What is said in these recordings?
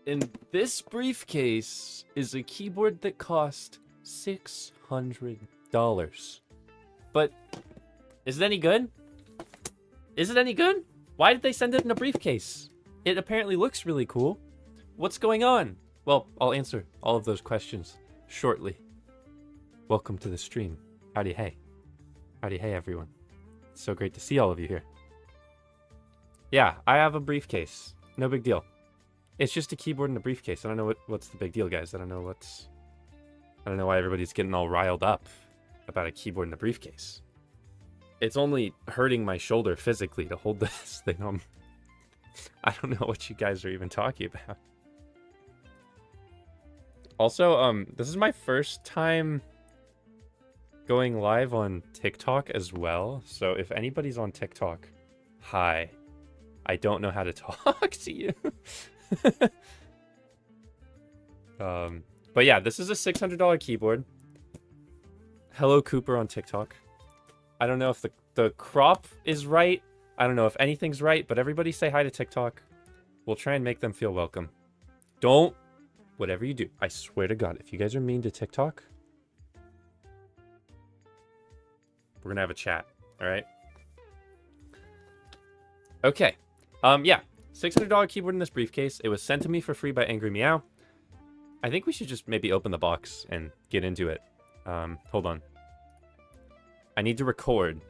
And this briefcase is a keyboard that cost $600. But is it any good? Is it any good? Why did they send it in a briefcase? It apparently looks really cool. What's going on? Well, I'll answer all of those questions shortly. Welcome to the stream. Howdy hey. Howdy hey, everyone. It's so great to see all of you here. Yeah, I have a briefcase. No big deal. It's just a keyboard in a briefcase. I don't know what's the big deal, guys. I don't know why everybody's getting all riled up about a keyboard in a briefcase. It's only hurting my shoulder physically to hold this thing. I don't know what you guys are even talking about. Also, this is my first time going live on TikTok as well. So if anybody's on TikTok, hi. I don't know how to talk to you. But yeah, this is a $600 keyboard. Hello Cooper on TikTok. I don't know if the crop is right. I don't know if anything's right, but everybody say hi to TikTok. We'll try and make them feel welcome. Don't, whatever you do, I swear to God, if you guys are mean to TikTok, we're gonna have a chat, all right? Okay, yeah, $600 keyboard in this briefcase. It was sent to me for free by Angry Meow. I think we should just maybe open the box and get into it. Hold on. I need to record.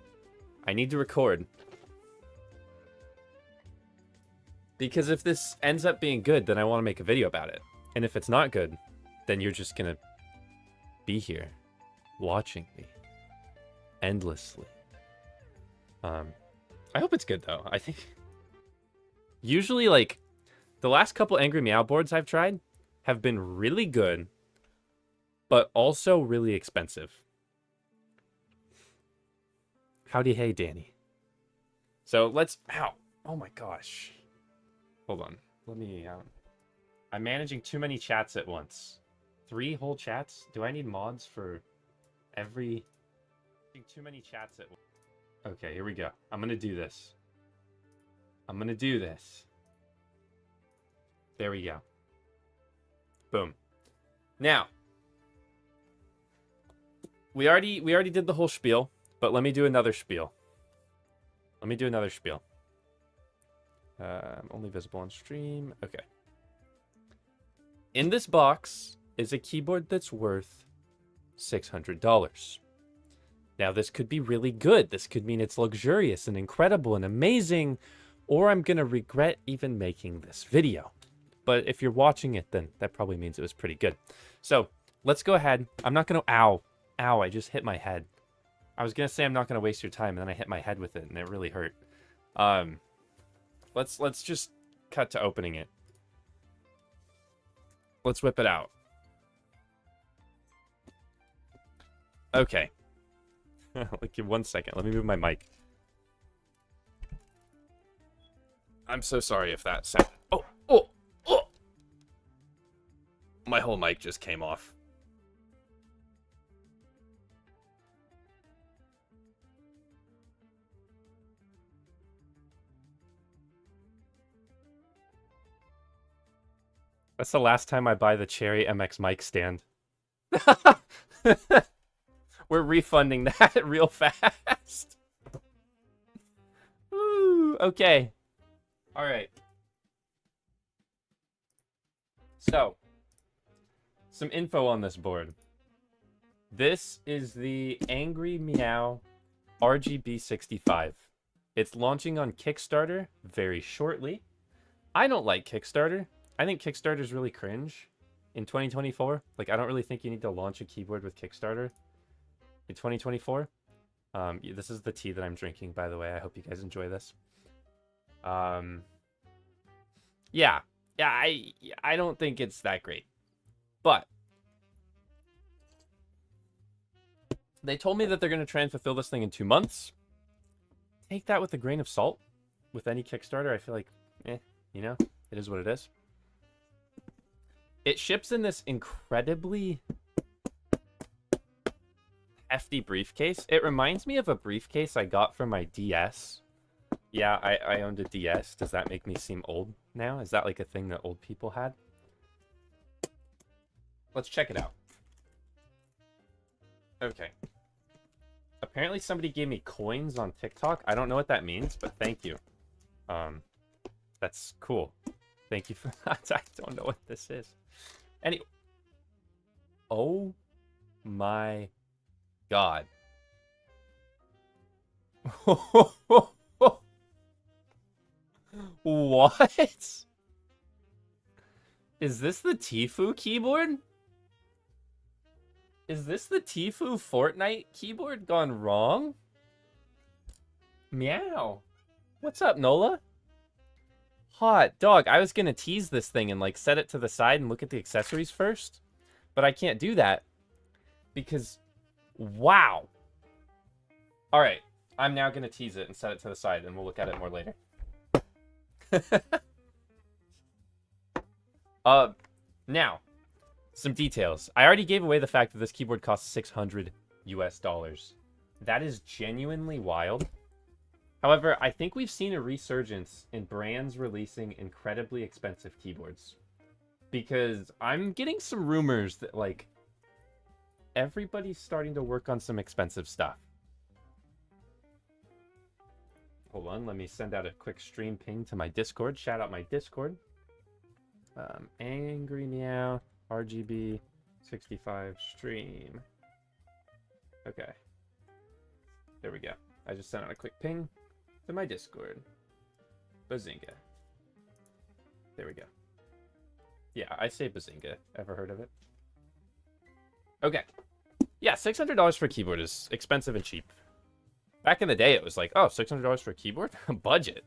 Because if this ends up being good, then I want to make a video about it. And if it's not good, then you're just gonna be here watching me endlessly. I hope it's good though. I think usually like the last couple Angry Meow boards I've tried have been really good, but also really expensive. Howdy hey, Danny. So let's, ow, oh my gosh. Hold on, let me, I'm managing too many chats at once. 3 whole chats? Do I need mods for every, too many chats at once. Okay, here we go. I'm gonna do this. There we go. Boom. Now, we already did the whole spiel, but let me do another spiel. Only visible on stream. Okay. In this box is a keyboard that's worth $600. Now, this could be really good. This could mean it's luxurious and incredible and amazing, or I'm going to regret even making this video. But if you're watching it, then that probably means it was pretty good. So let's go ahead. I'm not going to, ow, I just hit my head. I was going to say I'm not going to waste your time, and then I hit my head with it, and it really hurt. Let's just cut to opening it. Let's whip it out. Okay. Like, give 1 second. Let me move my mic. I'm so sorry if that sounded... Oh! My whole mic just came off. That's the last time I buy the Cherry MX mic stand. We're refunding that real fast. Ooh, okay. All right. So, some info on this board. This is the Angry Meow RGB65. It's launching on Kickstarter very shortly. I don't like Kickstarter. I think Kickstarter is really cringe in 2024. Like, I don't really think you need to launch a keyboard with Kickstarter in 2024. This is the tea that I'm drinking, by the way. I hope you guys enjoy this. Yeah, I don't think it's that great. But they told me that they're going to try and fulfill this thing in 2 months. Take that with a grain of salt. With any Kickstarter, I feel like, you know, it is what it is. It ships in this incredibly hefty briefcase. It reminds me of a briefcase I got for my DS. Yeah, I owned a DS. Does that make me seem old now? Is that like a thing that old people had? Let's check it out. Okay. Apparently somebody gave me coins on TikTok. I don't know what that means, but thank you. That's cool. Thank you for that. I don't know what this is. Anyway. Oh my god. What? Is this the Tfue keyboard? Is this the Tfue Fortnite keyboard gone wrong? Meow. What's up, Nola? Hot dog. I was gonna tease this thing and like set it to the side and look at the accessories first, but I can't do that because, wow. All right, I'm now gonna tease it and set it to the side, and we'll look at it more later. Now, some details. I already gave away the fact that this keyboard costs $600 US. That is genuinely wild. However, I think we've seen a resurgence in brands releasing incredibly expensive keyboards. Because I'm getting some rumors that, like, everybody's starting to work on some expensive stuff. Hold on, let me send out a quick stream ping to my Discord. Shout out my Discord. Angry Meow, RGB 65 stream. Okay. There we go. I just sent out a quick ping to my Discord. Bazinga. There we go. Yeah, I say Bazinga. Ever heard of it? Okay. Yeah, $600 for a keyboard is expensive and cheap. Back in the day, it was like, oh, $600 for a keyboard? Budget.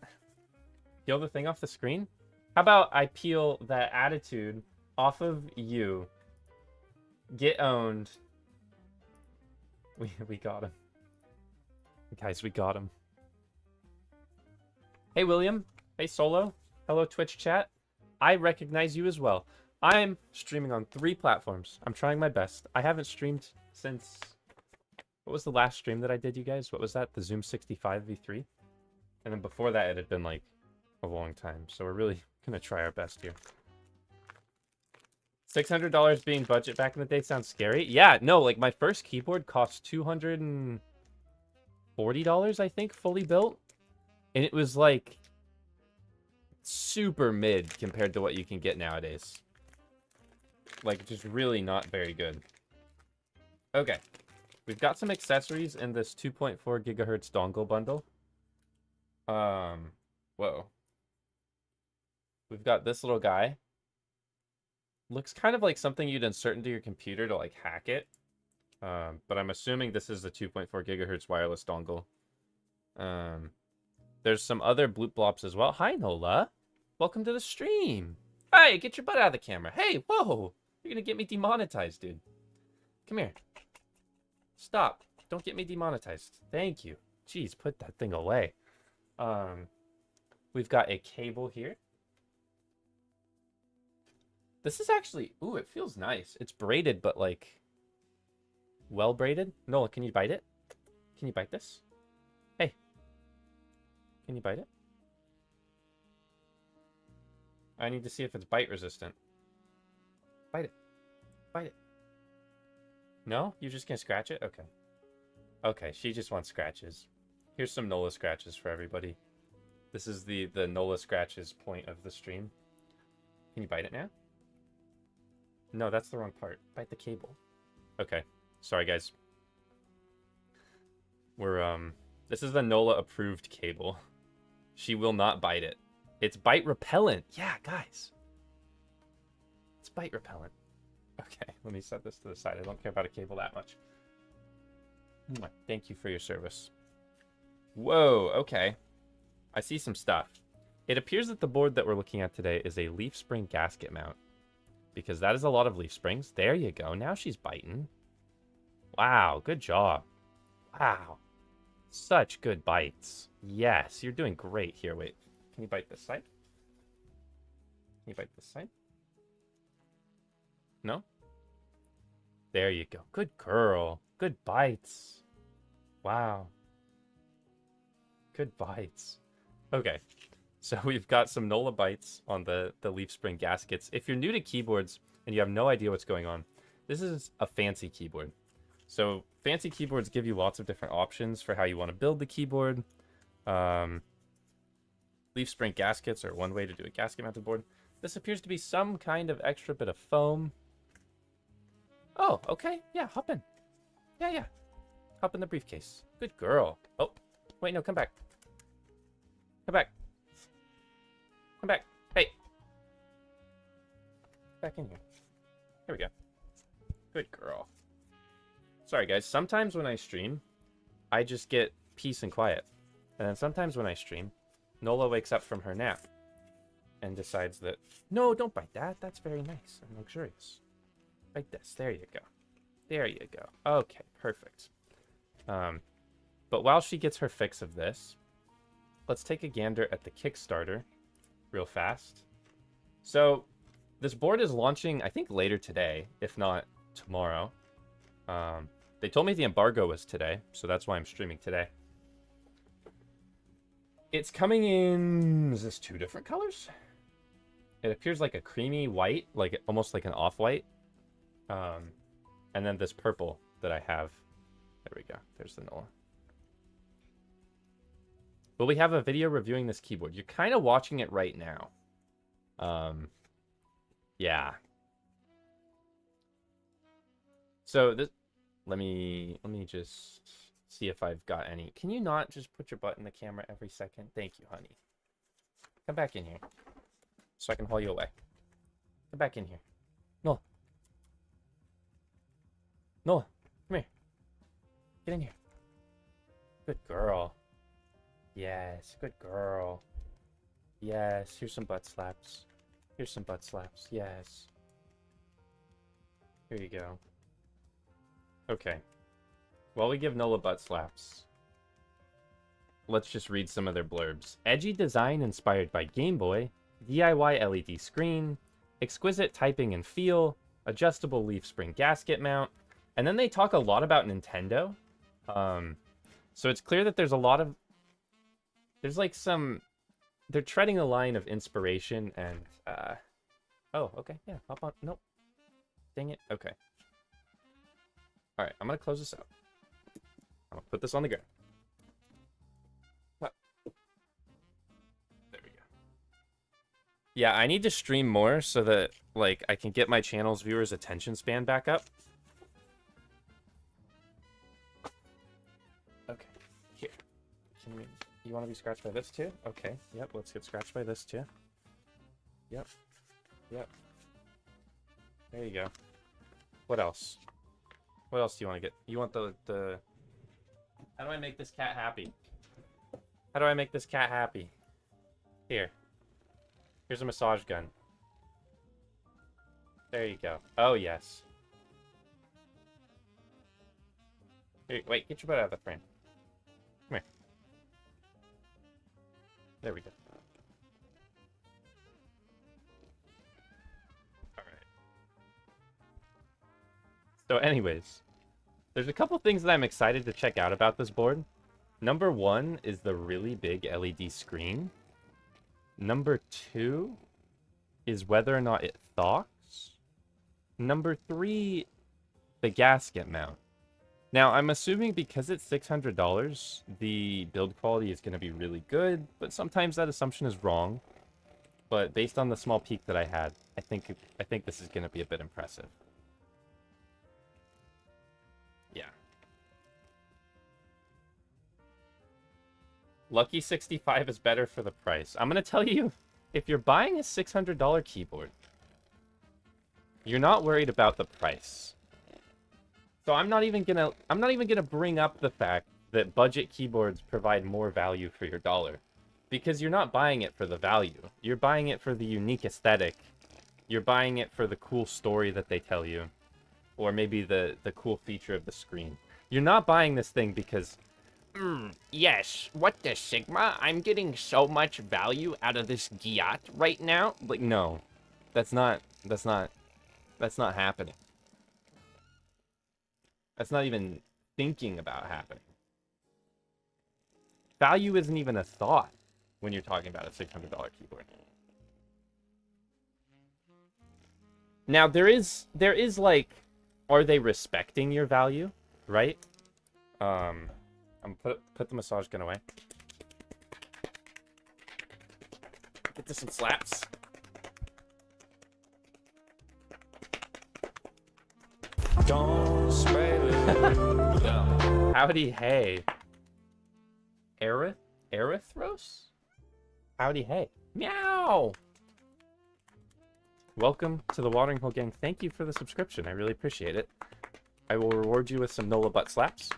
Peel the thing off the screen? How about I peel that attitude off of you? Get owned. We got him. Guys, we got him. Hey, William. Hey, Solo. Hello, Twitch chat. I recognize you as well. I'm streaming on 3 platforms. I'm trying my best. I haven't streamed since... What was the last stream that I did, you guys? What was that? The Zoom 65 v3? And then before that, it had been, like, a long time. So we're really gonna try our best here. $600 being budget back in the day sounds scary. Yeah, no, like, my first keyboard cost $240, I think, fully built. And it was, like, super mid compared to what you can get nowadays. Like, just really not very good. Okay. We've got some accessories in this 2.4 gigahertz dongle bundle. Whoa. We've got this little guy. Looks kind of like something you'd insert into your computer to, like, hack it. But I'm assuming this is the 2.4 gigahertz wireless dongle. There's some other bloop blops as well. Hi, Nola. Welcome to the stream. Hey, get your butt out of the camera. Hey, whoa. You're gonna get me demonetized, dude. Come here. Stop. Don't get me demonetized. Thank you. Jeez, put that thing away. We've got a cable here. This is actually... Ooh, it feels nice. It's braided, but, like... well braided. Nola, can you bite it? Can you bite this? Hey. Can you bite it? I need to see if it's bite resistant. Bite it. Bite it. No? You're just gonna scratch it? Okay. Okay, she just wants scratches. Here's some Nola scratches for everybody. This is the Nola scratches point of the stream. Can you bite it now? No, that's the wrong part. Bite the cable. Okay. Sorry, guys. We're, this is the Nola approved cable. She will not bite it. It's bite repellent. Yeah, guys. It's bite repellent. Okay, let me set this to the side. I don't care about a cable that much. Thank you for your service. Whoa, okay. I see some stuff. It appears that the board that we're looking at today is a leaf spring gasket mount. Because that is a lot of leaf springs. There you go. Now she's biting. Wow, good job. Wow. Such good bites. Yes, you're doing great. Here, wait. Can you bite this side? Can you bite this side? No? There you go. Good girl. Good bites. Wow. Good bites. Okay. So we've got some Nola bites on the leaf spring gaskets. If you're new to keyboards and you have no idea what's going on, This is a fancy keyboard. So fancy keyboards give you lots of different options for how you want to build the keyboard. Leaf spring gaskets are one way to do a gasket mounted board. This appears to be some kind of extra bit of foam. Oh, okay. Yeah, hop in. Yeah. Hop in the briefcase. Good girl. Oh, wait, no, come back. Come back. Come back. Hey. Back in here. Here we go. Good girl. Sorry, guys. Sometimes when I stream, I just get peace and quiet. And then sometimes when I stream, Nola wakes up from her nap and decides that, no, don't bite that. That's very nice and luxurious. Like this. There you go. There you go. Okay, perfect. But while she gets her fix of this, let's take a gander at the Kickstarter real fast. So this board is launching, I think, later today, if not tomorrow. They told me the embargo was today, so that's why I'm streaming today. It's coming in, is this 2 different colors? It appears like a creamy white, like almost like an off-white. And then this purple that I have. There we go. There's the Nola. But we have a video reviewing this keyboard. You're kind of watching it right now. Yeah. So this, let me just see if I've got any. Can you not just put your butt in the camera every second? Thank you, honey. Come back in here so I can haul you away. Come back in here. No. Noah, come here. Get in here. Good girl. Yes, good girl. Yes, here's some butt slaps. Here's some butt slaps. Yes. Here you go. Okay. While we give Nola butt slaps, let's just read some of their blurbs. Edgy design inspired by Game Boy, DIY LED screen, exquisite typing and feel, adjustable leaf spring gasket mount, and then they talk a lot about Nintendo. So it's clear that there's a lot of... There's like some... They're treading a line of inspiration and... Oh, okay. Yeah, hop on. Nope. Dang it. Okay. Alright, I'm going to close this out. I'm going to put this on the ground. What? There we go. Yeah, I need to stream more so that, like, I can get my channel's viewers' attention span back up. Okay, here. You want to be scratched by this too? Okay, yep, let's get scratched by this too. Yep. There you go. What else? What else do you want to get? You want the... How do I make this cat happy? How do I make this cat happy? Here. Here's a massage gun. There you go. Oh, yes. Here, wait, get your butt out of the frame. Come here. There we go. Alright. So anyways, there's a couple things that I'm excited to check out about this board. Number 1 is the really big LED screen. Number 2 is whether or not it thawks. Number 3, the gasket mount. Now, I'm assuming because it's $600, the build quality is going to be really good, but sometimes that assumption is wrong. But based on the small peek that I had, I think this is going to be a bit impressive. Yeah. Lucky 65 is better for the price. I'm going to tell you, if you're buying a $600 keyboard, you're not worried about the price. So I'm not even gonna bring up the fact that budget keyboards provide more value for your dollar, because you're not buying it for the value. You're buying it for the unique aesthetic. You're buying it for the cool story that they tell you, or maybe the cool feature of the screen. You're not buying this thing because, yes, what the Sigma? I'm getting so much value out of this Giat right now. Like, no, that's not happening. That's not even thinking about happening. Value isn't even a thought when you're talking about a $600 keyboard. Now, there is like are they respecting your value, right? I'm put the massage gun away. Get to some slaps. Don't spray the down. Howdy, hey. Erithros? Howdy, hey. Meow! Welcome to the Watering Hole Gang. Thank you for the subscription. I really appreciate it. I will reward you with some NOLA butt slaps.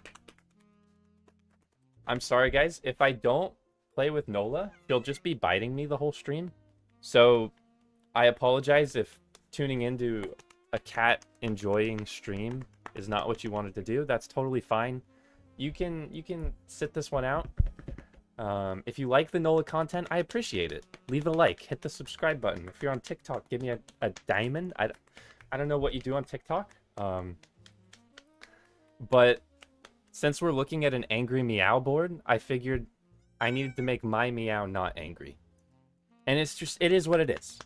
I'm sorry, guys. If I don't play with NOLA, he'll just be biting me the whole stream. So, I apologize if tuning into a cat enjoying stream is not what you wanted to do. That's totally fine. You can sit this one out. If you like the NOLA content, I appreciate it. Leave a like, hit the subscribe button. If you're on TikTok, give me a diamond. I don't know what you do on TikTok. But since we're looking at an angry meow board, I figured I needed to make my meow not angry. And it's just, it is what it is.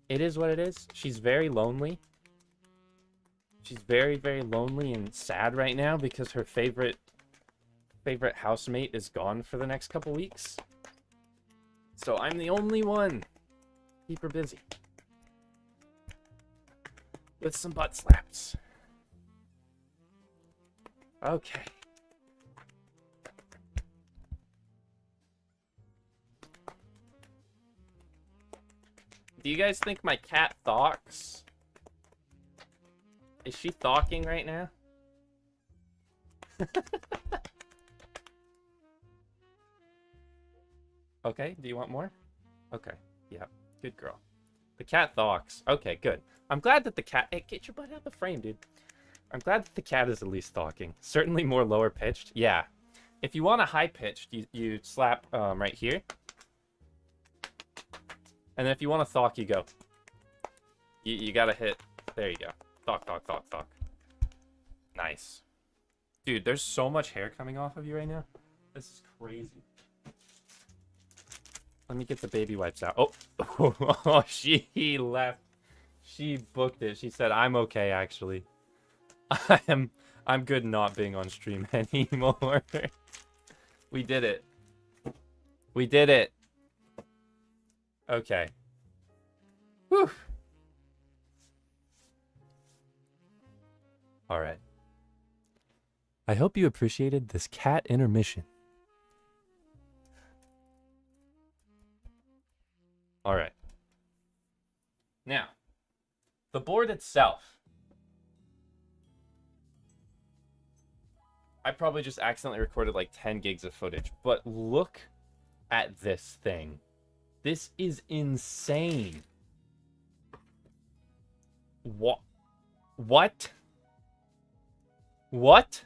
It is what it is. She's very lonely. She's very, very lonely and sad right now because her favorite housemate is gone for the next couple weeks. So I'm the only one. Keep her busy. With some butt slaps. Okay. Do you guys think my cat thawks? Is she thawking right now? Okay, do you want more? Okay, yeah, good girl. The cat thawks. Okay, good. I'm glad that the cat... Hey, get your butt out of the frame, dude. I'm glad that the cat is at least thawking. Certainly more lower pitched. Yeah. If you want a high pitched, you slap right here. And then if you want to thawk, you go. You gotta hit. There you go. Thawk, thawk, thawk, thawk. Nice. Dude, there's so much hair coming off of you right now. This is crazy. Let me get the baby wipes out. Oh, oh, she left. She booked it. She said, "I'm okay, actually. I'm good not being on stream anymore." We did it. We did it. Okay. Whew. All right. I hope you appreciated this cat intermission. All right. Now, the board itself. I probably just accidentally recorded like 10 gigs of footage, but look at this thing. This is insane. What? What? What?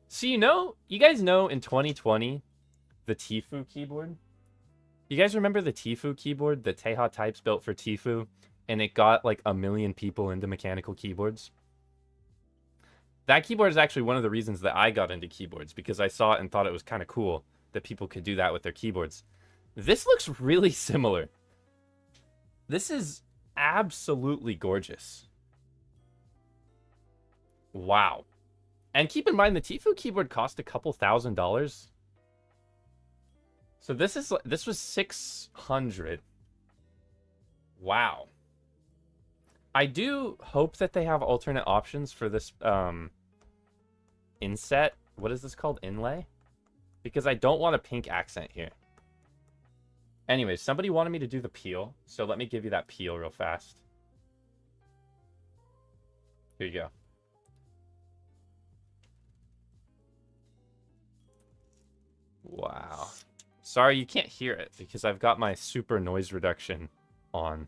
So you guys know in 2020, the Tfue keyboard? You guys remember the Tfue keyboard that Teha Types built for Tfue, and it got like 1 million people into mechanical keyboards? That keyboard is actually one of the reasons that I got into keyboards, because I saw it and thought it was kind of cool that people could do that with their keyboards. This looks really similar. This is absolutely gorgeous. Wow. And keep in mind, the Tfue keyboard cost a couple $1,000s. So this was 600. Wow. I do hope that they have alternate options for this inset. What is this called? Inlay? Because I don't want a pink accent here. Anyways, somebody wanted me to do the peel, so let me give you that peel real fast. Here you go. Wow. Sorry, you can't hear it because I've got my super noise reduction on.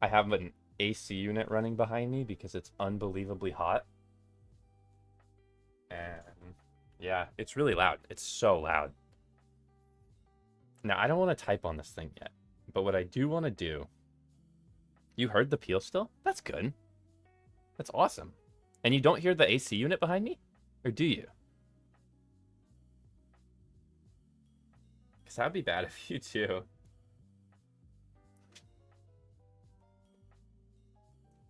I have an AC unit running behind me because it's unbelievably hot. And yeah, it's really loud. It's so loud. Now, I don't want to type on this thing yet, but what I do want to do... You heard the peel still? That's good. That's awesome. And you don't hear the AC unit behind me? Or do you? Because that would be bad if you do.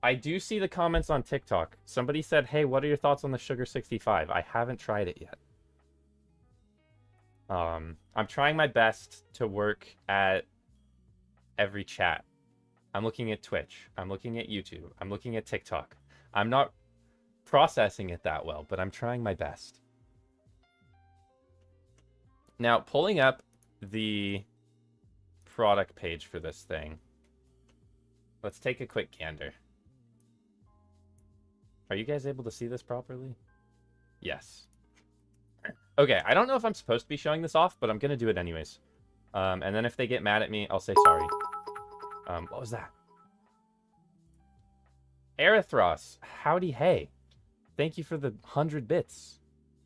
I do see the comments on TikTok. Somebody said, hey, what are your thoughts on the Sugar 65? I haven't tried it yet. I'm trying my best to work at every chat. I'm looking at Twitch. I'm looking at YouTube. I'm looking at TikTok. I'm not processing it that well, but I'm trying my best. Now, pulling up the product page for this thing. Let's take a quick gander. Are you guys able to see this properly? Yes. Okay, I don't know if I'm supposed to be showing this off, but I'm going to do it anyways. And then if they get mad at me, I'll say sorry. What was that? Erithros, howdy hey. Thank you for the 100 bits.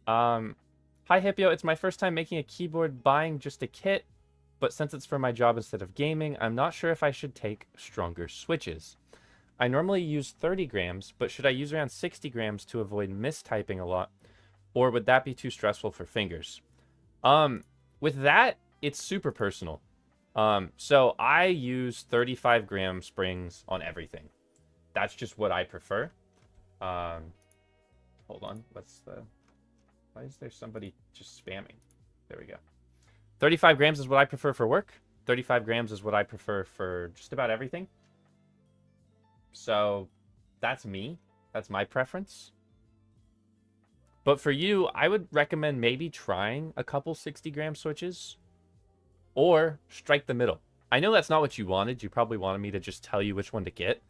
Hi Hipyo, it's my first time making a keyboard buying just a kit, but since it's for my job instead of gaming, I'm not sure if I should take stronger switches. I normally use 30 grams, but should I use around 60 grams to avoid mistyping a lot? Or would that be too stressful for fingers? With that, it's super personal. So I use 35 gram springs on everything. That's just what I prefer. Hold on. Why is there somebody just spamming? There we go. 35 grams is what I prefer for work. 35 grams is what I prefer for just about everything. So that's me. That's my preference. But for you, I would recommend maybe trying a couple 60-gram switches or strike the middle. I know that's not what you wanted. You probably wanted me to just tell you which one to get.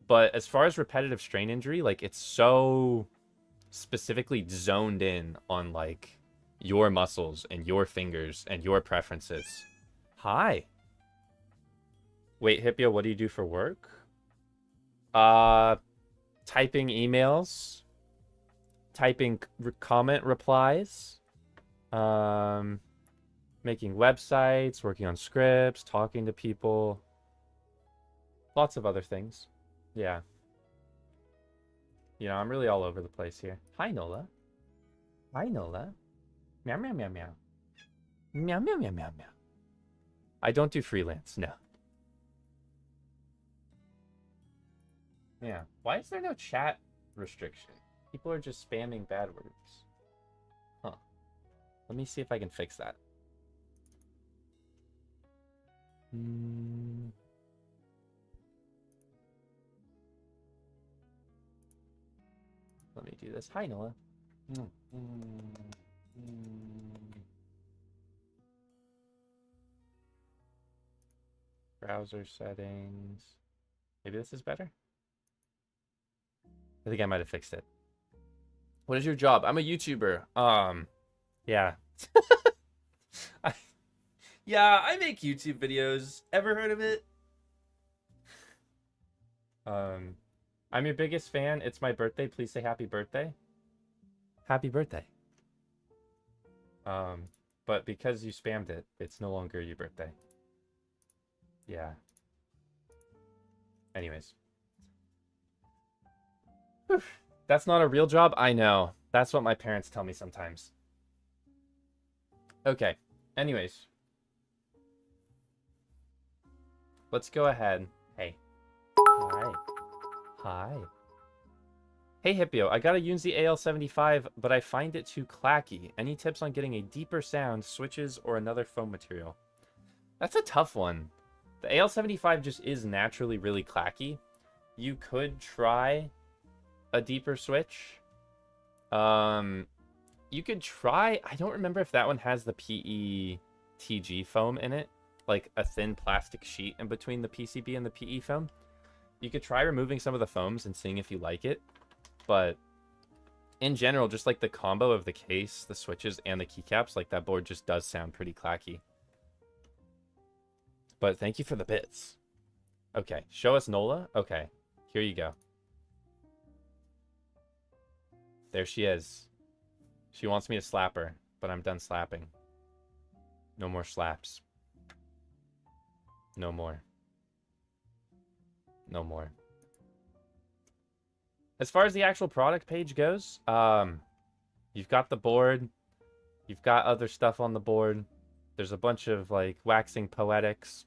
But as far as repetitive strain injury, like, it's so specifically zoned in on, like, your muscles and your fingers and your preferences. Hi. Wait, Hipyo, what do you do for work? Typing emails. Typing comment replies. Making websites, working on scripts, talking to people. Lots of other things. Yeah. You know, I'm really all over the place here. Hi, Nola. Hi, Nola. Meow, meow, meow, meow. Meow, meow, meow, meow, meow. I don't do freelance, no. Yeah. Why is there no chat restriction? People are just spamming bad words. Huh. Let me see if I can fix that. Let me do this. Hi, Noah. Browser settings. Maybe this is better? I think I might have fixed it. What is your job? I'm a YouTuber. Yeah. Yeah, I make YouTube videos. Ever heard of it? I'm your biggest fan. It's my birthday. Please say happy birthday. Happy birthday. But because you spammed it, it's no longer your birthday. Yeah. Anyways. Whew. That's not a real job? I know. That's what my parents tell me sometimes. Okay. Anyways. Let's go ahead. Hey. Hi. Hi. Hey, Hipyo. I got a Unzi AL75, but I find it too clacky. Any tips on getting a deeper sound, switches, or another foam material? That's a tough one. The AL75 just is naturally really clacky. You could try a deeper switch. You could try... I don't remember if that one has the PE-TG foam in it. Like a thin plastic sheet in between the PCB and the PE foam. You could try removing some of the foams and seeing if you like it. But in general, just like the combo of the case, the switches, and the keycaps, like that board just does sound pretty clacky. But thank you for the bits. Okay, show us Nola. Okay, here you go. There she is. She wants me to slap her, but I'm done slapping. No more slaps. No more. No more. As far as the actual product page goes, you've got the board. You've got other stuff on the board. There's a bunch of, like, waxing poetics.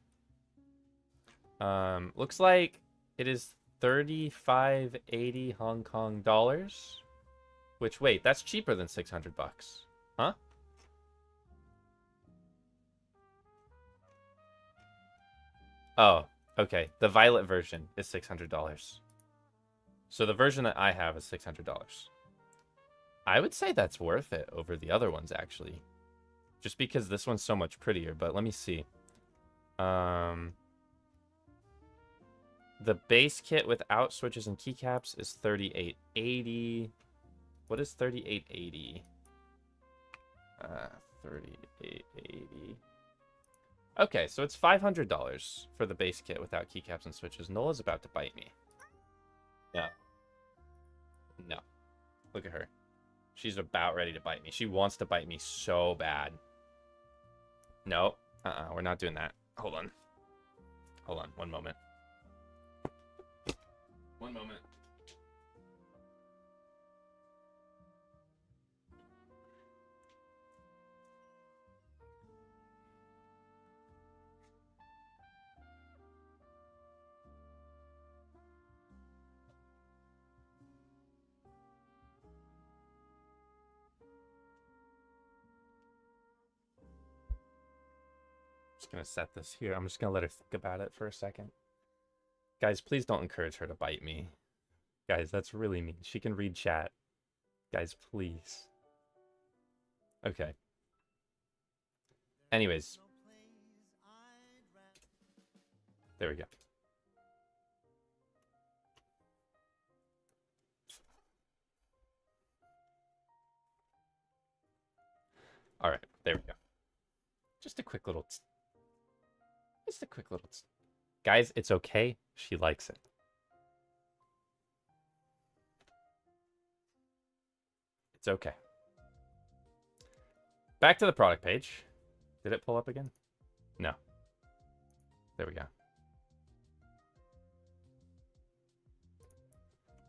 Looks like it is 35.80 Hong Kong dollars. Which, wait, that's cheaper than 600 bucks. Huh? Oh, okay. The violet version is $600. So the version that I have is $600. I would say that's worth it over the other ones, actually. Just because this one's so much prettier, but let me see. The base kit without switches and keycaps is $38.80. What is $38.80? $38.80. Okay, so it's $500 for the base kit without keycaps and switches. Nola's about to bite me. No. No. Look at her. She's about ready to bite me. She wants to bite me so bad. No. We're not doing that. Hold on. Hold on. One moment. One moment. Just gonna set this here. I'm just gonna let her think about it for a second. Guys, please don't encourage her to bite me. Guys, that's really mean. She can read chat. Guys, please. Okay. Anyways. There we go. All right, there we go. Just a quick little... Just a quick little... Guys, it's okay. She likes it. It's okay. Back to the product page. Did it pull up again? No. There we go.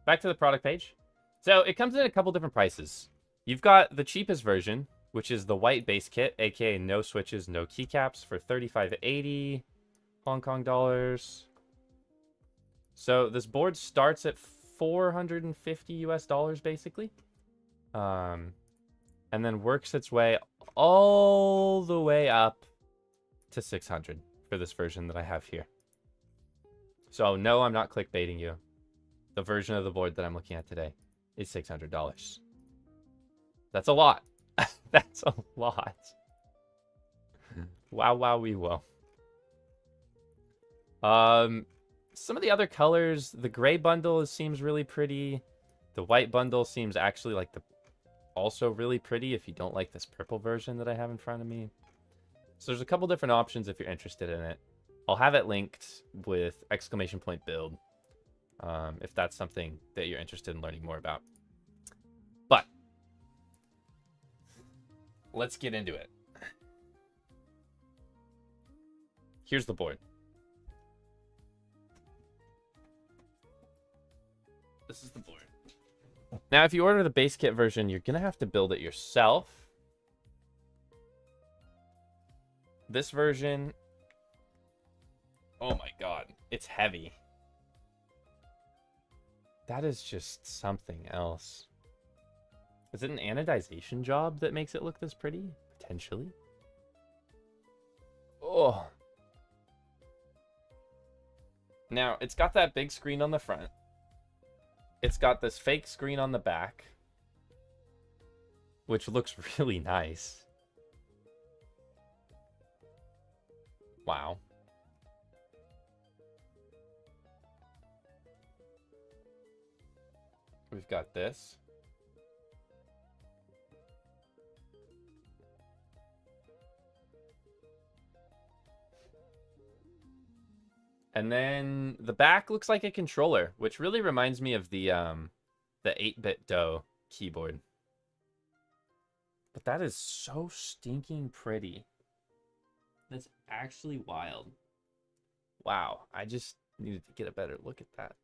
Back to the product page. So it comes in a couple different prices. You've got the cheapest version, which is the white base kit, aka no switches, no keycaps, for $35.80 Hong Kong dollars. So this board starts at $450 US basically. And then works its way all the way up to 600 for this version that I have here. So no, I'm not clickbaiting you. The version of the board that I'm looking at today is $600. That's a lot. That's a lot. Wow, wow, we will. Some of the other colors, the gray bundle seems really pretty. The white bundle seems actually like the also really pretty if you don't like this purple version that I have in front of me. So there's a couple different options if you're interested in it. I'll have it linked with !build if that's something that you're interested in learning more about. But let's get into it. Here's the board. This is the board. Now, if you order the base kit version, you're going to have to build it yourself. This version... Oh my god. It's heavy. That is just something else. Is it an anodization job that makes it look this pretty? Potentially. Oh. Now, it's got that big screen on the front. It's got this fake screen on the back, which looks really nice. Wow. We've got this. And then the back looks like a controller, which really reminds me of the 8-bit DOE keyboard. But that is so stinking pretty. That's actually wild. Wow, I just needed to get a better look at that.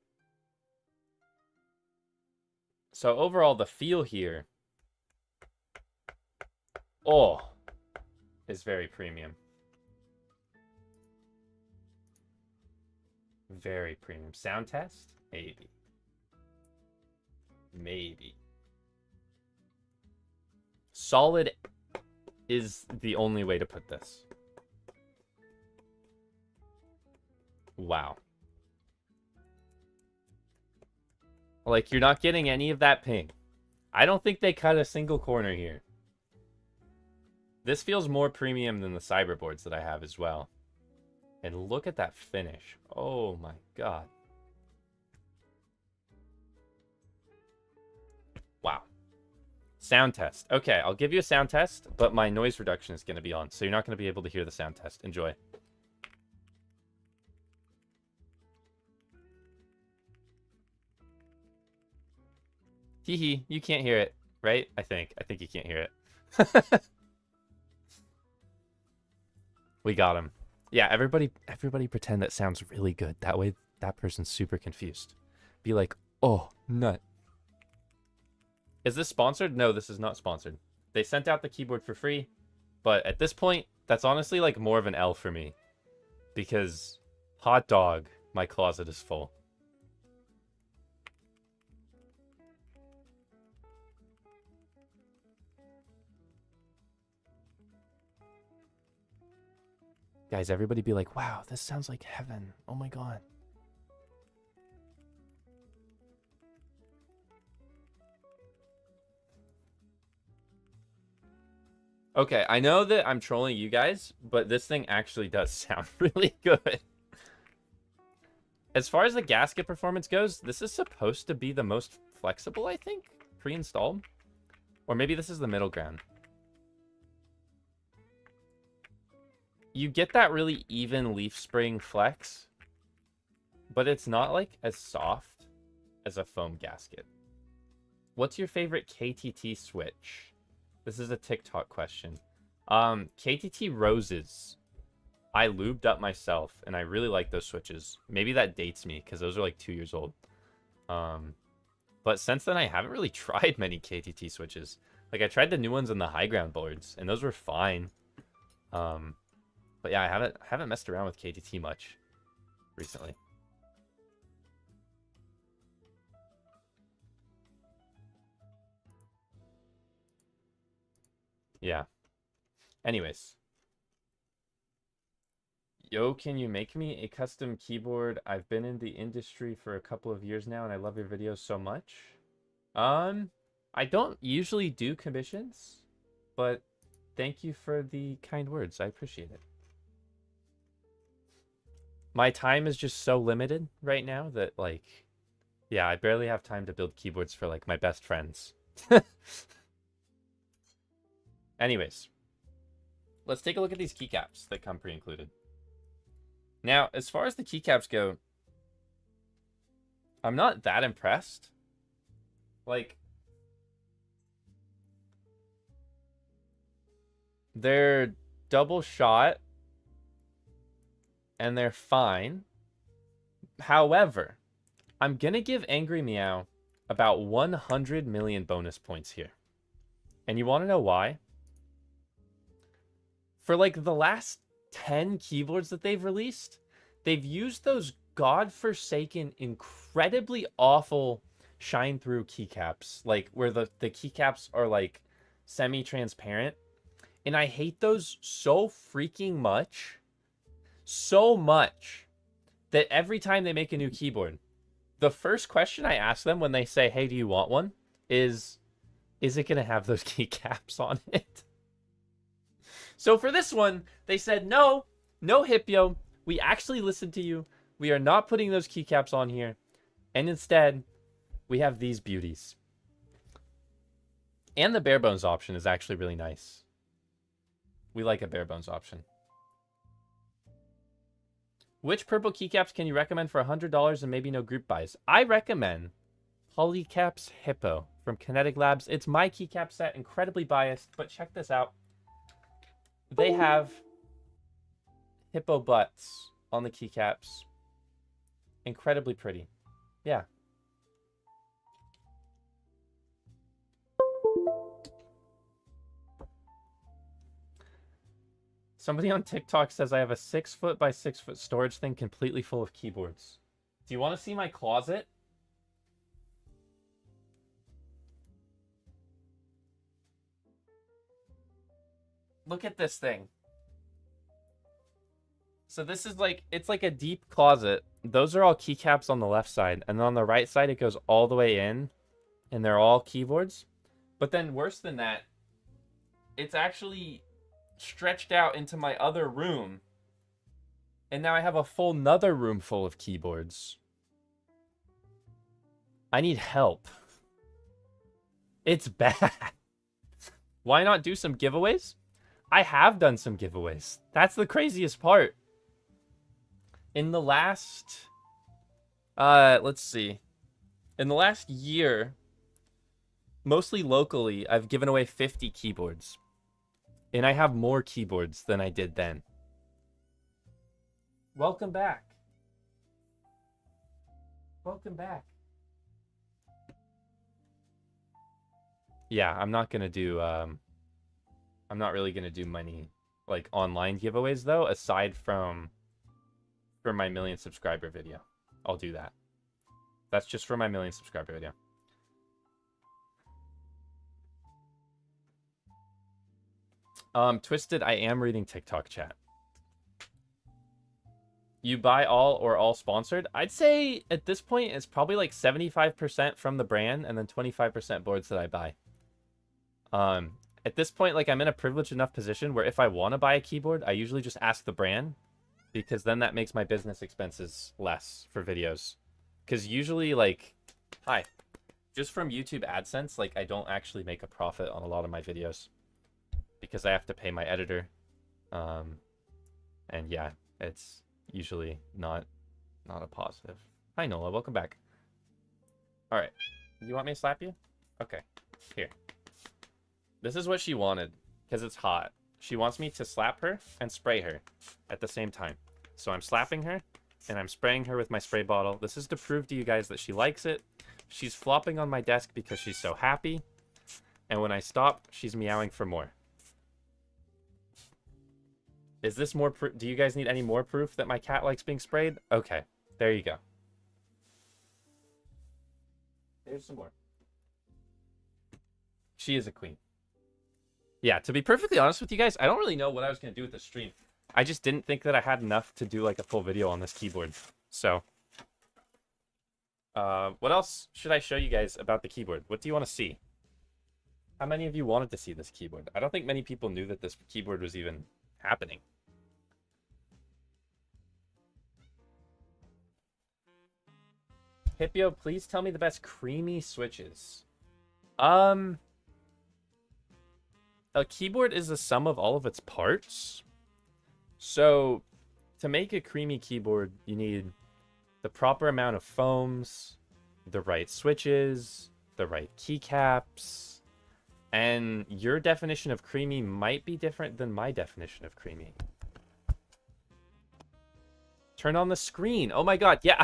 So overall, the feel here, is very premium. Very premium. Sound test. Maybe. Maybe. Solid is the only way to put this. Wow. Like, you're not getting any of that ping. I don't think they cut a single corner here. This feels more premium than the cyberboards that I have as well. And look at that finish. Oh my god. Wow. Sound test. Okay, I'll give you a sound test, but my noise reduction is going to be on, so you're not going to be able to hear the sound test. Enjoy. Hee, you can't hear it, right? I think you can't hear it. We got him. Yeah, everybody pretend that sounds really good. That way that person's super confused. Be like, "Oh, nut." Is this sponsored? No, this is not sponsored. They sent out the keyboard for free, but at this point, that's honestly like more of an L for me. Because, hot dog, my closet is full. Guys, everybody be like, wow, this sounds like heaven. Oh my god. Okay, I know that I'm trolling you guys, but this thing actually does sound really good. As far as the gasket performance goes, this is supposed to be the most flexible, I think, pre-installed. Or maybe this is the middle ground. You get that really even leaf spring flex, but it's not like as soft as a foam gasket. What's your favorite KTT switch? This is a TikTok question. KTT Roses. I lubed up myself, and I really like those switches. Maybe that dates me, because those are like 2 years old. But since then, I haven't really tried many KTT switches. Like, I tried the new ones on the high ground boards, and those were fine. But yeah, I haven't messed around with KTT much recently. Yeah. Anyways. Yo, can you make me a custom keyboard? I've been in the industry for a couple of years now, and I love your videos so much. I don't usually do commissions, but thank you for the kind words. I appreciate it. My time is just so limited right now that, like, yeah, I barely have time to build keyboards for, like, my best friends. Anyways, let's take a look at these keycaps that come pre-included. Now, as far as the keycaps go, I'm not that impressed. Like, they're double shot, and they're fine. However, I'm gonna give Angry Meow about 100 million bonus points here. And you want to know why? For like the last 10 keyboards that they've released, they've used those godforsaken, incredibly awful shine-through keycaps, like where the keycaps are like semi-transparent. And I hate those so freaking much. So much that every time they make a new keyboard, the first question I ask them when they say, hey, do you want one? Is it going to have those keycaps on it? So for this one, they said, no Hipyo. We actually listened to you. We are not putting those keycaps on here. And instead, we have these beauties. And the bare bones option is actually really nice. We like a bare bones option. Which purple keycaps can you recommend for $100 and maybe no group buys? I recommend Polycaps Hippo from Kinetic Labs. It's my keycap set, incredibly biased, but check this out. They have hippo butts on the keycaps. Incredibly pretty. Yeah. Somebody on TikTok says I have a 6 foot by 6 foot storage thing completely full of keyboards. Do you want to see my closet? Look at this thing. So this is like, it's like a deep closet. Those are all keycaps on the left side. And then on the right side, it goes all the way in. And they're all keyboards. But then worse than that, it's actually stretched out into my other room. And now I have a full nother room full of keyboards. I need help. It's bad. Why not do some giveaways? I have done some giveaways. That's the craziest part. In the last... let's see. In the last year, mostly locally, I've given away 50 keyboards. And I have more keyboards than I did then. Welcome back. Welcome back. Yeah, I'm not gonna do I'm not really gonna do many like online giveaways though, aside from for my 1,000,000 subscriber video. I'll do that. That's just for my 1,000,000 subscriber video. Twisted, I am reading TikTok chat. You buy all or all sponsored? I'd say at this point it's probably like 75% from the brand and then 25% boards that I buy. At this point, like I'm in a privileged enough position where if I want to buy a keyboard, I usually just ask the brand because then that makes my business expenses less for videos. Because usually like, hi, just from YouTube AdSense, like I don't actually make a profit on a lot of my videos because I have to pay my editor. And yeah, it's usually not a positive. Hi Nola, welcome back. All right, you want me to slap you? Okay, here. This is what she wanted because it's hot. She wants me to slap her and spray her at the same time. So I'm slapping her and I'm spraying her with my spray bottle. This is to prove to you guys that she likes it. She's flopping on my desk because she's so happy. And when I stop, she's meowing for more. Is this more proof? Do you guys need any more proof that my cat likes being sprayed? Okay, there you go. There's some more. She is a queen. Yeah, to be perfectly honest with you guys, I don't really know what I was going to do with this stream. I just didn't think that I had enough to do like a full video on this keyboard. So, what else should I show you guys about the keyboard? What do you want to see? How many of you wanted to see this keyboard? I don't think many people knew that this keyboard was even happening. Hipyo, please tell me the best creamy switches. A keyboard is the sum of all of its parts. So, to make a creamy keyboard, you need the proper amount of foams, the right switches, the right keycaps, and your definition of creamy might be different than my definition of creamy. Turn on the screen. Oh my god, yeah.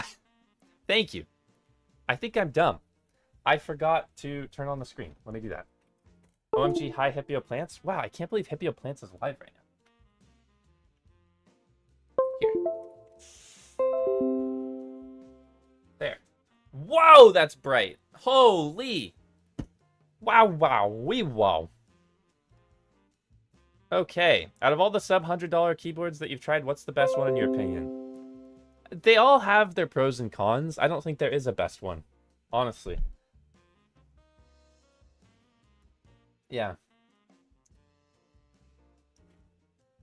Thank you. I think I'm dumb. I forgot to turn on the screen. Let me do that. OMG, hi Hipyo Plants. Wow, I can't believe Hipyo Plants is live right now. Here. There. Whoa, that's bright. Holy. Wow, wow, wee wow. Okay, out of all the sub $100 keyboards that you've tried, what's the best one in your opinion? They all have their pros and cons. I don't think there is a best one, honestly. Yeah.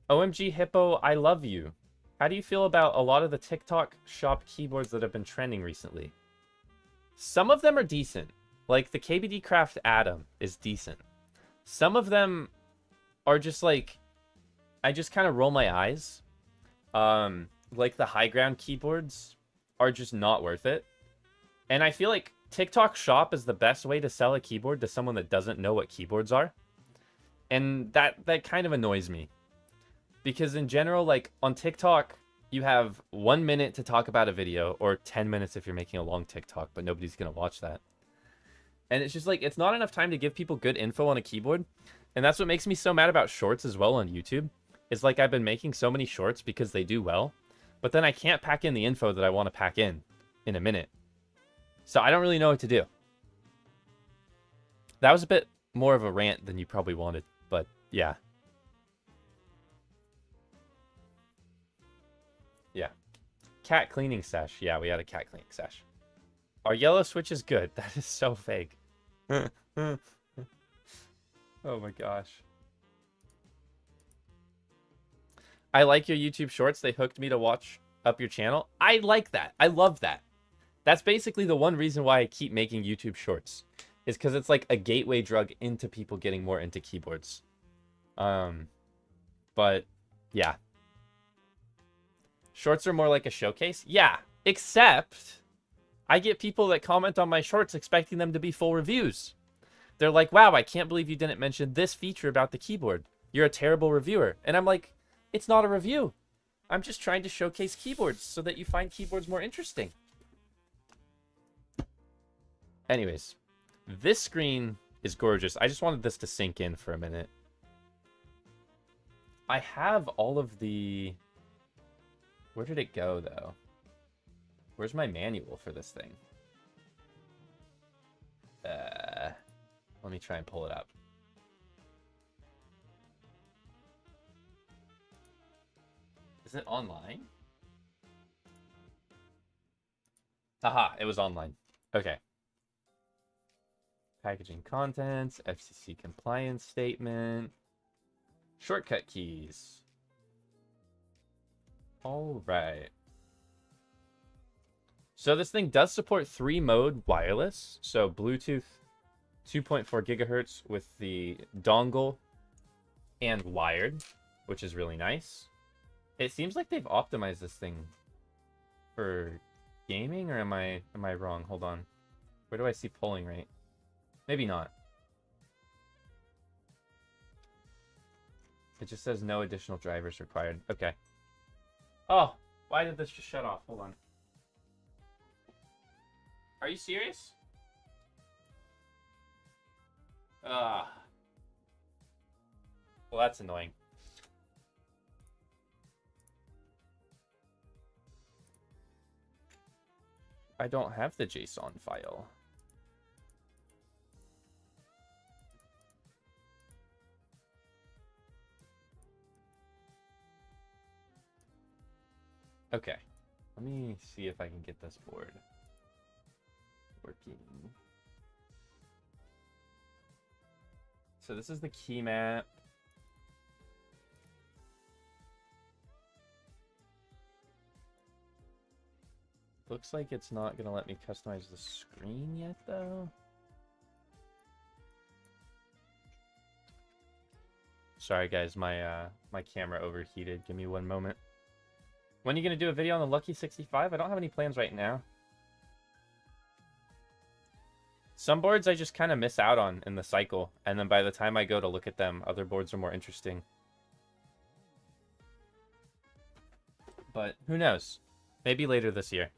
OMG Hippo, I love you. How do you feel about a lot of the TikTok shop keyboards that have been trending recently? Some of them are decent. Like the KBD Craft Atom is decent. Some of them are just like, I just kind of roll my eyes. Like the high ground keyboards are just not worth it. And I feel like TikTok shop is the best way to sell a keyboard to someone that doesn't know what keyboards are. And that kind of annoys me. Because in general, like on TikTok, you have 1 minute to talk about a video, or 10 minutes if you're making a long TikTok, but nobody's going to watch that. And it's just like, it's not enough time to give people good info on a keyboard. And that's what makes me so mad about shorts as well on YouTube. Is like I've been making so many shorts because they do well, but then I can't pack in the info that I want to pack in a minute. So I don't really know what to do. That was a bit more of a rant than you probably wanted, but yeah. cat cleaning sesh. Yeah, we had a cat cleaning sesh. Our yellow switch is good. That is so fake. Oh my gosh. I like your YouTube shorts. They hooked me to watch up your channel. I like that. I love that. That's basically the one reason why I keep making YouTube shorts. Is because it's like a gateway drug into people getting more into keyboards. But yeah. Shorts are more like a showcase. Yeah, except I get people that comment on my shorts expecting them to be full reviews. They're like, wow, I can't believe you didn't mention this feature about the keyboard. You're a terrible reviewer. And I'm like, it's not a review. I'm just trying to showcase keyboards so that you find keyboards more interesting. Anyways, this screen is gorgeous. I just wanted this to sink in for a minute. I have all of the... Where did it go, though? Where's my manual for this thing? Let me try and pull it up. Is it online? Aha, it was online. Okay. Packaging contents, FCC compliance statement, shortcut keys. All right. So this thing does support 3-mode wireless. So Bluetooth 2.4 gigahertz with the dongle and wired, which is really nice. It seems like they've optimized this thing for gaming, or am I wrong? Hold on. Where do I see polling rate? Maybe not. It just says no additional drivers required. Okay. Oh, why did this just shut off? Hold on. Are you serious? Well, that's annoying. I don't have the JSON file. Okay. Let me see if I can get this board working. So this is the key map. Looks like it's not gonna let me customize the screen yet, though. Sorry, guys, my camera overheated. Give me one moment. When are you gonna do a video on the Lucky 65? I don't have any plans right now. Some boards I just kind of miss out on in the cycle, and then by the time I go to look at them, other boards are more interesting. But who knows? Maybe later this year.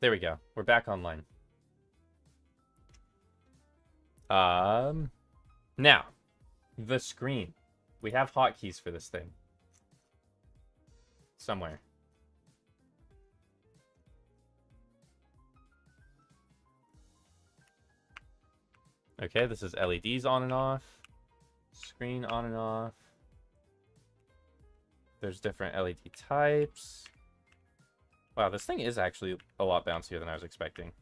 There we go. We're back online. Now, the screen. We have hotkeys for this thing. Somewhere. Okay, this is LEDs on and off. Screen on and off. There's different LED types. Wow, this thing is actually a lot bouncier than I was expecting.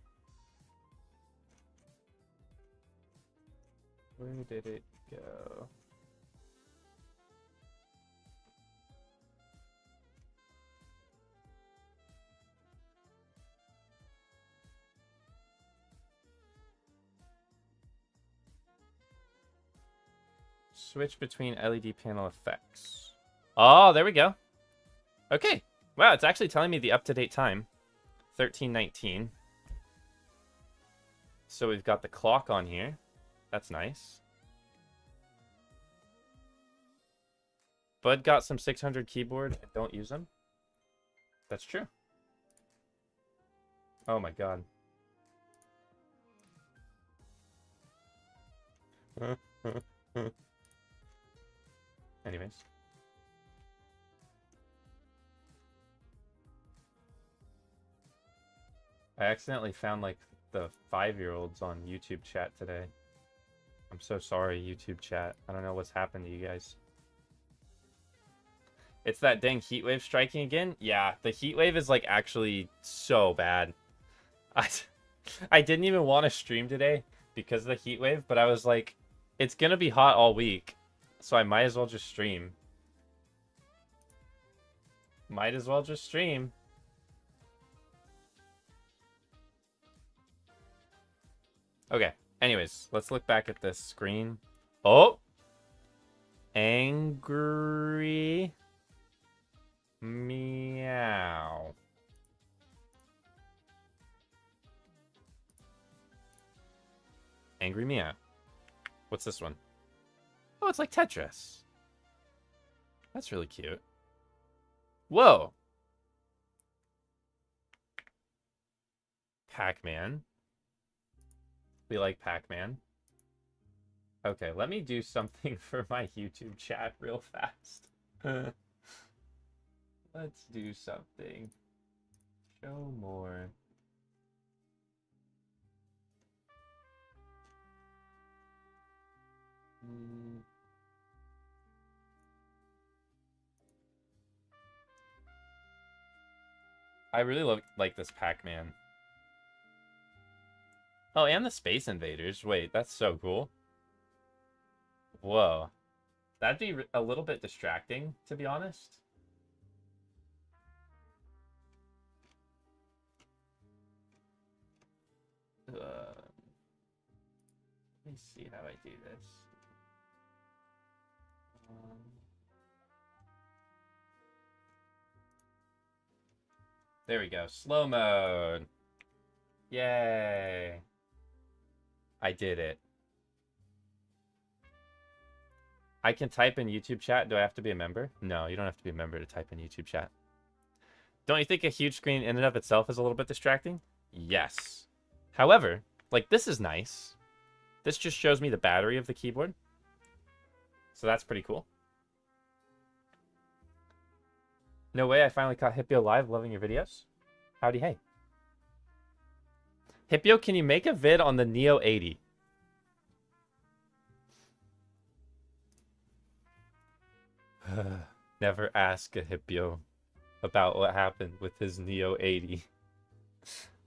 Where did it go? Switch between LED panel effects. Oh, there we go. Okay. Wow, it's actually telling me the up-to-date time. 13:19. So we've got the clock on here. That's nice. Bud got some 600 keyboard and don't use them. That's true. Oh my god. Anyways. I accidentally found like the 5-year-olds on YouTube chat today. I'm so sorry, YouTube chat. I don't know what's happened to you guys. It's that dang heat wave striking again. Yeah, the heat wave is like actually so bad. I, I didn't even want to stream today because of the heat wave, but I was like, it's gonna be hot all week, so I might as well just stream. Might as well just stream. Okay, anyways, let's look back at this screen. Oh! Angry meow. Angry meow. What's this one? Oh, it's like Tetris. That's really cute. Whoa. Pac-Man. We like Pac-Man. Okay, let me do something for my YouTube chat real fast. Let's do something. Show more. I really like this Pac-Man. Oh, and the Space Invaders. Wait, that's so cool. Whoa. That'd be a little bit distracting, to be honest. Let me see how I do this. There we go. Slow mode. Yay. I did it. I can type in YouTube chat. Do I have to be a member? No, you don't have to be a member to type in YouTube chat. Don't you think a huge screen in and of itself is a little bit distracting? Yes. However, like, this is nice. This just shows me the battery of the keyboard. So that's pretty cool. No way, I finally caught Hipyo live. Loving your videos. Howdy, hey. Hipyo, can you make a vid on the Neo 80? Never ask a Hipyo about what happened with his Neo 80.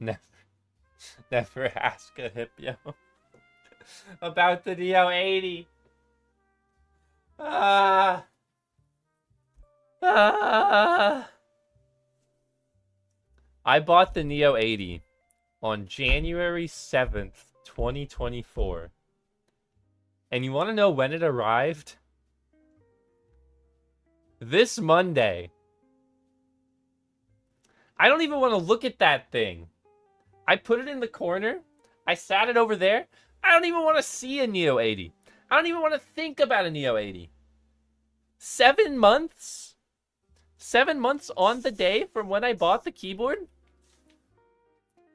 Never ask a Hipyo about the Neo 80. I bought the Neo 80 on January 7th, 2024. And you want to know when it arrived? This Monday. I don't even want to look at that thing. I put it in the corner. I sat it over there. I don't even want to see a Neo 80. I don't even want to think about a Neo 80. 7 months? 7 months on the day from when I bought the keyboard?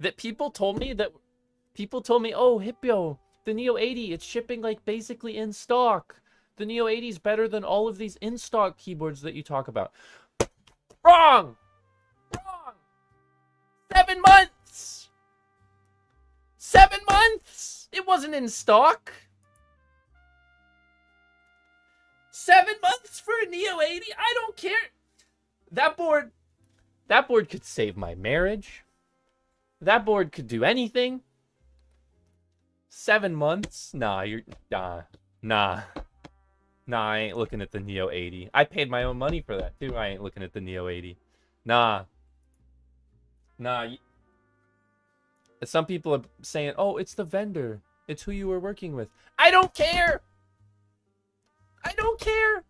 That people told me, oh, Hipyo, the Neo 80, it's shipping like basically in stock. The Neo 80 is better than all of these in-stock keyboards that you talk about. Wrong! Wrong! 7 months! 7 months! It wasn't in stock. 7 months for a Neo 80? I don't care. That board could save my marriage. That board could do anything. 7 months? Nah, Nah, I ain't looking at the Neo 80. I paid my own money for that, too. I ain't looking at the Neo 80. Nah. Some people are saying, oh, it's the vendor. It's who you were working with. I don't care! I don't care!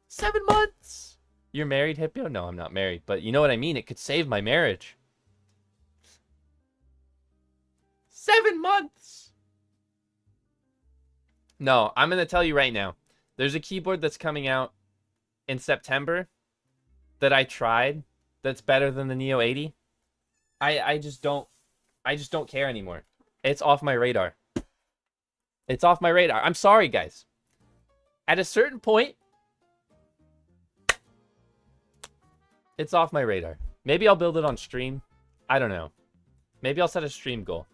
7 months! You're married, Hipyo? No, I'm not married. But you know what I mean? It could save my marriage. 7 months! No, I'm going to tell you right now. There's a keyboard that's coming out in September that I tried that's better than the Neo 80. I just don't care anymore. It's off my radar. It's off my radar. I'm sorry, guys. At a certain point, it's off my radar. Maybe I'll build it on stream. I don't know. Maybe I'll set a stream goal.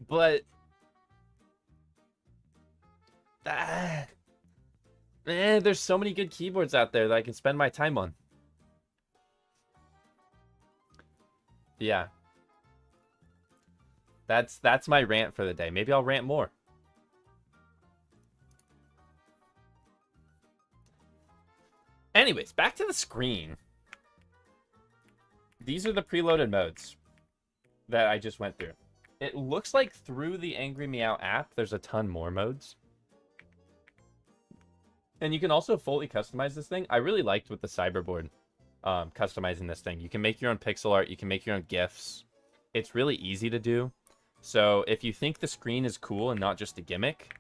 But There's so many good keyboards out there that I can spend my time on. Yeah. That's my rant for the day. Maybe I'll rant more. Anyways, back to the screen. These are the preloaded modes that I just went through. It looks like through the Angry Meow app, there's a ton more modes. And you can also fully customize this thing. I really liked with the Cyberboard customizing this thing. You can make your own pixel art. You can make your own GIFs. It's really easy to do. So if you think the screen is cool and not just a gimmick,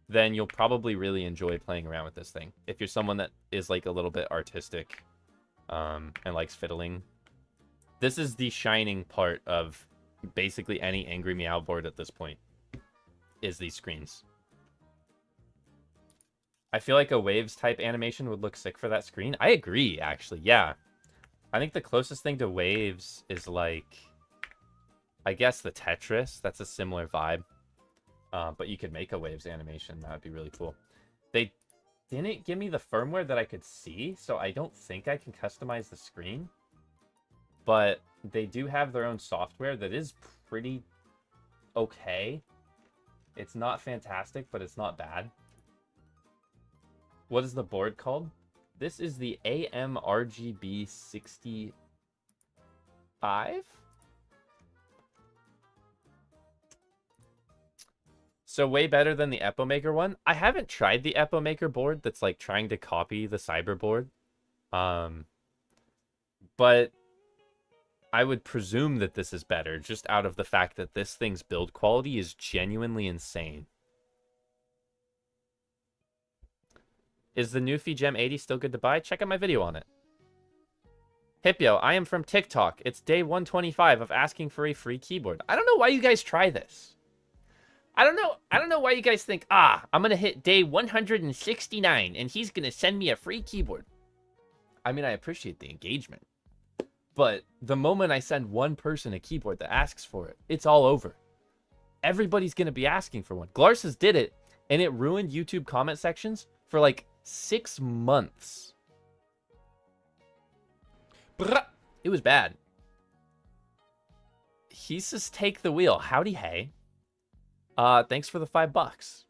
then you'll probably really enjoy playing around with this thing. If you're someone that is like a little bit artistic and likes fiddling. This is the shining part of basically any Angry Meow board at this point, is these screens. I feel like a waves type animation would look sick for that screen. I agree, actually. Yeah. I think the closest thing to waves is like, I guess the Tetris. That's a similar vibe. But you could make a waves animation. That would be really cool. They didn't give me the firmware that I could see, so I don't think I can customize the screen. But they do have their own software that is pretty okay. It's not fantastic, but it's not bad. What is the board called? This is the AMRGB 65? So way better than the Epomaker one. I haven't tried the Epomaker board that's like trying to copy the Cyberboard. But I would presume that this is better just out of the fact that this thing's build quality is genuinely insane. Is the Newfie Gem 80 still good to buy? Check out my video on it. Hipyo, I am from TikTok. It's day 125 of asking for a free keyboard. I don't know why you guys try this. I don't know why you guys think, I'm going to hit day 169 and he's going to send me a free keyboard. I mean, I appreciate the engagement. But the moment I send one person a keyboard that asks for it, it's all over. Everybody's going to be asking for one. Glarses did it, and it ruined YouTube comment sections for like 6 months. It was bad. He says, take the wheel. Howdy, hey. Thanks for the $5.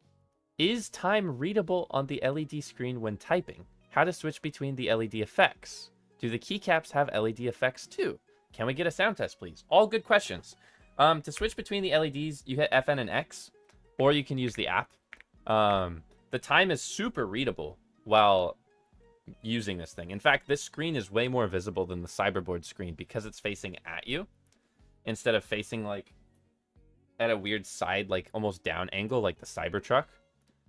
Is time readable on the LED screen when typing? How to switch between the LED effects? Do the keycaps have LED effects too? Can we get a sound test, please? All good questions. To switch between the LEDs, you hit FN and X, or you can use the app. The time is super readable while using this thing. In fact, this screen is way more visible than the Cyberboard screen because it's facing at you instead of facing like at a weird side, like almost down angle like the Cybertruck.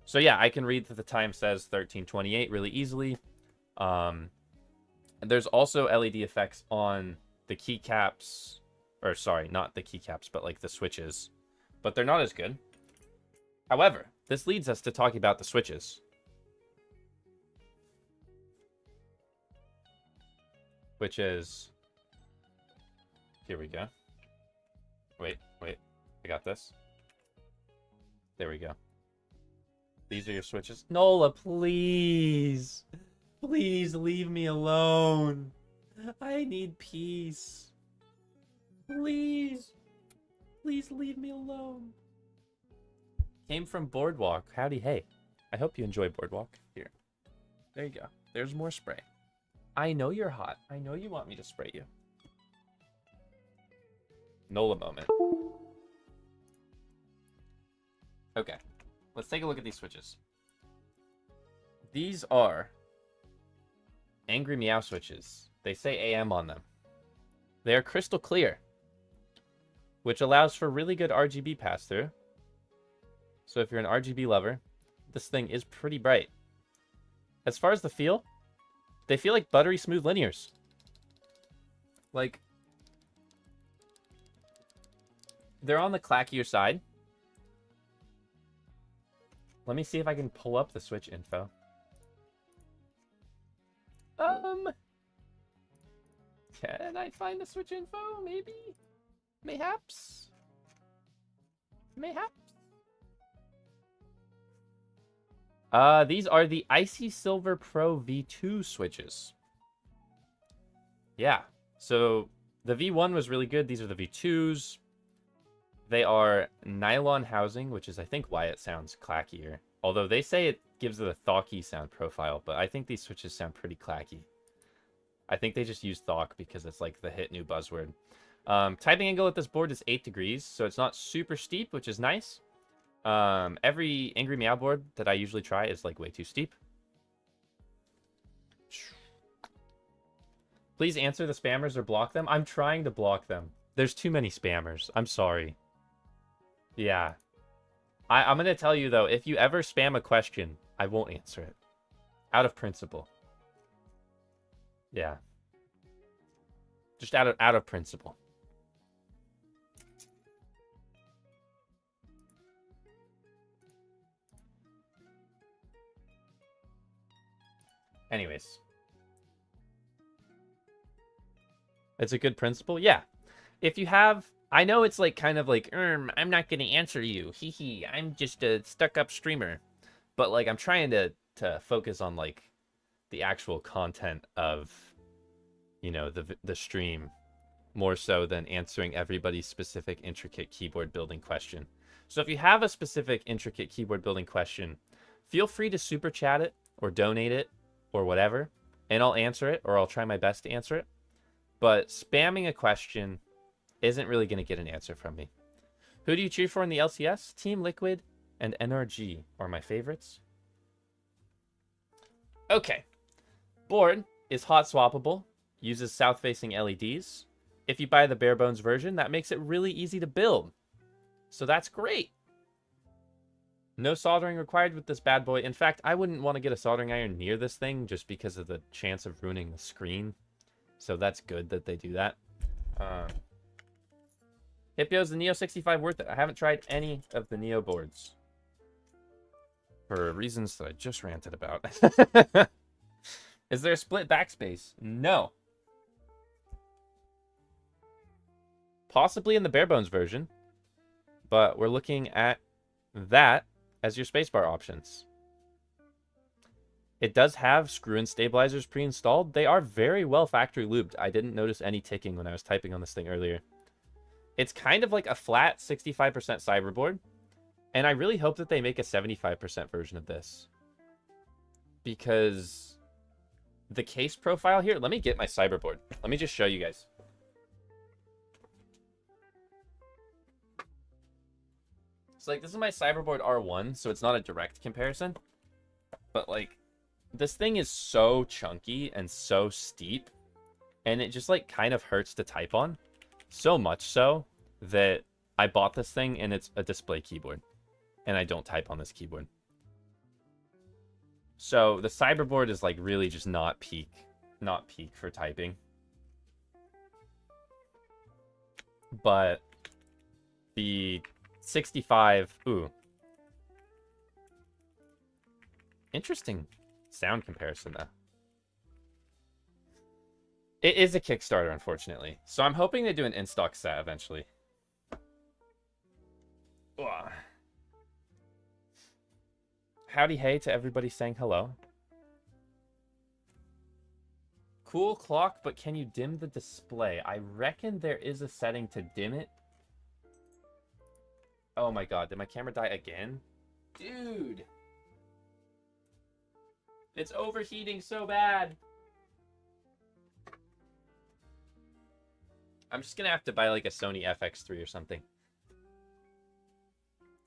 So yeah, I can read that the time says 13:28 really easily. And there's also LED effects on the keycaps, or sorry, not the keycaps, but like the switches, but they're not as good. However, this leads us to talking about the switches, which is, here we go. Wait, I got this. There we go. These are your switches. Nola, please. Please leave me alone. I need peace. Please. Please leave me alone. Came from Boardwalk. Howdy, hey. I hope you enjoy Boardwalk. Here. There you go. There's more spray. I know you're hot. I know you want me to spray you. Nola moment. Okay. Let's take a look at these switches. These are Angry Meow switches. They say AM on them. They are crystal clear, which allows for really good RGB pass-through. So if you're an RGB lover, this thing is pretty bright. As far as the feel, they feel like buttery smooth linears. Like, they're on the clackier side. Let me see if I can pull up the switch info. Can I find the switch info? Maybe? Mayhaps? Mayhaps? These are the Icy Silver Pro V2 switches. Yeah. So the V1 was really good. These are the V2s. They are nylon housing, which is, I think, why it sounds clackier. Although they say it gives it a thawky sound profile, but I think these switches sound pretty clacky. I think they just use thawk because it's like the hit new buzzword. Typing angle at this board is 8 degrees, so it's not super steep, which is nice. Every Angry Meow board that I usually try is like way too steep. Please answer the spammers or block them. I'm trying to block them. There's too many spammers. I'm sorry. Yeah. I'm going to tell you, though, if you ever spam a question, I won't answer it. Out of principle. Yeah. Just out of principle. Anyways. It's a good principle? Yeah. If you have... I know it's like kind of like, I'm not going to answer you. Hee hee, I'm just a stuck-up streamer. But like, I'm trying to focus on like the actual content of, you know, the stream more so than answering everybody's specific intricate keyboard building question. So if you have a specific intricate keyboard building question, feel free to super chat it or donate it or whatever, and I'll answer it, or I'll try my best to answer it. But spamming a question isn't really going to get an answer from me. Who do you cheer for in the LCS? Team Liquid and NRG are my favorites. Okay. Board is hot swappable, uses south-facing LEDs. If you buy the bare bones version, that makes it really easy to build. So that's great. No soldering required with this bad boy. In fact, I wouldn't want to get a soldering iron near this thing just because of the chance of ruining the screen. So that's good that they do that. Hipyo, is the Neo 65 worth it? I haven't tried any of the Neo boards. For reasons that I just ranted about. Is there a split backspace? No. Possibly in the bare bones version. But we're looking at that as your spacebar options. It does have screw-in stabilizers pre-installed. They are very well factory lubed. I didn't notice any ticking when I was typing on this thing earlier. It's kind of like a flat 65% cyberboard. And I really hope that they make a 75% version of this. Because the case profile here... Let me get my cyberboard. Let me just show you guys. So, like, this is my cyberboard R1, so it's not a direct comparison. But, like, this thing is so chunky and so steep. And it just, like, kind of hurts to type on. So much so that I bought this thing and it's a display keyboard. And I don't type on this keyboard. So the cyberboard is like really just not peak for typing. But the 65, ooh. Interesting sound comparison though. It is a Kickstarter, unfortunately. So I'm hoping they do an in-stock set eventually. Ugh. Howdy hey to everybody saying hello. Cool clock, but can you dim the display? I reckon there is a setting to dim it. Oh my god, did my camera die again? Dude! It's overheating so bad. I'm just gonna have to buy like a Sony FX3 or something.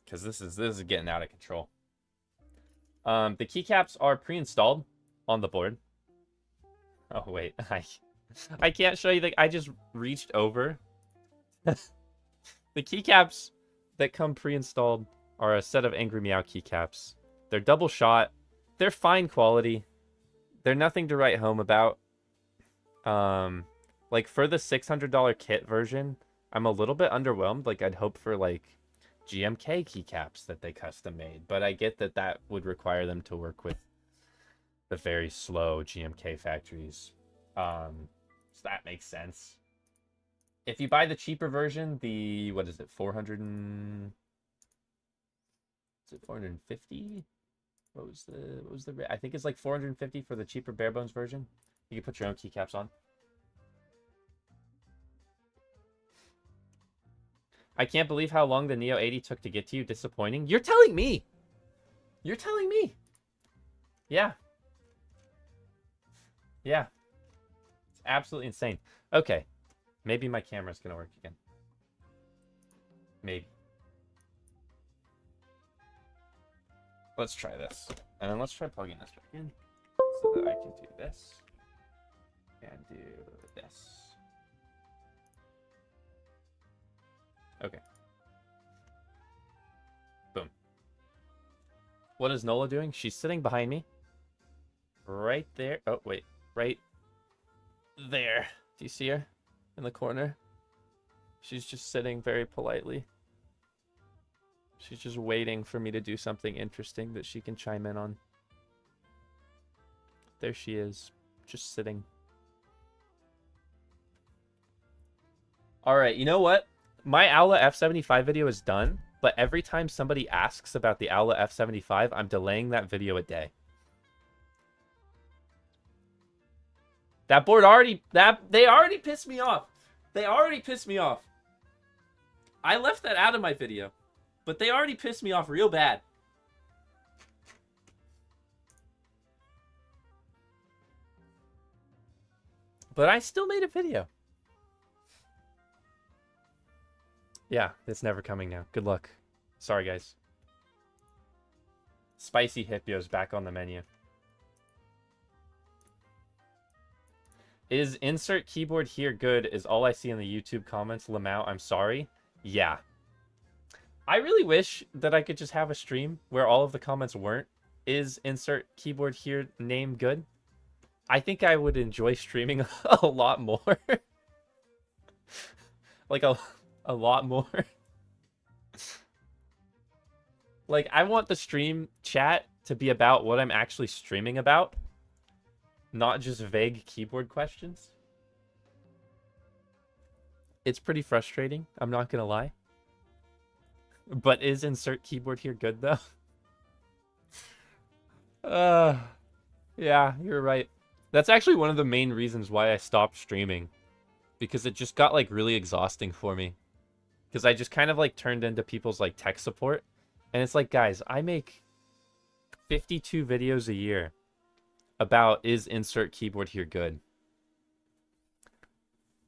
Because this is getting out of control. The keycaps are pre-installed on the board. Oh wait, I can't show you. I just reached over. The keycaps that come pre-installed are a set of Angry Meow keycaps. They're double shot. They're fine quality. They're nothing to write home about. Like for the $600 kit version, I'm a little bit underwhelmed. Like I'd hope for like GMK keycaps that they custom made, but I get that that would require them to work with the very slow GMK factories. So that makes sense. If you buy the cheaper version, the what is it, 400 and... is it 450? what was the I think it's like 450 for the cheaper bare bones version. You can put your own keycaps on. I can't believe how long the Neo 80 took to get to you. Disappointing. You're telling me. You're telling me. Yeah. Yeah. It's absolutely insane. Okay. Maybe my camera's going to work again. Maybe. Let's try this. And then let's try plugging this back in so that I can do this and do this. Okay. Boom. What is Nola doing? She's sitting behind me. Right there. Oh, wait. Right there. Do you see her in the corner? She's just sitting very politely. She's just waiting for me to do something interesting that she can chime in on. There she is, just sitting. Alright, you know what? My Owla F75 video is done, but every time somebody asks about the Owla F75, I'm delaying that video a day. That board already... They already pissed me off. They already pissed me off. I left that out of my video. But they already pissed me off real bad. But I still made a video. Yeah, it's never coming now. Good luck. Sorry, guys. Spicy Hipyo's back on the menu. Is insert keyboard here good is all I see in the YouTube comments. Lamau, I'm sorry. Yeah. I really wish that I could just have a stream where all of the comments weren't, is insert keyboard here name good? I think I would enjoy streaming a lot more. Like a lot more. Like, I want the stream chat to be about what I'm actually streaming about, not just vague keyboard questions. It's pretty frustrating, I'm not gonna lie. But is insert keyboard here good, though? Yeah, you're right. That's actually one of the main reasons why I stopped streaming. Because it just got, like, really exhausting for me. Because I just kind of, like, turned into people's, like, tech support. And it's like, guys, I make 52 videos a year about is insert keyboard here good.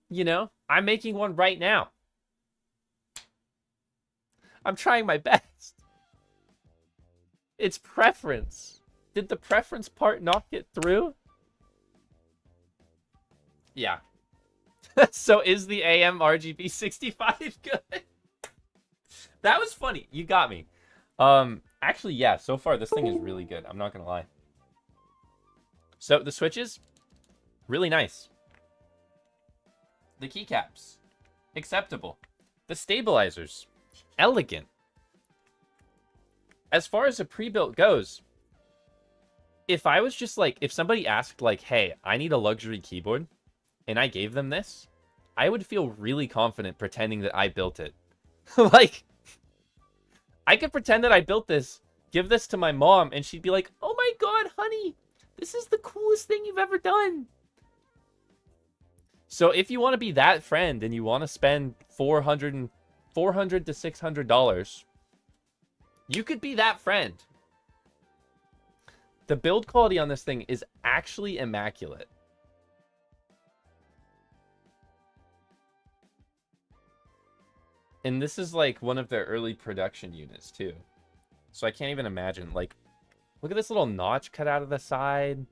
You know, I'm making one right now. I'm trying my best. It's preference. Did the preference part not get through? Yeah. So is the AM RGB 65 good? That was funny. You got me. Actually, yeah, so far this thing is really good. I'm not gonna lie. So the switches, really nice. The keycaps, acceptable. The stabilizers, elegant. As far as a pre-built goes, if I was just like, if somebody asked like, hey, I need a luxury keyboard, and I gave them this, I would feel really confident pretending that I built it. Like, I could pretend that I built this, give this to my mom, and she'd be like, oh my god, honey, this is the coolest thing you've ever done. So if you want to be that friend and you want to spend $400 to $600, you could be that friend. The build quality on this thing is actually immaculate. And this is like one of their early production units too. So I can't even imagine. Like, look at this little notch cut out of the side.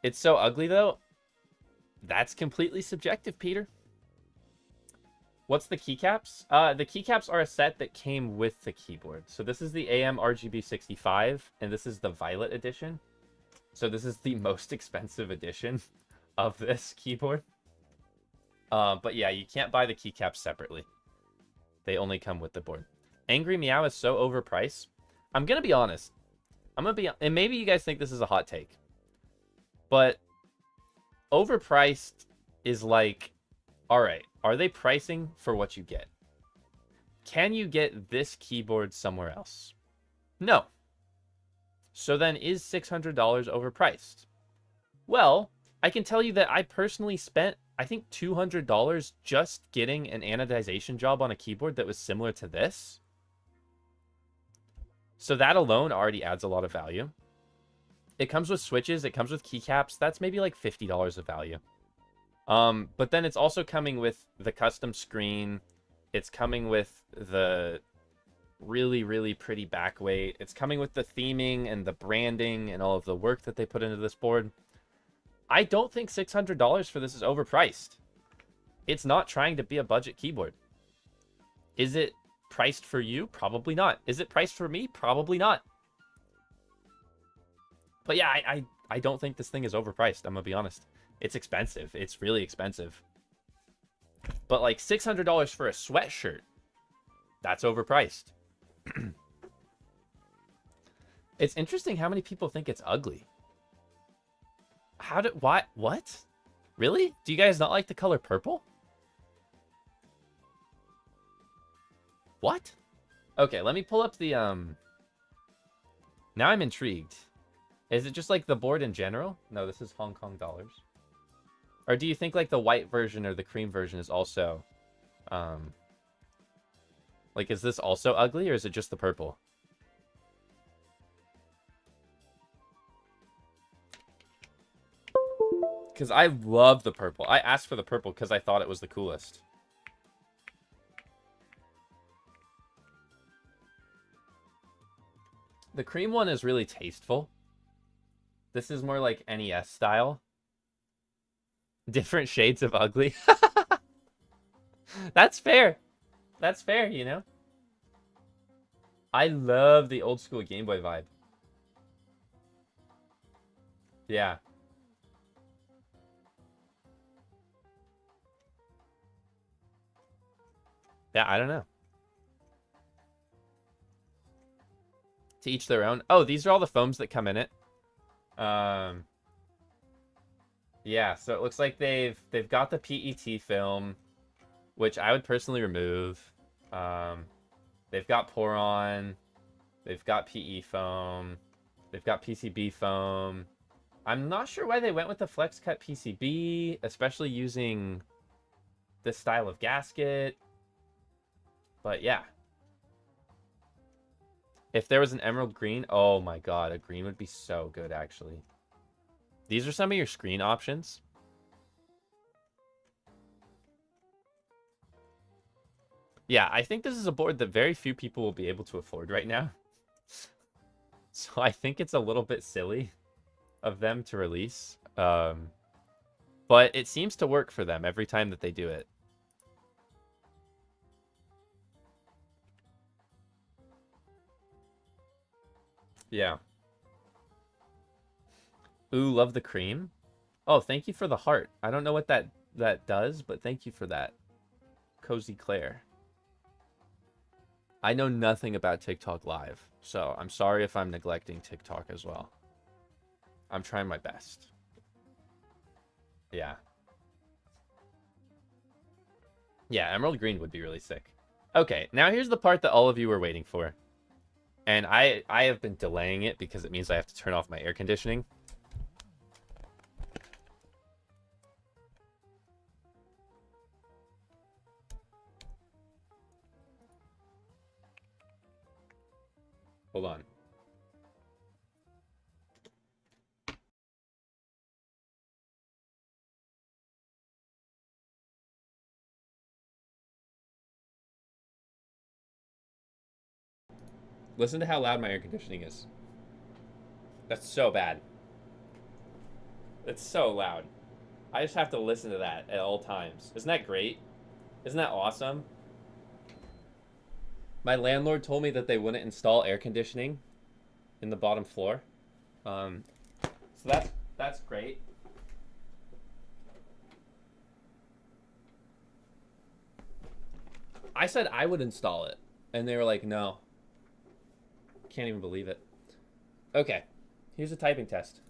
It's so ugly, though. That's completely subjective, Peter. What's the keycaps? The keycaps are a set that came with the keyboard. So this is the AM RGB 65, and this is the Violet edition. So this is the most expensive edition of this keyboard. But yeah, you can't buy the keycaps separately. They only come with the board. Angry Meow is so overpriced. I'm gonna be honest. And maybe you guys think this is a hot take. But overpriced is like, all right, are they pricing for what you get? Can you get this keyboard somewhere else? No. So then is $600 overpriced? Well, I can tell you that I personally spent, I think, $200 just getting an anodization job on a keyboard that was similar to this. So that alone already adds a lot of value. It comes with switches. It comes with keycaps. That's maybe like $50 of value. But then it's also coming with the custom screen. It's coming with the really, really pretty backweight. It's coming with the theming and the branding and all of the work that they put into this board. I don't think $600 for this is overpriced. It's not trying to be a budget keyboard. Is it priced for you? Probably not. Is it priced for me? Probably not. But yeah, I don't think this thing is overpriced. I'm gonna be honest. It's expensive. It's really expensive. But like $600 for a sweatshirt, that's overpriced. It's interesting how many people think it's ugly. What? Really? Do you guys not like the color purple? What? Okay, let me pull up the, now I'm intrigued. Is it just like the board in general? No, this is Hong Kong dollars. Or do you think like the white version or the cream version is also, like, is this also ugly or is it just the purple? Because I love the purple. I asked for the purple because I thought it was the coolest. The cream one is really tasteful. This is more like NES style. Different shades of ugly. That's fair. That's fair, you know? I love the old school Game Boy vibe. Yeah. Yeah, I don't know. To each their own. Oh, these are all the foams that come in it. Yeah, so it looks like they've got the PET film, which I would personally remove. They've got Poron. They've got PE foam. They've got PCB foam. I'm not sure why they went with the flex cut PCB, especially using this style of gasket. But yeah. If there was an emerald green, oh my god, a green would be so good, actually. These are some of your screen options. Yeah, I think this is a board that very few people will be able to afford right now. So I think it's a little bit silly of them to release. But it seems to work for them every time that they do it. Yeah. Ooh, love the cream. Oh, thank you for the heart. I don't know what that does, but thank you for that. Cozy Claire. I know nothing about TikTok Live, so I'm sorry if I'm neglecting TikTok as well. I'm trying my best. Yeah. Yeah, emerald green would be really sick. Okay, now here's the part that all of you were waiting for. And I have been delaying it because it means I have to turn off my air conditioning. Hold on. Listen to how loud my air conditioning is. That's so bad. It's so loud. I just have to listen to that at all times. Isn't that great? Isn't that awesome? My landlord told me that they wouldn't install air conditioning in the bottom floor. So that's great. I said I would install it, and they were like, no. Can't even believe it. Okay, here's a typing test.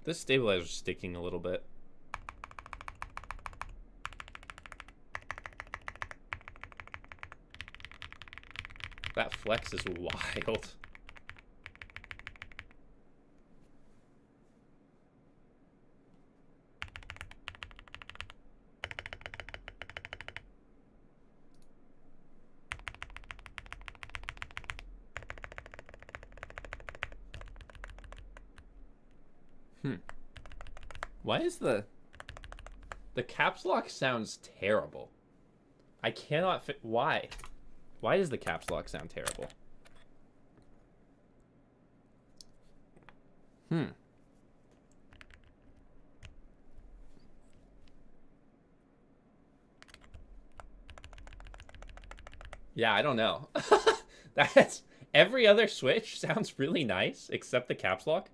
This stabilizer's sticking a little bit. That flex is wild. Why is the caps lock sounds terrible? I cannot fit. Why? Why does the caps lock sound terrible? Yeah, I don't know. That's every other switch sounds really nice except the caps lock.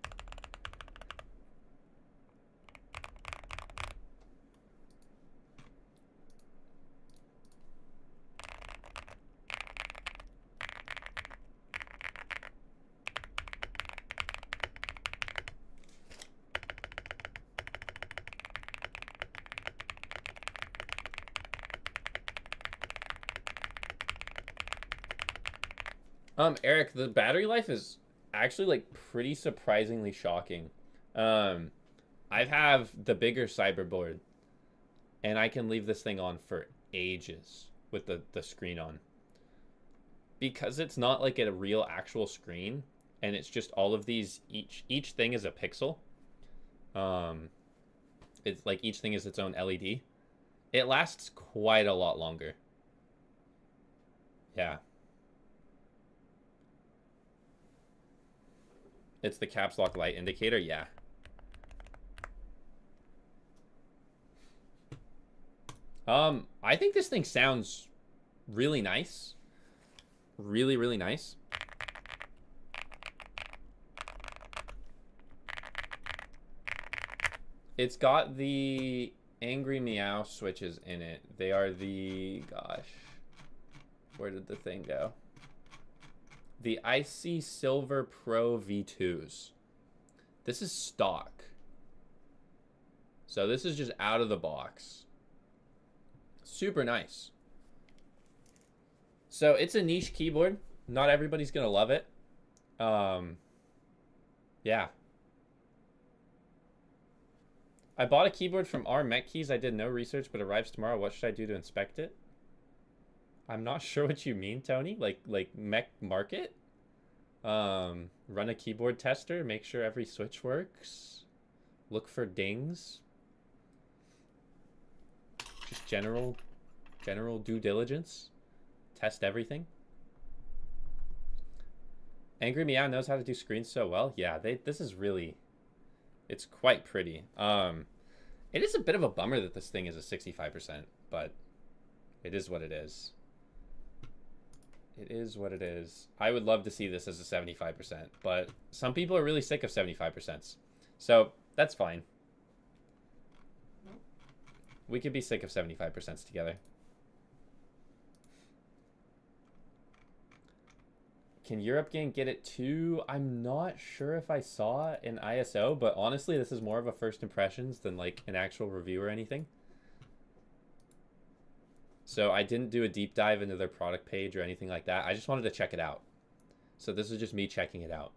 Eric, the battery life is actually like pretty surprisingly shocking. I have the bigger cyberboard, and I can leave this thing on for ages with the screen on. Because it's not like a real actual screen, and it's just all of these, each thing is a pixel. It's like each thing is its own LED. It lasts quite a lot longer. Yeah. It's the caps lock light indicator, yeah. I think this thing sounds really nice. Really, really nice. It's got the Angry Meow switches in it. They are the, gosh, where did the thing go? The Icy Silver Pro V2s. This is stock. So this is just out of the box. Super nice. So it's a niche keyboard. Not everybody's gonna love it. Yeah. I bought a keyboard from R Mech Keys. I did no research, but arrives tomorrow. What should I do to inspect it? I'm not sure what you mean, Tony. Like Mech Market? Run a keyboard tester. Make sure every switch works. Look for dings. Just general due diligence. Test everything. Angry Meow knows how to do screens so well. Yeah, this is really, it's quite pretty. It is a bit of a bummer that this thing is a 65%, but it is what it is. It is what it is. I would love to see this as a 75%, but some people are really sick of 75%. So that's fine. We could be sick of 75% together. Can Europe Gang get it too? I'm not sure if I saw an ISO, but honestly, this is more of a first impressions than like an actual review or anything. So I didn't do a deep dive into their product page or anything like that. I just wanted to check it out. So this is just me checking it out.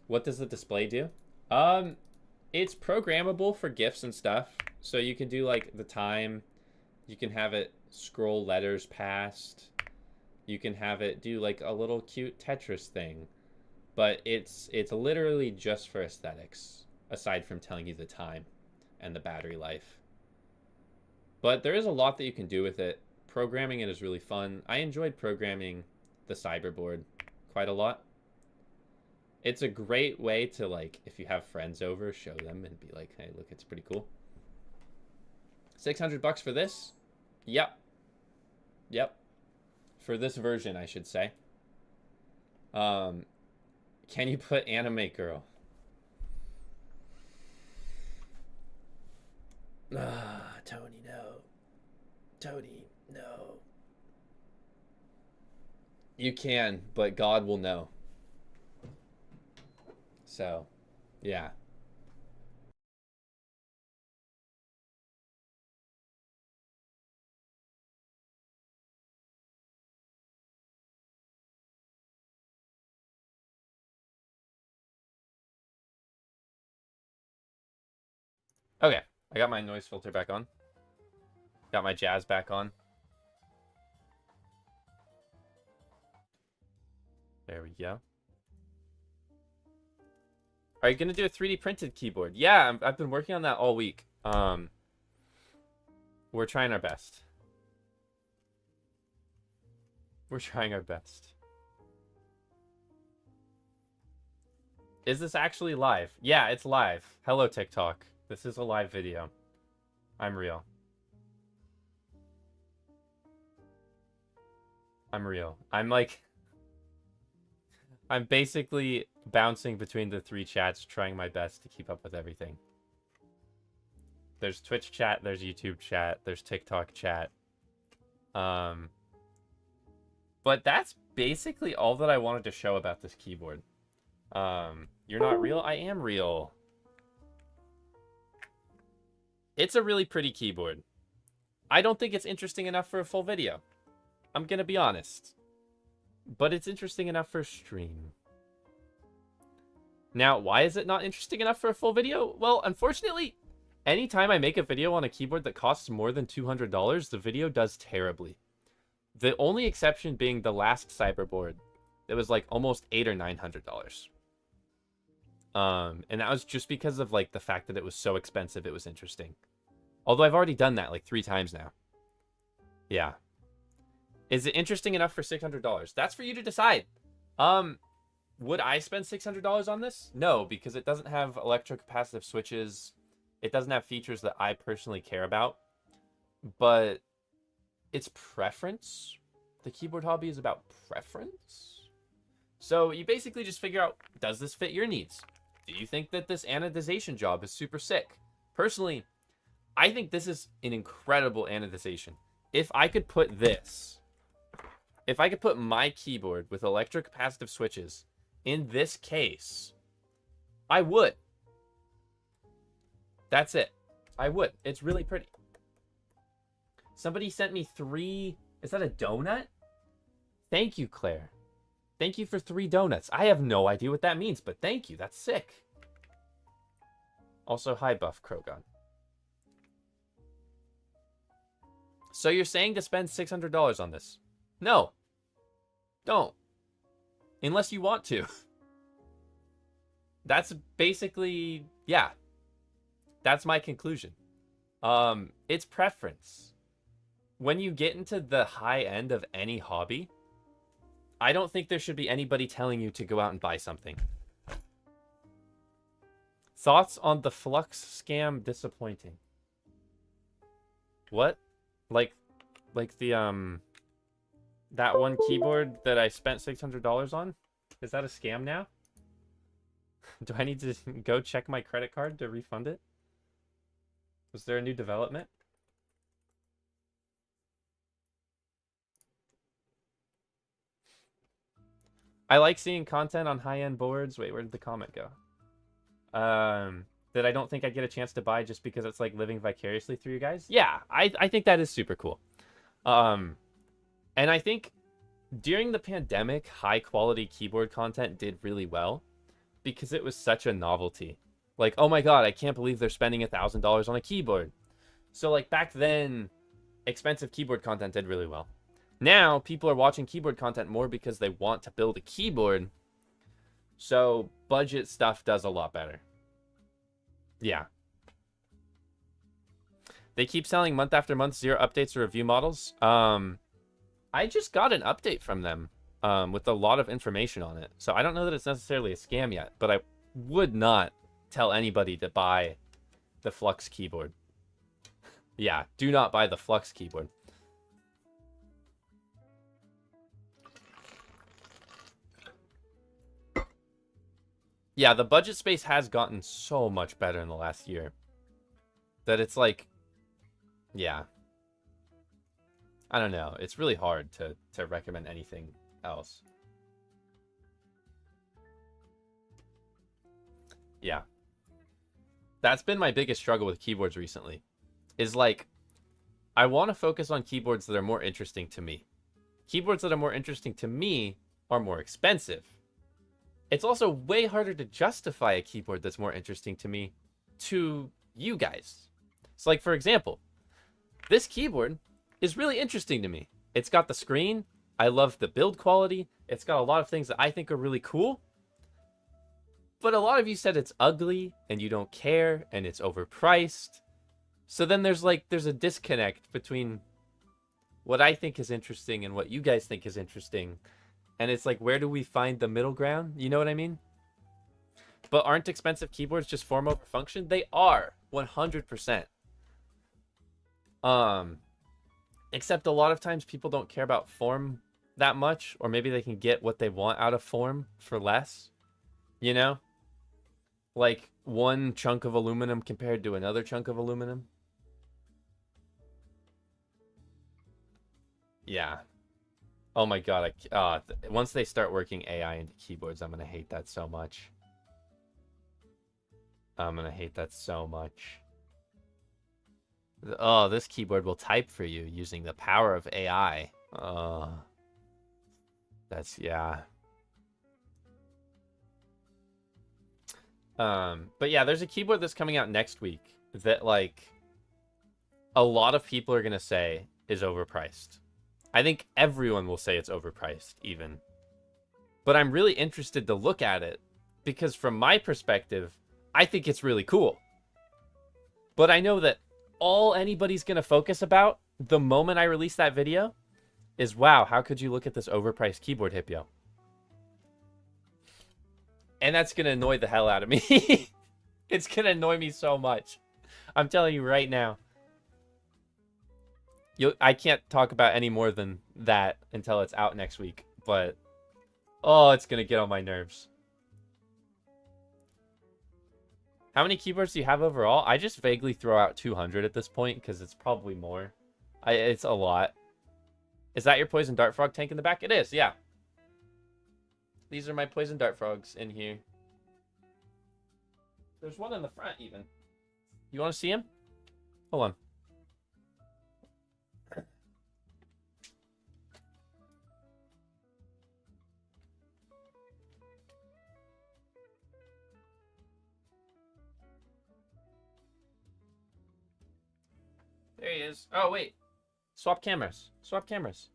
What does the display do? It's programmable for GIFs and stuff. So you can do like the time. You can have it scroll letters past. You can have it do like a little cute Tetris thing. But it's literally just for aesthetics, aside from telling you the time and the battery life. But there is a lot that you can do with it. Programming it is really fun. I enjoyed programming the cyberboard quite a lot. It's a great way to, like, if you have friends over, show them and be like, hey, look, it's pretty cool. 600 bucks for this? Yep. Yep. For this version, I should say. Can you put Anime Girl? Tony, no. Tony, no. You can, but God will know. So, Yeah. Okay, I got my noise filter back on. Got my jazz back on. There we go. Are you gonna do a 3D printed keyboard? Yeah, I've been working on that all week. We're trying our best. We're trying our best. Is this actually live? Yeah, it's live. Hello, TikTok. This is a live video. I'm real. I'm real. I'm like... I'm basically bouncing between the 3 chats, trying my best to keep up with everything. There's Twitch chat, there's YouTube chat, there's TikTok chat. But that's basically all that I wanted to show about this keyboard. You're not real? I am real. It's a really pretty keyboard. I don't think it's interesting enough for a full video. I'm gonna be honest. But it's interesting enough for a stream. Now, why is it not interesting enough for a full video? Well, unfortunately, anytime I make a video on a keyboard that costs more than $200, the video does terribly. The only exception being the last cyberboard. It was like almost $800 or $900. And that was just because of like the fact that it was so expensive, it was interesting. Although I've already done that like 3 times now. Yeah. Is it interesting enough for $600? That's for you to decide. Would I spend $600 on this? No, because it doesn't have electrocapacitive switches. It doesn't have features that I personally care about. But it's preference. The keyboard hobby is about preference. So you basically just figure out, does this fit your needs? Do you think that this anodization job is super sick? Personally, I think this is an incredible anodization. If I could put this... If I could put my keyboard with electrocapacitive switches in this case, I would. That's it. I would. It's really pretty. Somebody sent me 3... Is that a donut? Thank you, Claire. Thank you for 3 donuts. I have no idea what that means, but thank you. That's sick. Also, hi, Buff Krogon. So you're saying to spend $600 on this? No. Don't. Unless you want to. That's basically, yeah. That's my conclusion. It's preference. When you get into the high end of any hobby, I don't think there should be anybody telling you to go out and buy something. Thoughts on the Flux scam disappointing? What? Like the, that one keyboard that I spent $600 on? Is that a scam now? Do I need to go check my credit card to refund it? Was there a new development? I like seeing content on high-end boards. Wait, where did the comment go? That I don't think I'd get a chance to buy just because it's like living vicariously through you guys. Yeah, I think that is super cool. And I think during the pandemic, high-quality keyboard content did really well because it was such a novelty. Like, oh my god, I can't believe they're spending $1,000 on a keyboard. So like back then, expensive keyboard content did really well. Now, people are watching keyboard content more because they want to build a keyboard. So, budget stuff does a lot better. Yeah. They keep selling month after month, 0 updates or review models. I just got an update from them with a lot of information on it. So, I don't know that it's necessarily a scam yet, but I would not tell anybody to buy the Flux keyboard. Yeah, do not buy the Flux keyboard. Yeah, the budget space has gotten so much better in the last year that it's like, yeah. I don't know. It's really hard to recommend anything else. Yeah. That's been my biggest struggle with keyboards recently. Is like, I want to focus on keyboards that are more interesting to me. Keyboards that are more interesting to me are more expensive. It's also way harder to justify a keyboard that's more interesting to me to you guys. So like, for example, this keyboard is really interesting to me. It's got the screen. I love the build quality. It's got a lot of things that I think are really cool. But a lot of you said it's ugly and you don't care and it's overpriced. So then there's a disconnect between what I think is interesting and what you guys think is interesting. And it's like, where do we find the middle ground? You know what I mean? But aren't expensive keyboards just form over function? They are, 100%. Except a lot of times people don't care about form that much, or maybe they can get what they want out of form for less. You know? Like one chunk of aluminum compared to another chunk of aluminum. Yeah. Oh my god, once they start working AI into keyboards, I'm gonna hate that so much. I'm gonna hate that so much. Oh, this keyboard will type for you using the power of AI. Oh. That's, yeah. But yeah, there's a keyboard that's coming out next week that, like, a lot of people are gonna say is overpriced. I think everyone will say it's overpriced, even. But I'm really interested to look at it, because from my perspective, I think it's really cool. But I know that all anybody's going to focus about the moment I release that video is, wow, how could you look at this overpriced keyboard, Hipyo? And that's going to annoy the hell out of me. It's going to annoy me so much. I'm telling you right now. I can't talk about any more than that until it's out next week. But, oh, it's going to get on my nerves. How many keyboards do you have overall? I just vaguely throw out 200 at this point because it's probably more. It's a lot. Is that your poison dart frog tank in the back? It is, yeah. These are my poison dart frogs in here. There's one in the front even. You want to see him? Hold on. There he is. Oh, wait. Swap cameras. Swap cameras.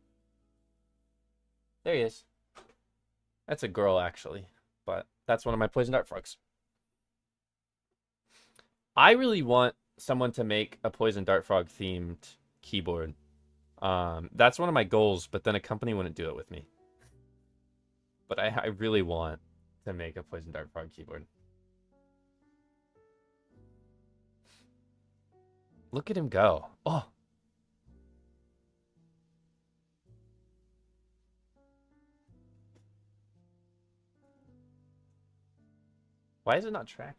There he is. That's a girl, actually. But that's one of my poison dart frogs. I really want someone to make a poison dart frog themed keyboard. That's one of my goals, but then a company wouldn't do it with me. But I really want to make a poison dart frog keyboard. Look at him go. Oh. Why is it not tracking?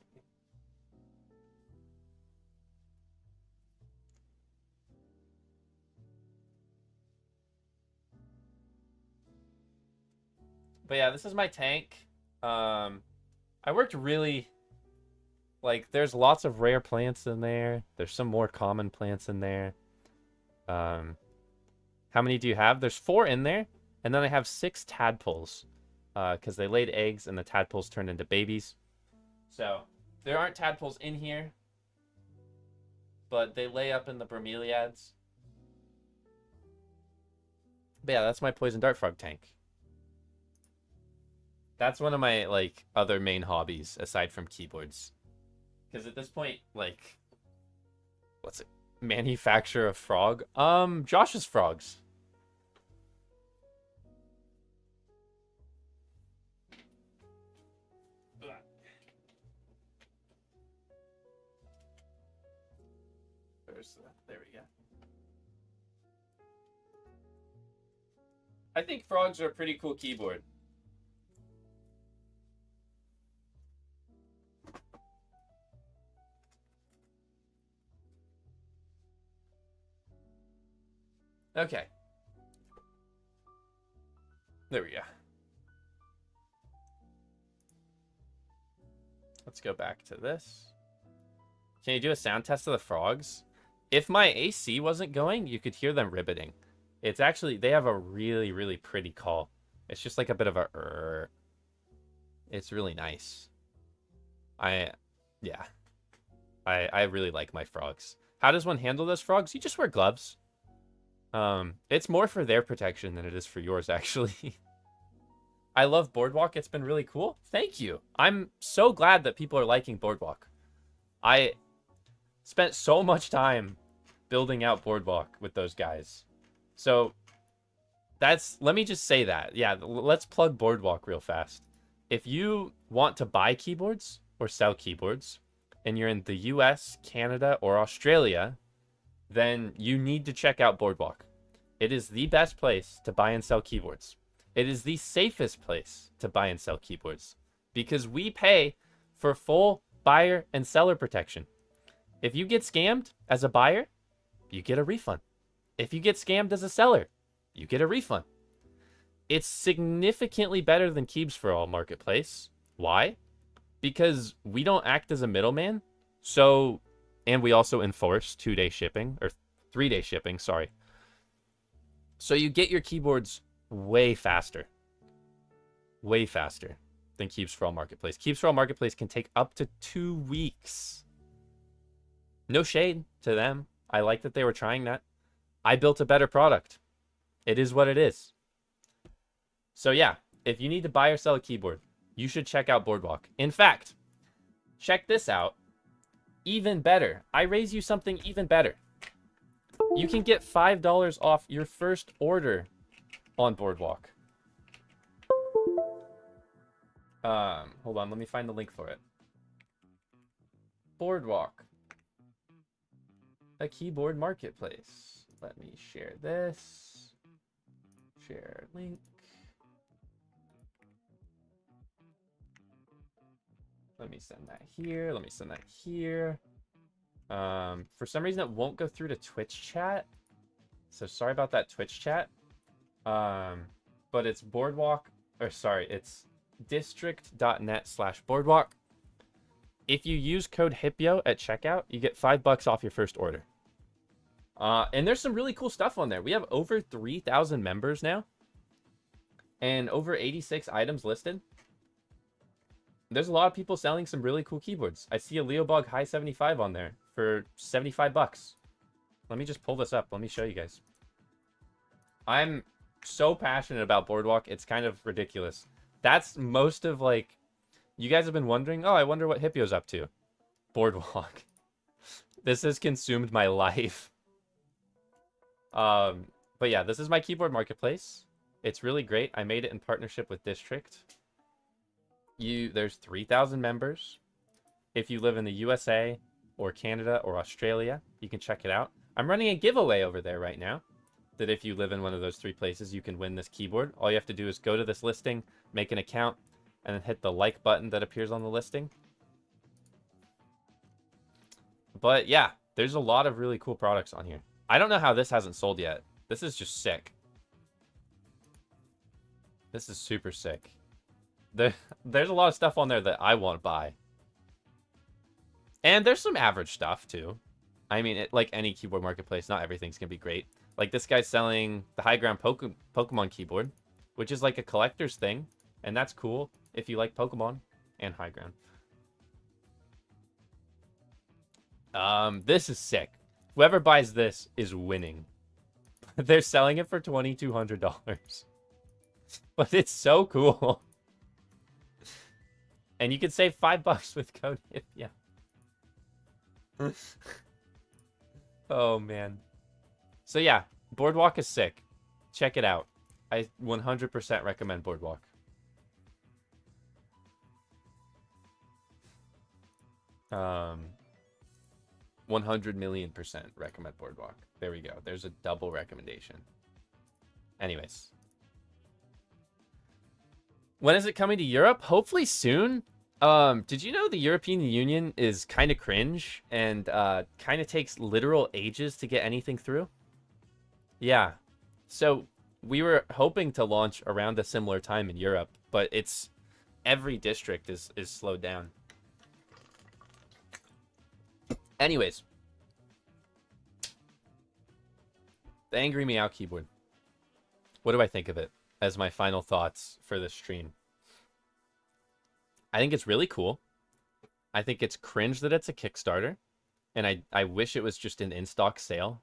But yeah, this is my tank. I worked really... Like, there's lots of rare plants in there. There's some more common plants in there. How many do you have? There's 4 in there. And then I have 6 tadpoles. Because they laid eggs and the tadpoles turned into babies. So, there aren't tadpoles in here. But they lay up in the bromeliads. But yeah, that's my poison dart frog tank. That's one of my, like, other main hobbies, aside from keyboards. Because at this point, like, what's it? Manufacture a frog? Josh's frogs. There we go. I think frogs are a pretty cool keyboard. Okay. There we go. Let's go back to this. Can you do a sound test of the frogs? If my AC wasn't going, you could hear them ribbiting. It's actually, they have a really, really pretty call. It's just like a bit of a It's really nice. Yeah. I really like my frogs. How does one handle those frogs? You just wear gloves. It's more for their protection than it is for yours, actually. I love Boardwalk. It's been really cool. Thank you. I'm so glad that people are liking Boardwalk. I spent so much time building out Boardwalk with those guys. So let me just say that. Yeah, let's plug Boardwalk real fast. If you want to buy keyboards or sell keyboards, and you're in the US, Canada, or Australia, then you need to check out Boardwalk. It is the best place to buy and sell keyboards. It is the safest place to buy and sell keyboards because we pay for full buyer and seller protection. If you get scammed as a buyer, you get a refund. If you get scammed as a seller, you get a refund. It's significantly better than Keeps for All Marketplace. Why? Because we don't act as a middleman. And we also enforce 2-day shipping, or 3-day shipping, sorry. So you get your keyboards way faster than Keeps for All Marketplace. Keeps for All Marketplace can take up to 2 weeks. No shade to them. I like that they were trying that. I built a better product. It is what it is. So yeah, if you need to buy or sell a keyboard, you should check out Boardwalk. In fact, check this out. Even better. I raise you something even better. You can get $5 off your first order on Boardwalk. Hold on, let me find the link for it. Boardwalk. A keyboard marketplace. Let me share this. Share link. Let me send that here. Let me send that here. For some reason, it won't go through to Twitch chat. So sorry about that, Twitch chat. But it's Boardwalk, or sorry, it's district.net/Boardwalk. If you use code Hipyo at checkout, you get $5 off your first order. And there's some really cool stuff on there. We have over 3,000 members now. And over 86 items listed. There's a lot of people selling some really cool keyboards. I see a Leobog High 75 on there for $75. Let me just pull this up. Let me show you guys. I'm so passionate about Boardwalk. It's kind of ridiculous. That's most of, like, you guys have been wondering, oh, I wonder what Hipyo's up to. Boardwalk. This has consumed my life. But yeah, this is my keyboard marketplace. It's really great. I made it in partnership with District. There's 3,000 members. If you live in the USA or Canada or Australia, you can check it out. I'm running a giveaway over there right now. That if you live in one of those 3 places, you can win this keyboard. All you have to do is go to this listing, make an account, and then hit the like button that appears on the listing. But yeah, there's a lot of really cool products on here. I don't know how this hasn't sold yet. This is just sick. This is super sick. There's a lot of stuff on there that I want to buy. And there's some average stuff, too. I mean, like any keyboard marketplace, not everything's going to be great. Like, this guy's selling the High Ground Pokemon keyboard, which is like a collector's thing. And that's cool if you like Pokemon and High Ground. This is sick. Whoever buys this is winning. They're selling it for $2,200. But it's so cool. And you can save $5 with code Hipyo. Oh, man. So, yeah. Boardwalk is sick. Check it out. I 100% recommend Boardwalk. Um... 100,000,000% recommend Boardwalk. There we go. There's a double recommendation. Anyways. When is it coming to Europe? Hopefully soon. Did you know the European Union is kind of cringe and kind of takes literal ages to get anything through? Yeah. So we were hoping to launch around a similar time in Europe, but it's every district is slowed down. Anyways. The Angry Meow keyboard. What do I think of it as my final thoughts for this stream? I think it's really cool. I think it's cringe that it's a Kickstarter. And I wish it was just an in-stock sale.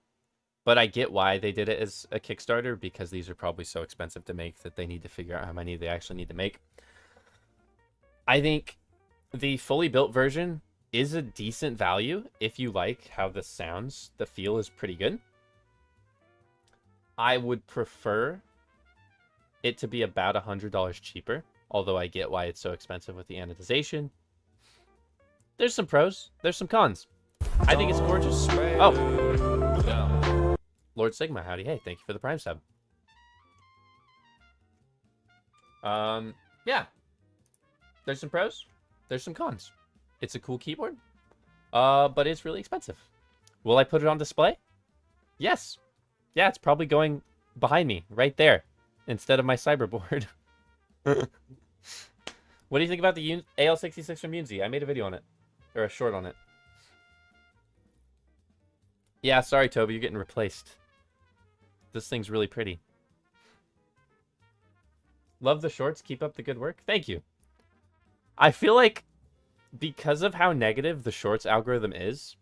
But I get why they did it as a Kickstarter, because these are probably so expensive to make that they need to figure out how many they actually need to make. I think the fully built version is a decent value if you like how this sounds. The feel is pretty good. I would prefer it to be about $100 cheaper, although I get why it's so expensive with the anodization. There's some pros, there's some cons. I think it's gorgeous. Oh, Lord Sigma, howdy, hey, thank you for the Prime sub. Yeah, there's some pros, there's some cons. It's a cool keyboard, but it's really expensive. Will I put it on display? Yes. Yeah, it's probably going behind me, right there, instead of my cyberboard. What do you think about the AL66 from Unzi? I made a video on it, or a short on it. Yeah, sorry, Toby, you're getting replaced. This thing's really pretty. Love the shorts. Keep up the good work. Thank you. I feel like because of how negative the shorts algorithm is,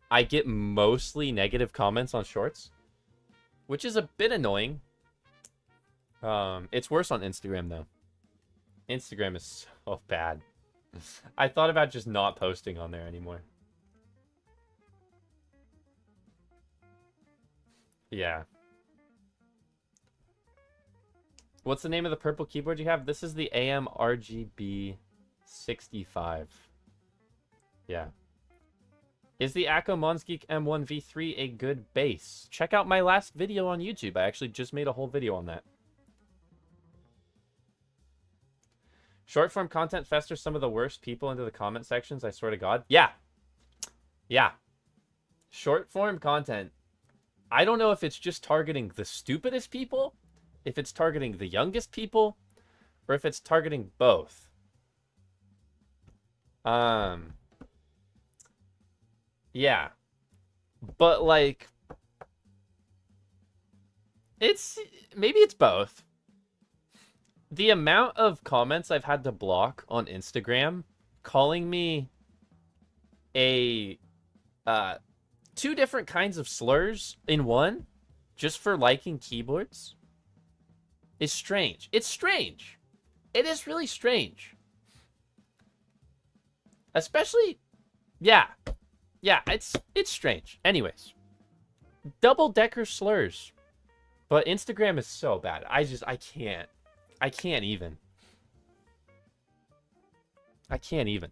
I get mostly negative comments on shorts, which is a bit annoying. It's worse on Instagram, though. Instagram is so bad. I thought about just not posting on there anymore. Yeah. What's the name of the purple keyboard you have? This is the AM RGB 65. Yeah. Is the Acco Monsgeek M1 V3 a good bass? Check out my last video on YouTube. I actually just made a whole video on that. Short form content festers some of the worst people into the comment sections, I swear to God. Yeah. Yeah. Short form content. I don't know if it's just targeting the stupidest people, if it's targeting the youngest people, or if it's targeting both. Yeah. But, like, maybe it's both. The amount of comments I've had to block on Instagram calling me a, two different kinds of slurs in one, just for liking keyboards, is strange. It's strange. It is really strange. Especially, yeah. Yeah, it's strange. Anyways, double-decker slurs. But Instagram is so bad. I can't. I can't even. I can't even.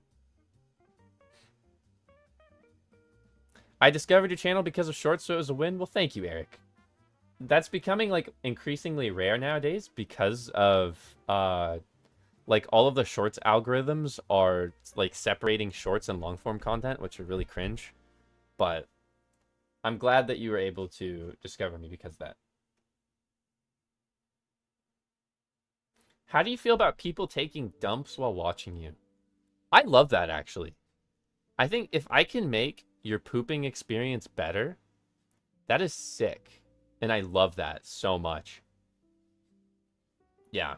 I discovered your channel because of shorts, so it was a win. Well, thank you, Eric. That's becoming, like, increasingly rare nowadays because of, like, all of the shorts algorithms are, like, separating shorts and long-form content, which are really cringe. But I'm glad that you were able to discover me because of that. How do you feel about people taking dumps while watching you? I love that, actually. I think if I can make your pooping experience better, that is sick. And I love that so much. Yeah.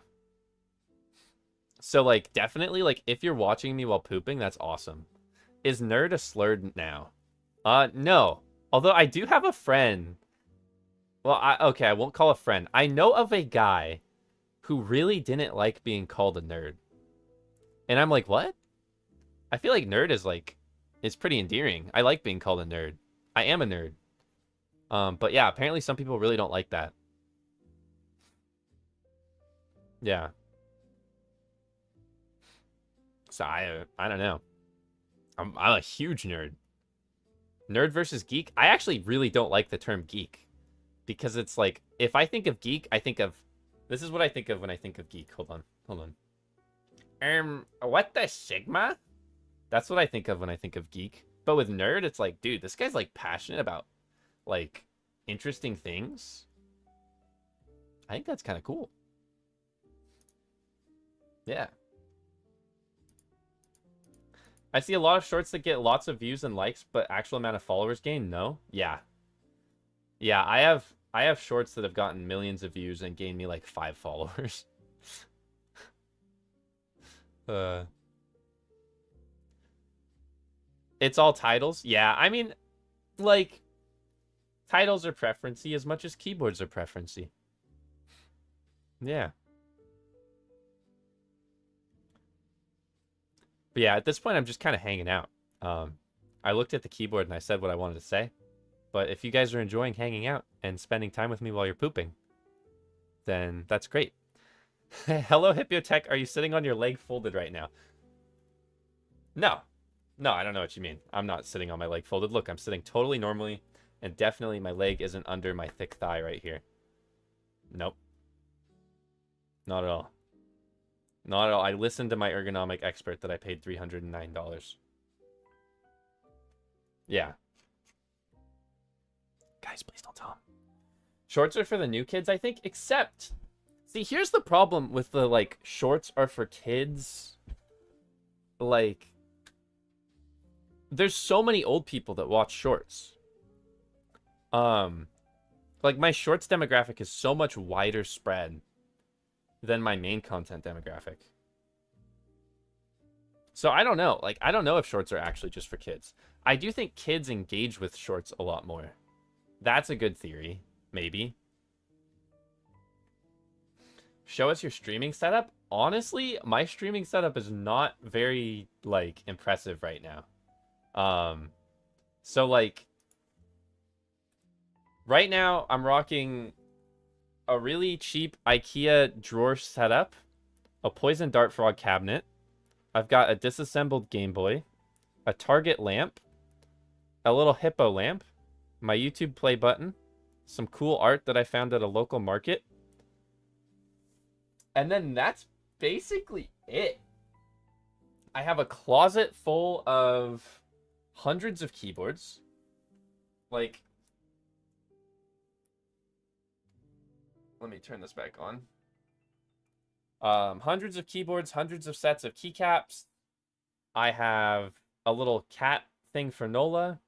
So, like, definitely, like, if you're watching me while pooping, that's awesome. Is nerd a slur now? No. Although I do have a friend. Well, okay, I won't call a friend. I know of a guy who really didn't like being called a nerd. And I'm like, what? I feel like nerd is, like, it's pretty endearing. I like being called a nerd. I am a nerd. But yeah, apparently some people really don't like that. Yeah. So I don't know. I'm a huge nerd. Nerd versus geek. I actually really don't like the term geek. Because it's like, if I think of geek, I think of... This is what I think of when I think of geek. Hold on. What the Sigma? That's what I think of when I think of geek. But with nerd, it's like, dude, this guy's, like, passionate about, like, interesting things. I think that's kind of cool. Yeah. I see a lot of shorts that get lots of views and likes, but actual amount of followers gained, no? Yeah. Yeah, I have shorts that have gotten millions of views and gained me like 5 followers. It's all titles. Yeah, I mean, like, titles are preferency as much as keyboards are preferency. Yeah. But yeah, at this point, I'm just kind of hanging out. I looked at the keyboard and I said what I wanted to say. But if you guys are enjoying hanging out and spending time with me while you're pooping, then that's great. Hello, Hipyo Tech. Are you sitting on your leg folded right now? No. No, I don't know what you mean. I'm not sitting on my leg folded. Look, I'm sitting totally normally, and definitely my leg isn't under my thick thigh right here. Nope. Not at all. Not at all. I listened to my ergonomic expert that I paid $309. Yeah. Guys, please don't tell him. Shorts are for the new kids, I think, except... See, here's the problem with the, like, shorts are for kids. Like... There's so many old people that watch shorts. Like, my shorts demographic is so much wider spread than my main content demographic. So I don't know. Like, I don't know if shorts are actually just for kids. I do think kids engage with shorts a lot more. That's a good theory. Maybe. Show us your streaming setup. Honestly, my streaming setup is not very, like, impressive right now. So, like, right now, I'm rocking a really cheap IKEA drawer setup, a Poison Dart Frog cabinet. I've got a disassembled Game Boy, a Target lamp, a little Hippo lamp, my YouTube play button, some cool art that I found at a local market. And then that's basically it. I have a closet full of hundreds of keyboards. Like, let me turn this back on. Hundreds of keyboards, hundreds of sets of keycaps. I have a little cat thing for Nola.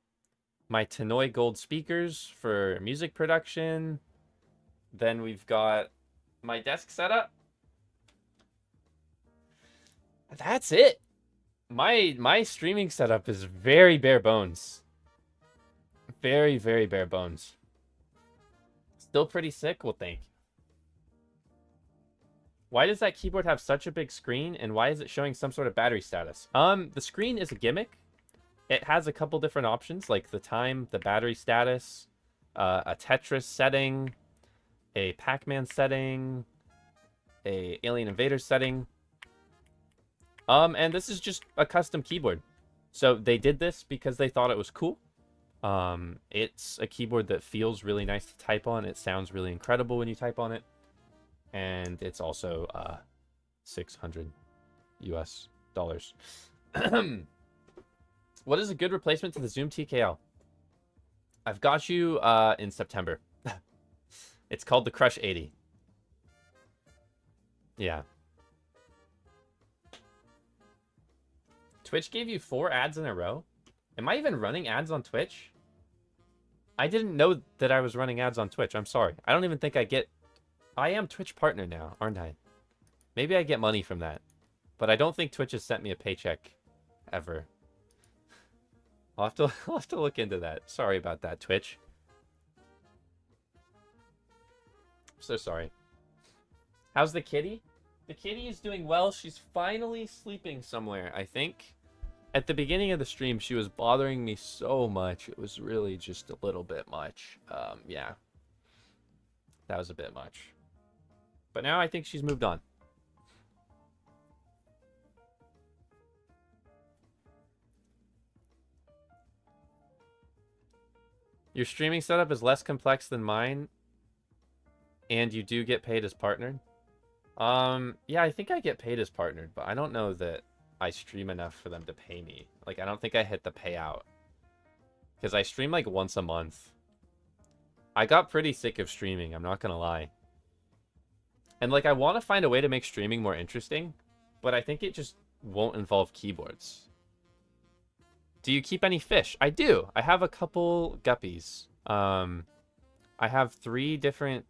My Tannoy gold speakers for music production. Then we've got my desk setup. That's it. My streaming setup is very bare bones. Very, very bare bones. Still pretty sick? Well, thank you. Why does that keyboard have such a big screen, and why is it showing some sort of battery status? The screen is a gimmick. It has a couple different options, like the time, the battery status, a Tetris setting, a Pac-Man setting, a Alien Invader setting. And this is just a custom keyboard. So they did this because they thought it was cool. It's a keyboard that feels really nice to type on. It sounds really incredible when you type on it. And it's also $600 US. What is a good replacement to the Zoom TKL? I've got you in September. It's called the Crush 80. Yeah. Twitch gave you 4 ads in a row? Am I even running ads on Twitch? I didn't know that I was running ads on Twitch. I'm sorry. I don't even think I get... I am Twitch partner now, aren't I? Maybe I get money from that. But I don't think Twitch has sent me a paycheck ever. I'll have to look into that. Sorry about that, Twitch. I'm so sorry. How's the kitty? The kitty is doing well. She's finally sleeping somewhere, I think. At the beginning of the stream, she was bothering me so much. It was really just a little bit much. Yeah. That was a bit much. But now I think she's moved on. Your streaming setup is less complex than mine, and you do get paid as partnered. Yeah, I think I get paid as partnered, but I don't know that I stream enough for them to pay me. Like, I don't think I hit the payout. Because I stream like once a month. I got pretty sick of streaming, I'm not gonna lie. And like, I want to find a way to make streaming more interesting, but I think it just won't involve keyboards. Do you keep any fish? I do. I have a couple guppies. I have 3 different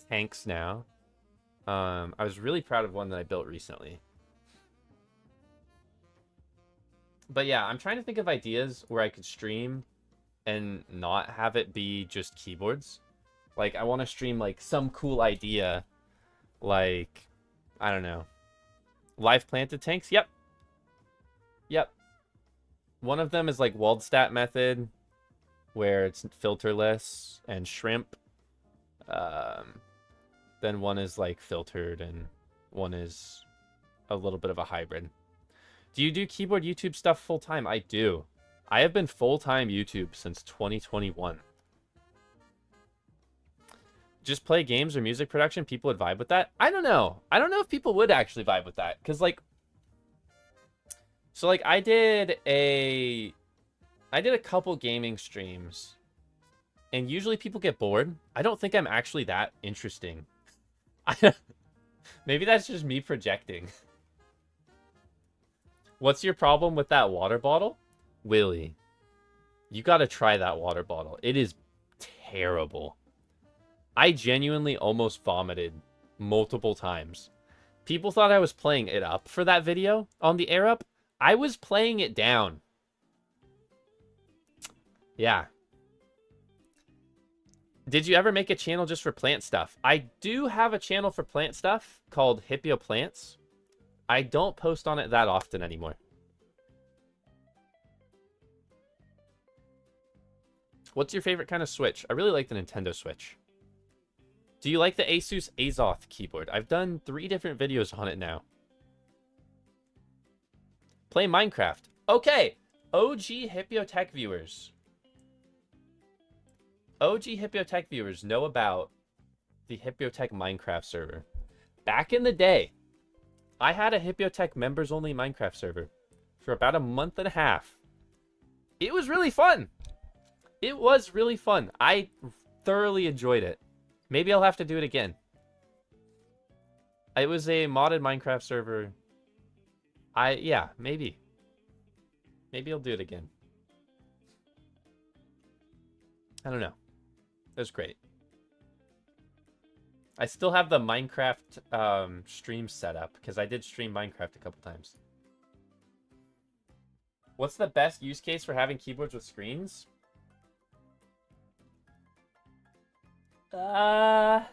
tanks now. I was really proud of one that I built recently. But yeah, I'm trying to think of ideas where I could stream and not have it be just keyboards. Like, I want to stream, like, some cool idea. Like, I don't know. Live planted tanks? Yep. Yep. One of them is, like, Waldstadt method, where it's filterless and shrimp. Then one is, like, filtered, and one is a little bit of a hybrid. Do you do keyboard YouTube stuff full-time? I do. I have been full-time YouTube since 2021. Just play games or music production, people would vibe with that? I don't know. I don't know if people would actually vibe with that. Because, like... So, like, I did a couple gaming streams. And usually people get bored. I don't think I'm actually that interesting. Maybe that's just me projecting. What's your problem with that water bottle? Willie, you gotta try that water bottle. It is terrible. I genuinely almost vomited multiple times. People thought I was playing it up for that video on the air up. I was playing it down. Yeah. Did you ever make a channel just for plant stuff? I do have a channel for plant stuff called Hipyo Plants. I don't post on it that often anymore. What's your favorite kind of Switch? I really like the Nintendo Switch. Do you like the Asus Azoth keyboard? I've done 3 different videos on it now. Play Minecraft. Okay. OG Hipyo Tech viewers. OG Hipyo Tech viewers know about the Hipyo Tech Minecraft server. Back in the day, I had a Hipyo Tech members-only Minecraft server for about a month and a half. It was really fun. It was really fun. I thoroughly enjoyed it. Maybe I'll have to do it again. It was a modded Minecraft server. Yeah, maybe. Maybe I'll do it again. I don't know. It was great. I still have the Minecraft stream set up because I did stream Minecraft a couple times. What's the best use case for having keyboards with screens? So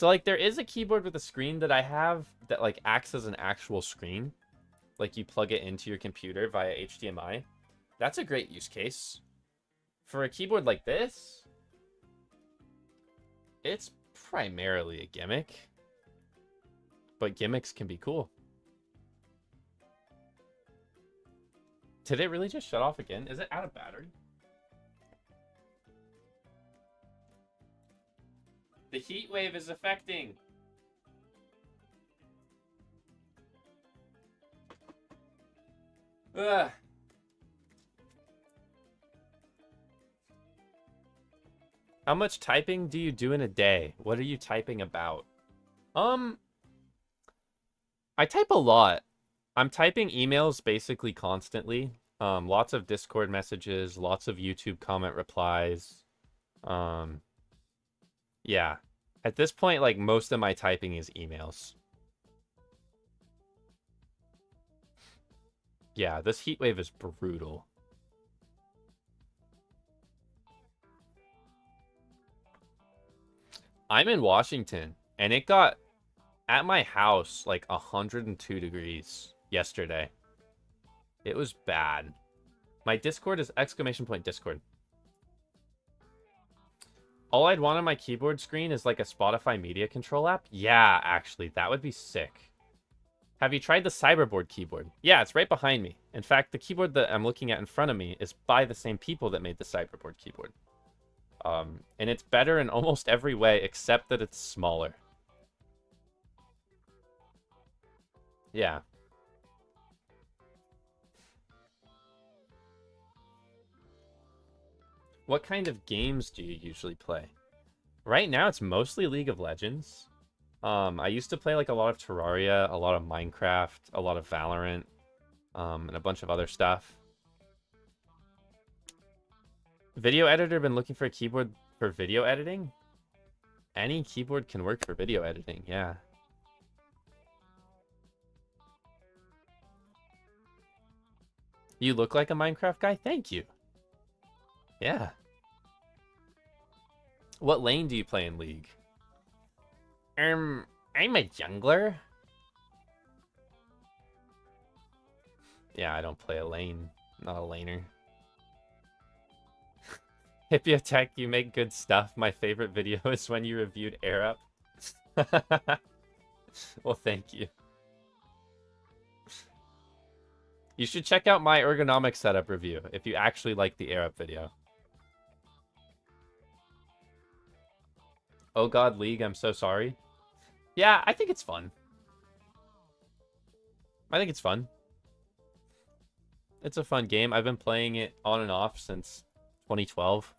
like there is a keyboard with a screen that I have that like acts as an actual screen. Like you plug it into your computer via HDMI. That's a great use case. For a keyboard like this, it's primarily a gimmick. But gimmicks can be cool. Did it really just shut off again? Is it out of battery? The heat wave is affecting. Ugh. How much typing do you do in a day? What are you typing about? I type a lot. I'm typing emails basically constantly. Lots of Discord messages, lots of YouTube comment replies. Yeah. At this point, like, most of my typing is emails. Yeah, this heat wave is brutal. I'm in Washington, and it got, at my house, like 102 degrees yesterday. It was bad. My Discord is !Discord. All I'd want on my keyboard screen is like a Spotify media control app. Yeah, actually, that would be sick. Have you tried the Cyberboard keyboard? Yeah, it's right behind me. In fact, the keyboard that I'm looking at in front of me is by the same people that made the Cyberboard keyboard. And it's better in almost every way except that it's smaller. Yeah. What kind of games do you usually play? Right now, it's mostly League of Legends. I used to play like a lot of Terraria, a lot of Minecraft, a lot of Valorant, and a bunch of other stuff. Video editor, been looking for a keyboard for video editing? Any keyboard can work for video editing, yeah. You look like a Minecraft guy? Thank you. Yeah. What lane do you play in League? I'm a jungler. Yeah, I don't play a lane. I'm not a laner. Hipyo Tech, you make good stuff. My favorite video is when you reviewed Air Up. Well, thank you. You should check out my ergonomic setup review if you actually like the Air Up video. Oh God, League, I'm so sorry. Yeah, I think it's fun. I think it's fun. It's a fun game. I've been playing it on and off since 2012.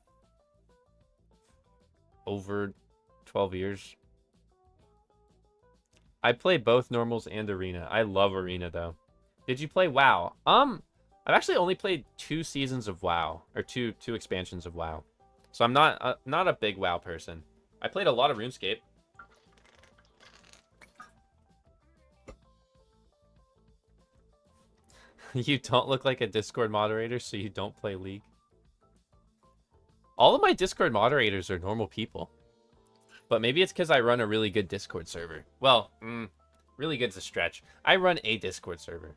Over 12 years. I play both normals and arena. I love arena though. Did you play WoW? I've actually only played 2 seasons of WoW, or two expansions of WoW. So I'm not a big WoW person. I played a lot of RuneScape. You don't look like a Discord moderator, so you don't play League. All of my Discord moderators are normal people. But maybe it's because I run a really good Discord server. Well, really good's a stretch. I run a Discord server.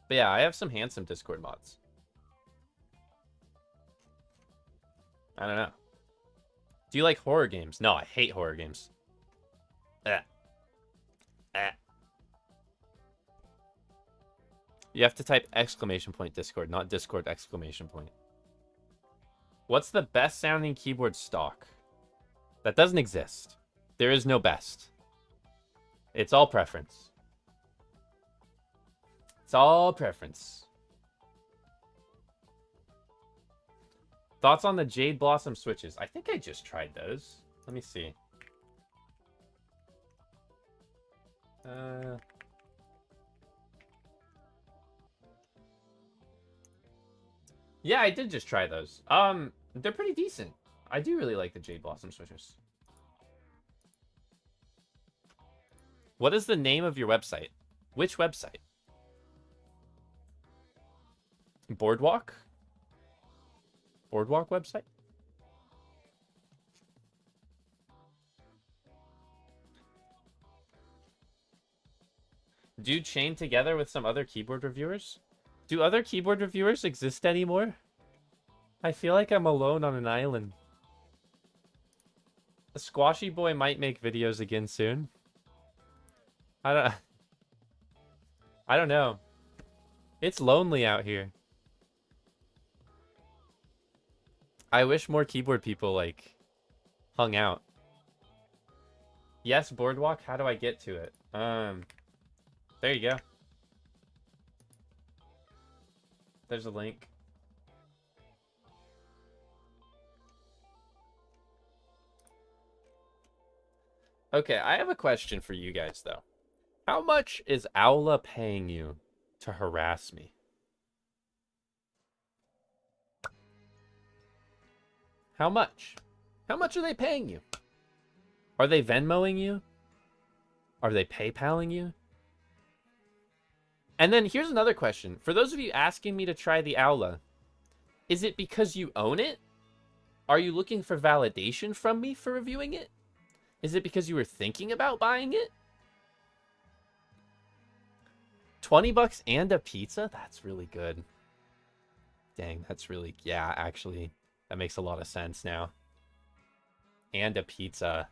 But yeah, I have some handsome Discord mods. I don't know. Do you like horror games? No, I hate horror games. You have to type exclamation point Discord, not Discord exclamation point. What's the best sounding keyboard stock? That doesn't exist. There is no best. It's all preference. It's all preference. Thoughts on the Jade Blossom switches? I think I just tried those. Let me see. Yeah, I did just try those. They're pretty decent. I do really like the Jade Blossom switches. What is the name of your website? Which website? Boardwalk? Boardwalk website? Do you chain together with some other keyboard reviewers? Do other keyboard reviewers exist anymore? I feel like I'm alone on an island. The Squashy Boy might make videos again soon. I don't know. It's lonely out here. I wish more keyboard people, like, hung out. Yes, Boardwalk, how do I get to it? There you go. There's a link. Okay, I have a question for you guys, though. How much is Aula paying you to harass me? How much? How much are they paying you? Are they Venmoing you? Are they PayPaling you? And then here's another question. For those of you asking me to try the Aula, is it because you own it? Are you looking for validation from me for reviewing it? Is it because you were thinking about buying it? 20 bucks and a pizza? That's really good. Dang, that's really... Yeah, actually, that makes a lot of sense now. And a pizza.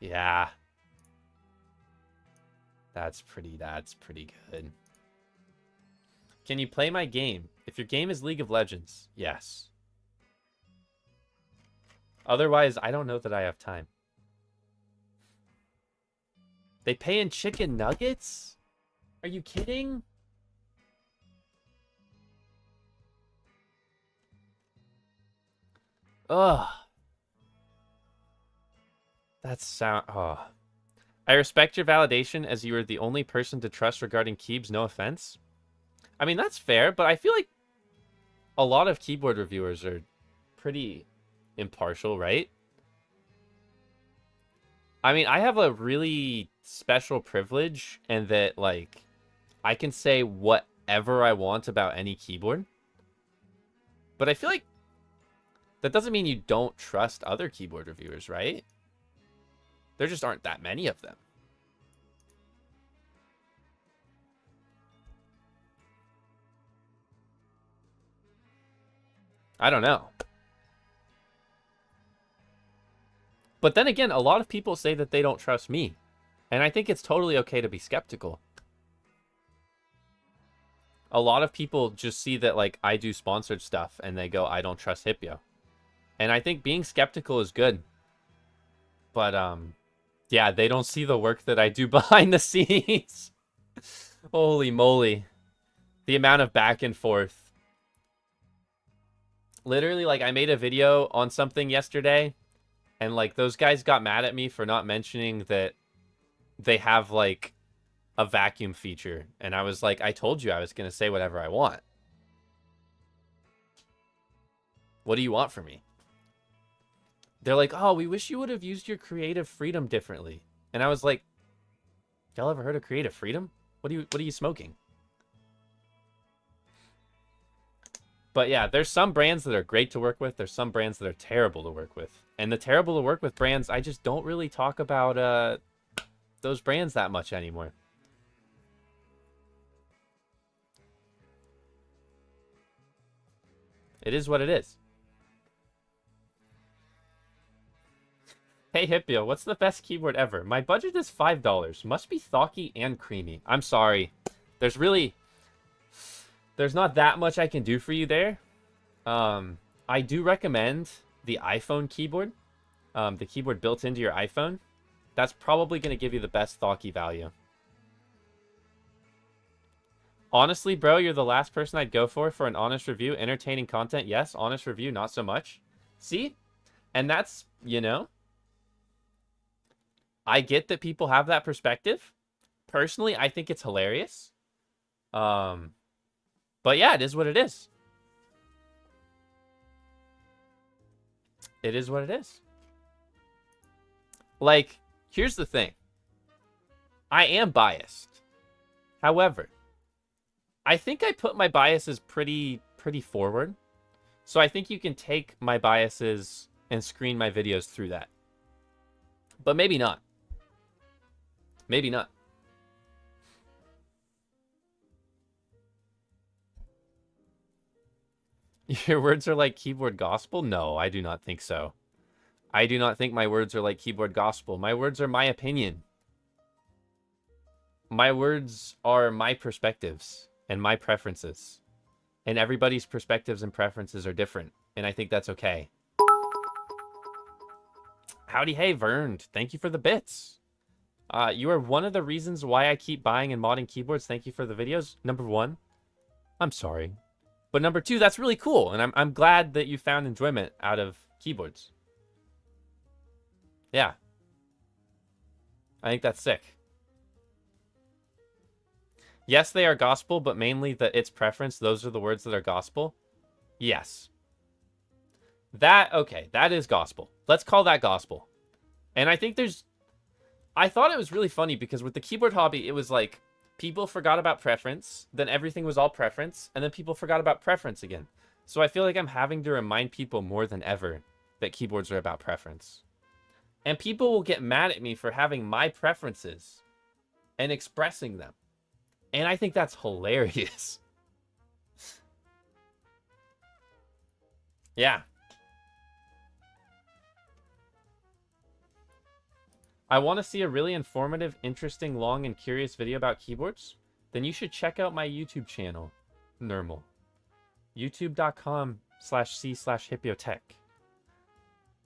Yeah. That's pretty good. Can you play my game? If your game is League of Legends, yes. Otherwise, I don't know that I have time. They pay in chicken nuggets? Are you kidding? Ugh. Oh. I respect your validation as you are the only person to trust regarding Keebs, no offense. I mean, that's fair, but I feel like a lot of keyboard reviewers are pretty impartial, right? I mean, I have a really special privilege in that, like, I can say whatever I want about any keyboard. But I feel like that doesn't mean you don't trust other keyboard reviewers, right? There just aren't that many of them. I don't know. But then again, a lot of people say that they don't trust me. And I think it's totally okay to be skeptical. A lot of people just see that, like, I do sponsored stuff and they go, I don't trust Hipyo. And I think being skeptical is good. But, yeah, they don't see the work that I do behind the scenes. Holy moly. The amount of back and forth. Literally, like, I made a video on something yesterday. And, like, those guys got mad at me for not mentioning that they have, like, a vacuum feature. And I was like, I told you I was going to say whatever I want. What do you want from me? They're like, oh, we wish you would have used your creative freedom differently. And I was like, y'all ever heard of creative freedom? What are you smoking? But yeah, there's some brands that are great to work with. There's some brands that are terrible to work with. And the terrible to work with brands, I just don't really talk about those brands that much anymore. It is what it is. Hey Hipyo, what's the best keyboard ever? My budget is $5. Must be thocky and creamy. I'm sorry. There's not that much I can do for you there. I do recommend the iPhone keyboard. The keyboard built into your iPhone. That's probably going to give you the best thocky value. Honestly, bro, you're the last person I'd go for an honest review. Entertaining content, yes. Honest review, not so much. See? And that's, you know, I get that people have that perspective. Personally, I think it's hilarious. But yeah, it is what it is. It is what it is. Like, here's the thing. I am biased. However, I think I put my biases pretty forward. So I think you can take my biases and screen my videos through that. But maybe not. Maybe not. Your words are like keyboard gospel? No, I do not think so. I do not think my words are like keyboard gospel. My words are my opinion. My words are my perspectives and my preferences. And everybody's perspectives and preferences are different. And I think that's okay. Howdy, hey, Vern. Thank you for the bits. You are one of the reasons why I keep buying and modding keyboards. Thank you for the videos. Number one, I'm sorry. But number two, that's really cool. And I'm glad that you found enjoyment out of keyboards. Yeah. I think that's sick. Yes, they are gospel, but mainly the its preference. Those are the words that are gospel. Yes. Okay, that is gospel. Let's call that gospel. And I think I thought it was really funny because with the keyboard hobby, it was like people forgot about preference, then everything was all preference, and then people forgot about preference again. So I feel like I'm having to remind people more than ever that keyboards are about preference. And people will get mad at me for having my preferences and expressing them. And I think that's hilarious. Yeah. I want to see a really informative, interesting, long, and curious video about keyboards? Then you should check out my YouTube channel, Normal. youtube.com/c/hypyotech.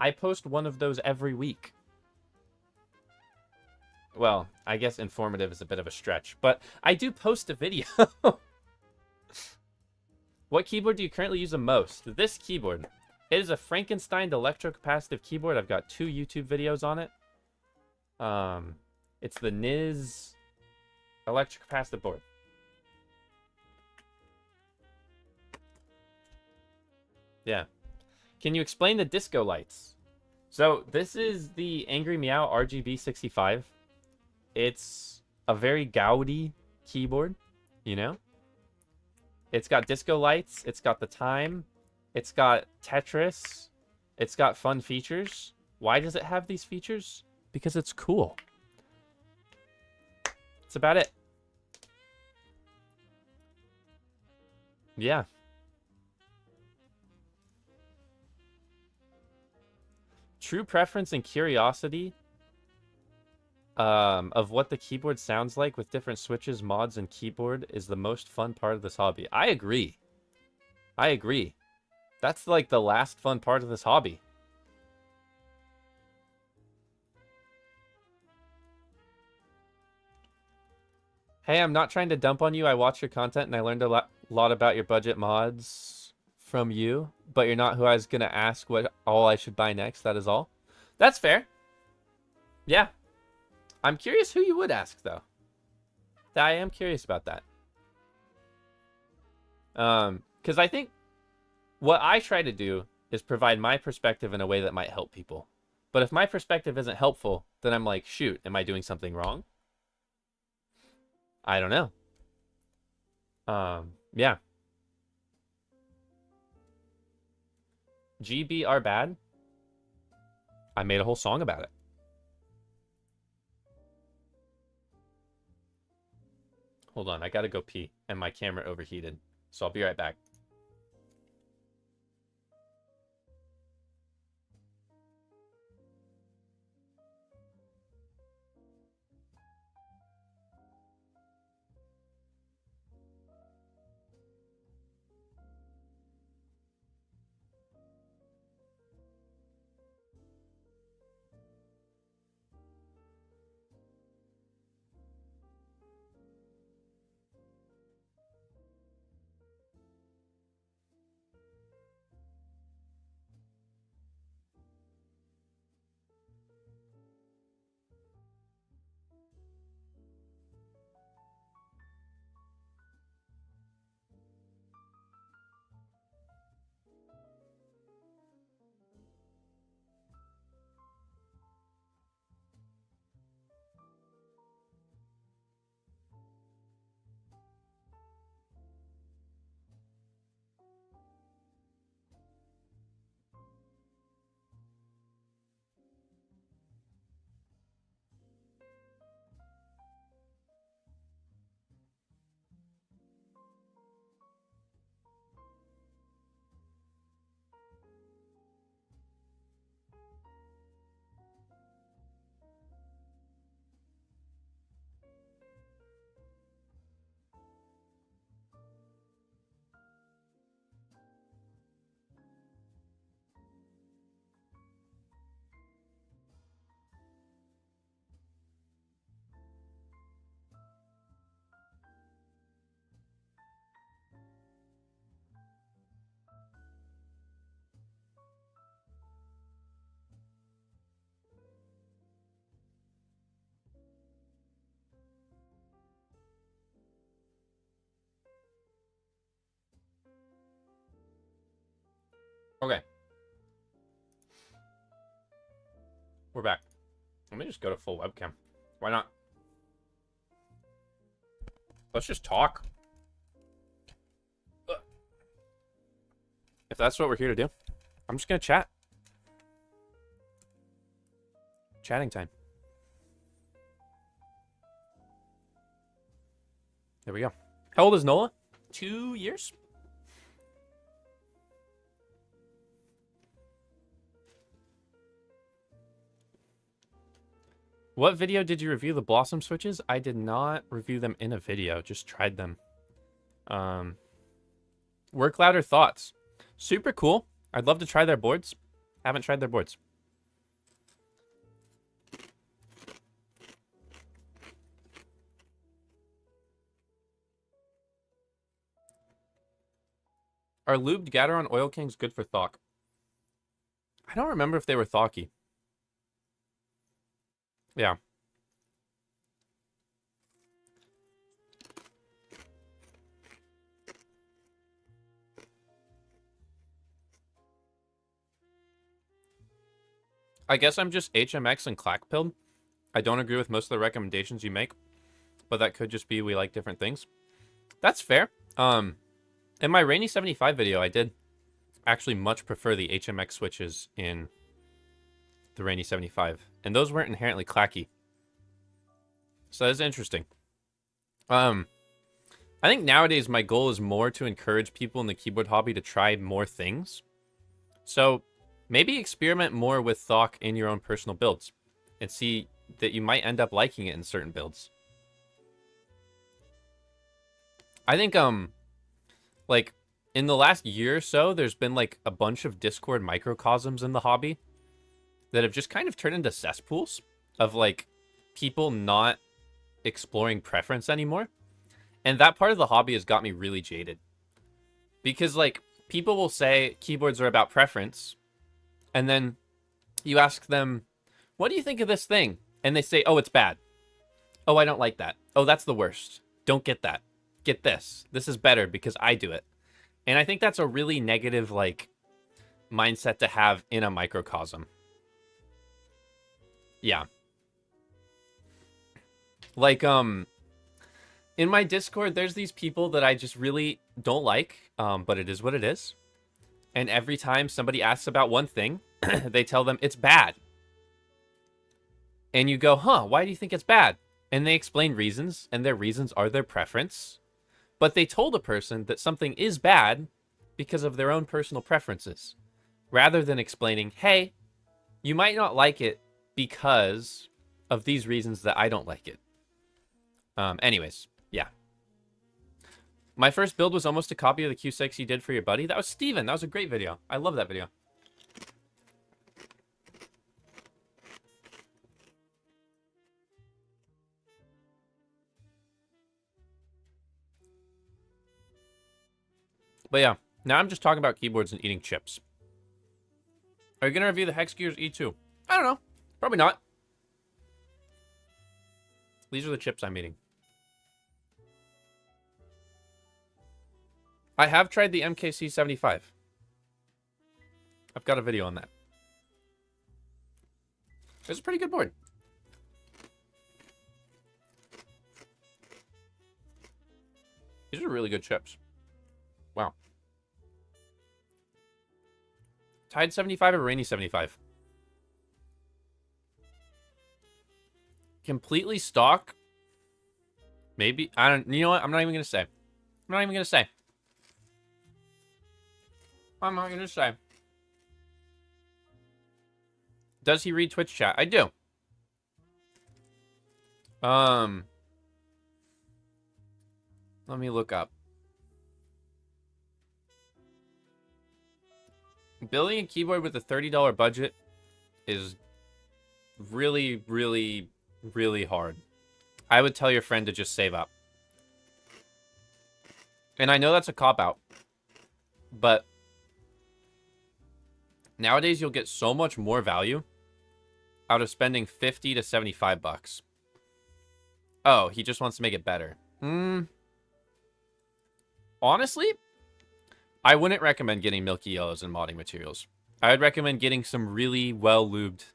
I post one of those every week. Well, I guess informative is a bit of a stretch, but I do post a video. What keyboard do you currently use the most? This keyboard. It is a Frankenstein electrocapacitive keyboard. I've got 2 YouTube videos on it. It's the NIS electrocapacitive board. Yeah. Can you explain the disco lights? So this is the Angry Meow RGB 65. It's a very gaudy keyboard, you know? It's got disco lights, it's got the time, it's got Tetris, it's got fun features. Why does it have these features? Because it's cool. That's about it. Yeah. True preference and curiosity of what the keyboard sounds like with different switches, mods, and keyboard is the most fun part of this hobby. I agree. I agree. That's like the last fun part of this hobby. Hey, I'm not trying to dump on you. I watch your content and I learned a lot about your budget mods from you, but you're not who I was going to ask what all I should buy next. That is all. That's fair. Yeah. I'm curious who you would ask, though. I am curious about that. Because I think what I try to do is provide my perspective in a way that might help people. But if my perspective isn't helpful, then I'm like, shoot, am I doing something wrong? I don't know. Yeah. GB are bad. I made a whole song about it. Hold on, I gotta go pee, and my camera overheated. So I'll be right back. Okay. We're back. Let me just go to full webcam. Why not? Let's just talk. Ugh. If that's what we're here to do, I'm just gonna chat. Chatting time. There we go. How old is Nola? 2 years? What video did you review the Blossom switches? I did not review them in a video, just tried them. Work Louder thoughts. Super cool. I'd love to try their boards. Haven't tried their boards. Are lubed Gateron Oil Kings good for Thawk? I don't remember if they were Thawky. Yeah. I guess I'm just HMX and clack-pilled. I don't agree with most of the recommendations you make, but that could just be we like different things. That's fair. In my Rainy 75 video, I did actually much prefer the HMX switches in the Rainy 75, and those weren't inherently clacky. So that's interesting. I think nowadays my goal is more to encourage people in the keyboard hobby to try more things. So maybe experiment more with Thok in your own personal builds and see that you might end up liking it in certain builds. I think, like, in the last year or so, there's been, like, a bunch of Discord microcosms in the hobby that have just kind of turned into cesspools of, like, people not exploring preference anymore. And that part of the hobby has got me really jaded. Because, like, people will say keyboards are about preference, and then you ask them, what do you think of this thing? And they say, oh, it's bad. Oh, I don't like that. Oh, that's the worst. Don't get that. Get this. This is better because I do it. And I think that's a really negative, like, mindset to have in a microcosm. Yeah. Like, in my Discord, there's these people that I just really don't like, but it is what it is. And every time somebody asks about one thing, they tell them it's bad. And you go, huh, why do you think it's bad? And they explain reasons, and their reasons are their preference. But they told a person that something is bad because of their own personal preferences, rather than explaining, hey, you might not like it because of these reasons that I don't like it. Anyways, yeah. My first build was almost a copy of the Q6 you did for your buddy. That was Steven. That was a great video. I love that video. But yeah, now I'm just talking about keyboards and eating chips. Are you going to review the Hex Gears E2? I don't know. Probably not. These are the chips I'm eating. I have tried the MKC75. I've got a video on that. It's a pretty good board. These are really good chips. Wow. Tide 75 or Rainy 75? Completely stock? Maybe. I don't. You know what? I'm not even going to say. I'm not even going to say. I'm not going to say. Does he read Twitch chat? I do. Let me look up. Building a keyboard with a $30 budget is really, really, really hard. I would tell your friend to just save up. And I know that's a cop-out. But nowadays you'll get so much more value out of spending 50 to 75 bucks. Oh, he just wants to make it better. Honestly, I wouldn't recommend getting Milky Yellows and modding materials. I would recommend getting some really well-lubed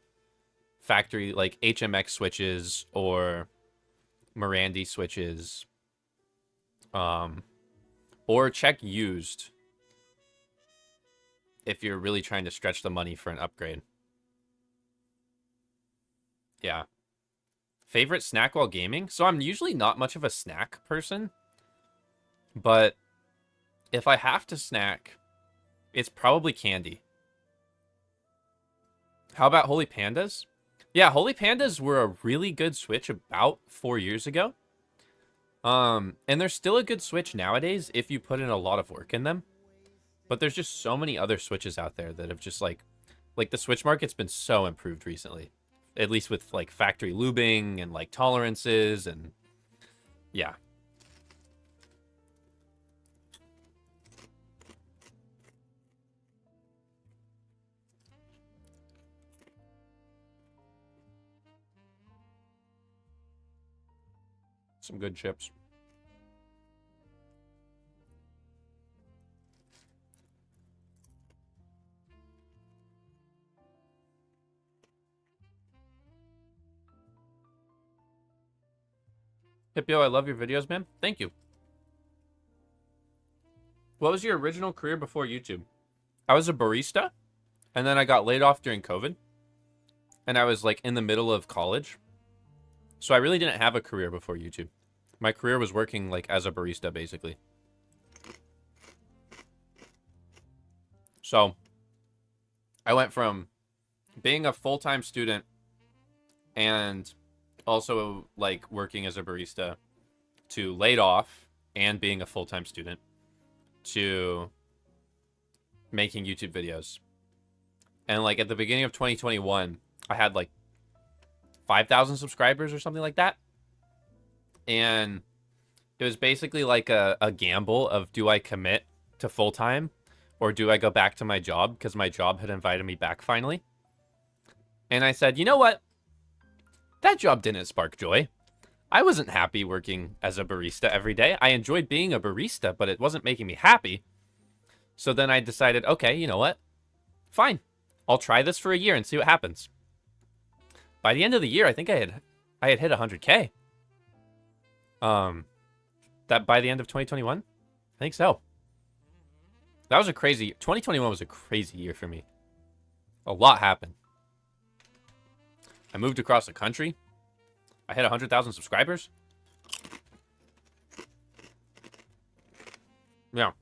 factory, like HMX switches or Marandi switches. Or check used if you're really trying to stretch the money for an upgrade. Yeah. Favorite snack while gaming? So I'm usually not much of a snack person, but if I have to snack, it's probably candy. How about Holy Pandas? Yeah, Holy Pandas were a really good Switch about 4 years ago. And they're still a good Switch nowadays if you put in a lot of work in them. But there's just so many other Switches out there that have just like the Switch market's been so improved recently. At least with like factory lubing and like tolerances and yeah. Some good chips. Hipyo, I love your videos, man. Thank you. What was your original career before YouTube? I was a barista, and then I got laid off during COVID. And I was like in the middle of college. So I really didn't have a career before YouTube. My career was working like as a barista, basically. So I went from being a full-time student and also like working as a barista to laid off and being a full-time student to making YouTube videos. And like at the beginning of 2021, I had like 5,000 subscribers or something like that. And it was basically like a gamble of, do I commit to full-time or do I go back to my job? Because my job had invited me back finally. And I said, you know what? That job didn't spark joy. I wasn't happy working as a barista every day. I enjoyed being a barista, but it wasn't making me happy. So then I decided, okay, you know what? Fine. I'll try this for a year and see what happens. By the end of the year, I think I had hit 100K. That by the end of 2021? I think so. That was a crazy... 2021 was a crazy year for me. A lot happened. I moved across the country. I hit 100,000 subscribers. Yeah.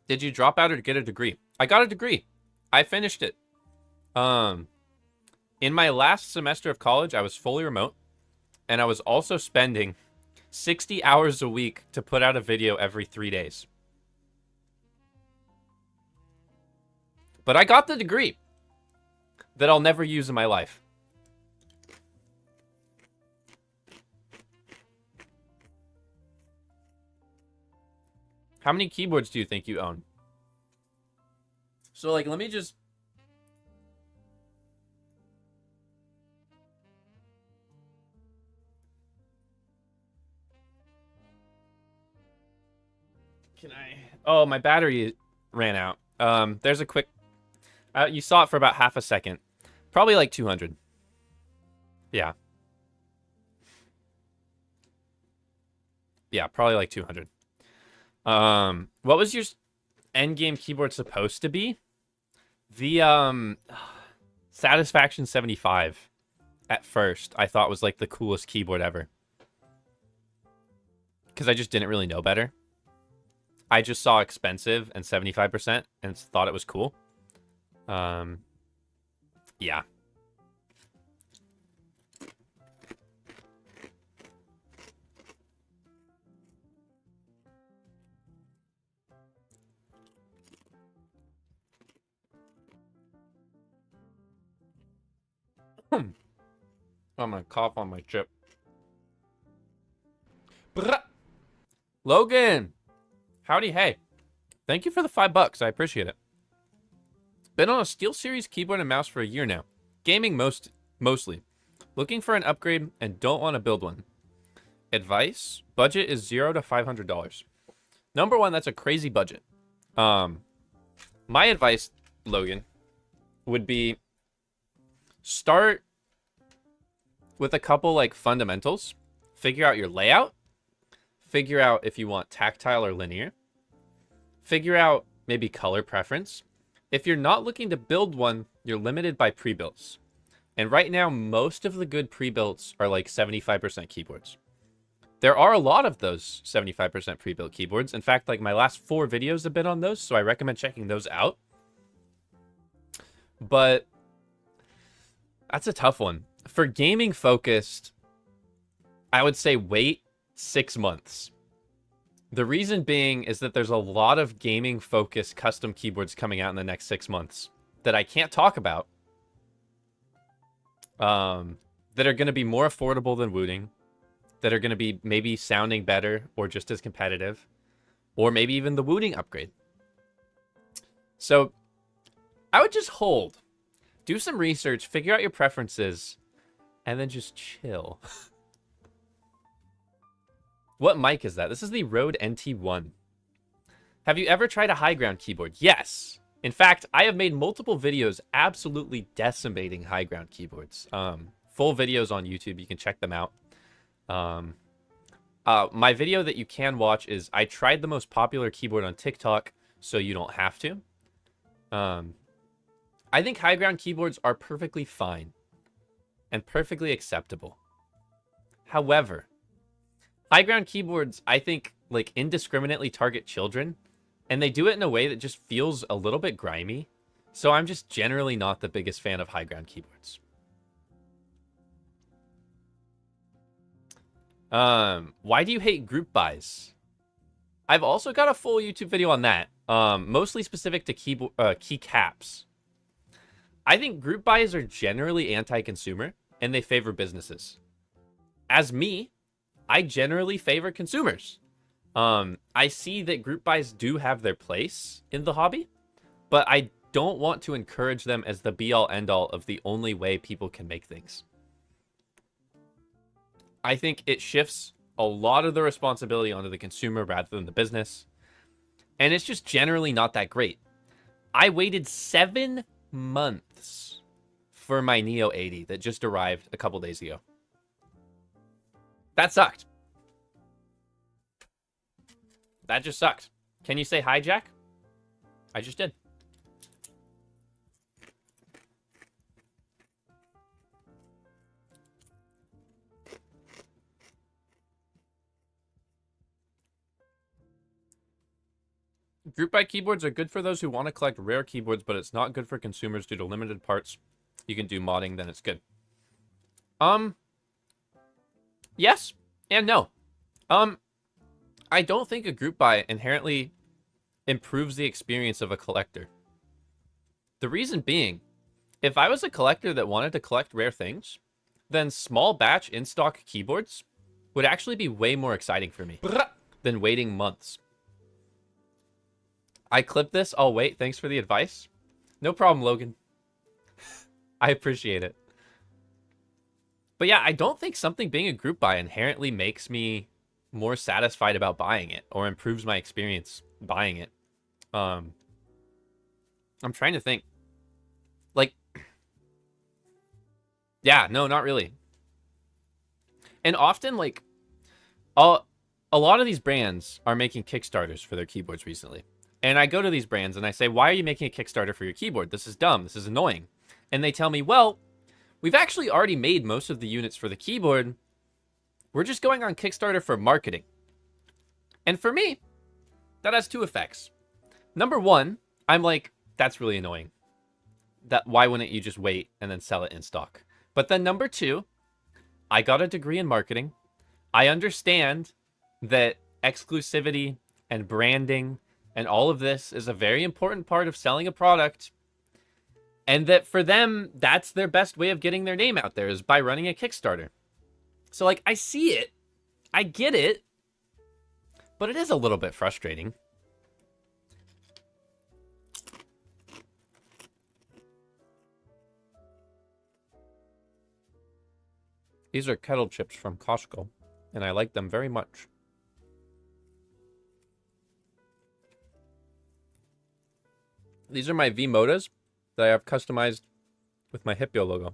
Did you drop out or get a degree? I got a degree. I finished it. In my last semester of college, I was fully remote. And I was also spending 60 hours a week to put out a video every 3 days. But I got the degree that I'll never use in my life. How many keyboards do you think you own? So, like, let me just... Can I... Oh, my battery ran out. There's a quick... you saw it for about half a second. Probably like 200. Yeah. Yeah, probably like 200. What was your endgame keyboard supposed to be? The, Satisfaction 75 at first, I thought was like the coolest keyboard ever. Because I just didn't really know better. I just saw expensive and 75% and thought it was cool. Yeah. I'm gonna cough on my chip. Brah! Logan! Howdy, hey. Thank you for the $5. I appreciate it. Been on a SteelSeries keyboard and mouse for a year now. Gaming mostly. Looking for an upgrade and don't want to build one. Advice? Budget is $0 to $500. Number one, that's a crazy budget. My advice, Logan, would be start with a couple like fundamentals. Figure out your layout. Figure out if you want tactile or linear. Figure out maybe color preference. If you're not looking to build one, you're limited by pre-builts. And right now, most of the good pre-builts are like 75% keyboards. There are a lot of those 75% pre-built keyboards. In fact, like my last 4 videos have been on those, so I recommend checking those out. But that's a tough one. For gaming focused, I would say wait 6 months. The reason being is that there's a lot of gaming focused custom keyboards coming out in the next 6 months that I can't talk about. That are going to be more affordable than Wooting. That are going to be maybe sounding better or just as competitive. Or maybe even the Wooting upgrade. So I would just hold. Do some research, figure out your preferences, and then just chill. What mic is that? This is the Rode NT1. Have you ever tried a high ground keyboard? Yes. In fact, I have made multiple videos absolutely decimating high ground keyboards. Full videos on YouTube. You can check them out. My video that you can watch is I tried the most popular keyboard on TikTok, so you don't have to. I think high ground keyboards are perfectly fine and perfectly acceptable. However, high ground keyboards, I think, like, indiscriminately target children, and they do it in a way that just feels a little bit grimy. So I'm just generally not the biggest fan of high ground keyboards. Why do you hate group buys? I've also got a full YouTube video on that, mostly specific to keycaps. I think group buys are generally anti-consumer, and they favor businesses. As me, I generally favor consumers. I see that group buys do have their place in the hobby, but I don't want to encourage them as the be-all, end-all of the only way people can make things. I think it shifts a lot of the responsibility onto the consumer rather than the business, and it's just generally not that great. I waited 7 months for my Neo 80 that just arrived a couple days ago. That sucked. That just sucked. Can you say hi, Jack? I just did. Group buy keyboards are good for those who want to collect rare keyboards, but it's not good for consumers due to limited parts. You can do modding, then it's good. Yes and no. I don't think a group buy inherently improves the experience of a collector. The reason being, if I was a collector that wanted to collect rare things, then small batch in-stock keyboards would actually be way more exciting for me than waiting months. I clipped this. I'll wait. Thanks for the advice. No problem, Logan. I appreciate it. But yeah, I don't think something being a group buy inherently makes me more satisfied about buying it or improves my experience buying it. I'm trying to think. Like, yeah, no, not really. And often, like, a lot of these brands are making Kickstarters for their keyboards recently. And I go to these brands and I say, why are you making a Kickstarter for your keyboard? This is dumb. This is annoying. And they tell me, well, we've actually already made most of the units for the keyboard. We're just going on Kickstarter for marketing. And for me, that has two effects. Number one, I'm like, that's really annoying. Why wouldn't you just wait and then sell it in stock? But then number two, I got a degree in marketing. I understand that exclusivity and branding and all of this is a very important part of selling a product. And that for them, that's their best way of getting their name out there is by running a Kickstarter. So, like, I see it. I get it. But it is a little bit frustrating. These are kettle chips from Costco, and I like them very much. These are my V-Modas that I have customized with my Hipyo logo.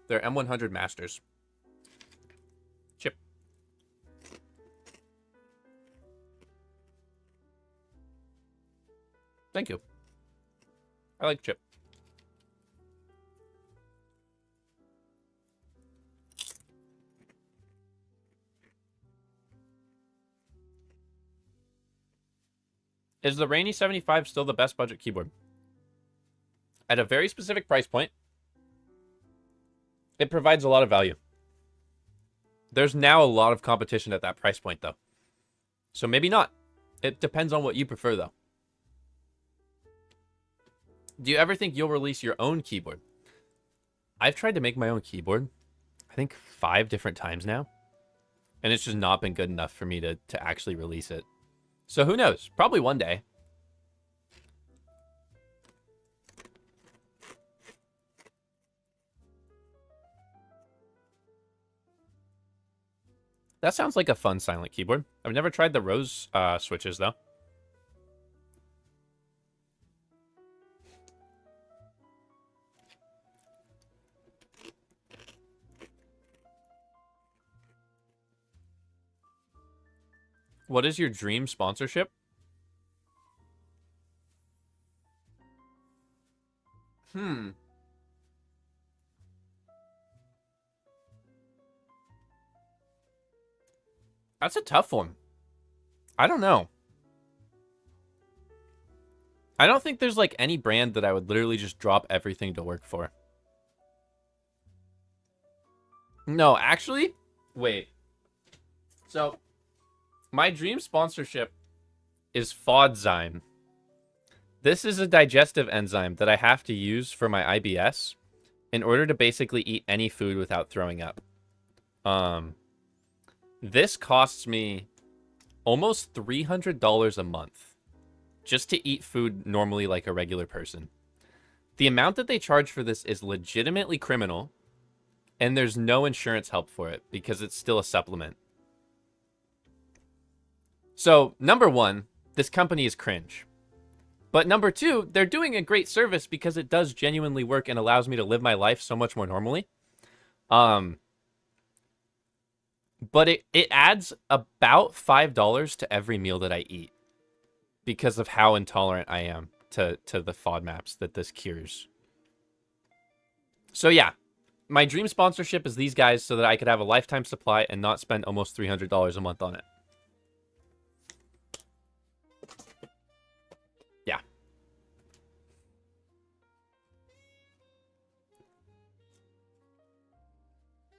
They're M100 Masters. Chip. Thank you. I like chip. Is the Rainy 75 still the best budget keyboard? At a very specific price point, it provides a lot of value. There's now a lot of competition at that price point, though. So maybe not. It depends on what you prefer, though. Do you ever think you'll release your own keyboard? I've tried to make my own keyboard, I think 5 different times now. And it's just not been good enough for me to actually release it. So who knows? Probably one day. That sounds like a fun silent keyboard. I've never tried the rose switches, though. What is your dream sponsorship? That's a tough one. I don't know. I don't think there's like any brand that I would literally just drop everything to work for. No, actually, wait. So, my dream sponsorship is Fodzyme. This is a digestive enzyme that I have to use for my IBS in order to basically eat any food without throwing up. This costs me almost $300 a month just to eat food normally like a regular person. The amount that they charge for this is legitimately criminal, and there's no insurance help for it because it's still a supplement. So, number one, this company is cringe. But number two, they're doing a great service because it does genuinely work and allows me to live my life so much more normally. But it adds about $5 to every meal that I eat because of how intolerant I am to the FODMAPs that this cures. So yeah, my dream sponsorship is these guys so that I could have a lifetime supply and not spend almost $300 a month on it. Yeah.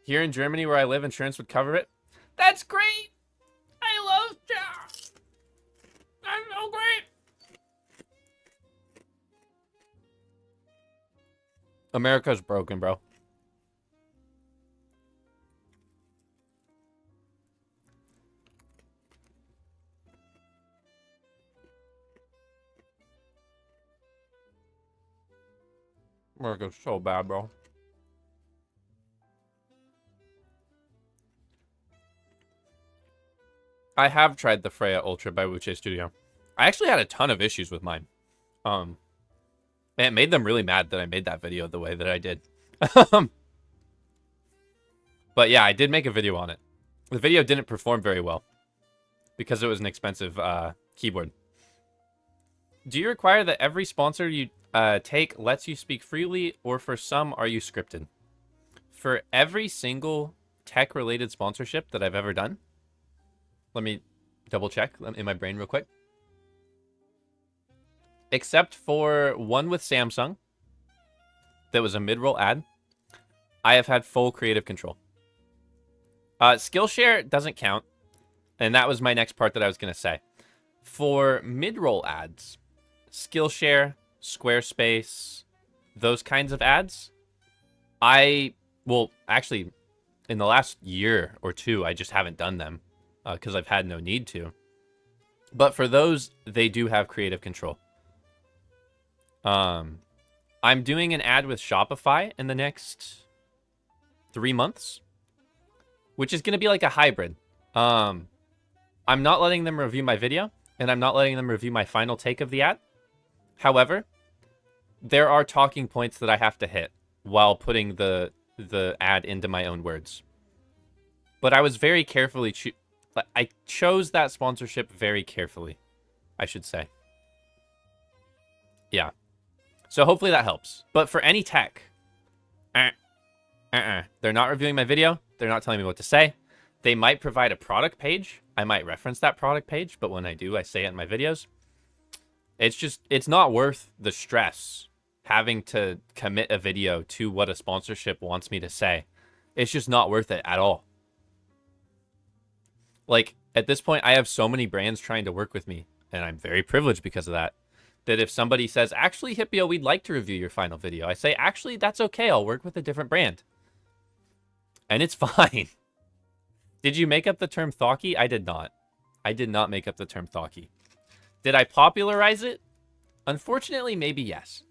Here in Germany where I live, insurance would cover it. That's great! I love that! That's so great! America's broken, bro. America's so bad, bro. I have tried the Freya Ultra by Wuche Studio. I actually had a ton of issues with mine. And it made them really mad that I made that video the way that I did. But yeah, I did make a video on it. The video didn't perform very well because it was an expensive keyboard. Do you require that every sponsor you take lets you speak freely, or for some are you scripted? For every single tech-related sponsorship that I've ever done, let me double check in my brain real quick. Except for one with Samsung that was a mid-roll ad, I have had full creative control. Skillshare doesn't count, and that was my next part that I was going to say. For mid-roll ads, Skillshare, Squarespace, those kinds of ads, well, actually, in the last year or two, I just haven't done them because I've had no need to. But for those, they do have creative control. I'm doing an ad with Shopify in the next 3 months, which is going to be like a hybrid. I'm not letting them review my video, and I'm not letting them review my final take of the ad. However, there are talking points that I have to hit while putting the ad into my own words. But I was very carefully I chose that sponsorship very carefully, I should say. Yeah. So hopefully that helps. But for any tech, they're not reviewing my video. They're not telling me what to say. They might provide a product page. I might reference that product page, but when I do, I say it in my videos. It's not worth the stress having to commit a video to what a sponsorship wants me to say. It's just not worth it at all. Like, at this point, I have so many brands trying to work with me, and I'm very privileged because of that, that if somebody says, actually, Hipyo, we'd like to review your final video, I say, actually, that's okay. I'll work with a different brand. And it's fine. Did you make up the term Thawky? I did not. I did not make up the term Thawky. Did I popularize it? Unfortunately, maybe yes.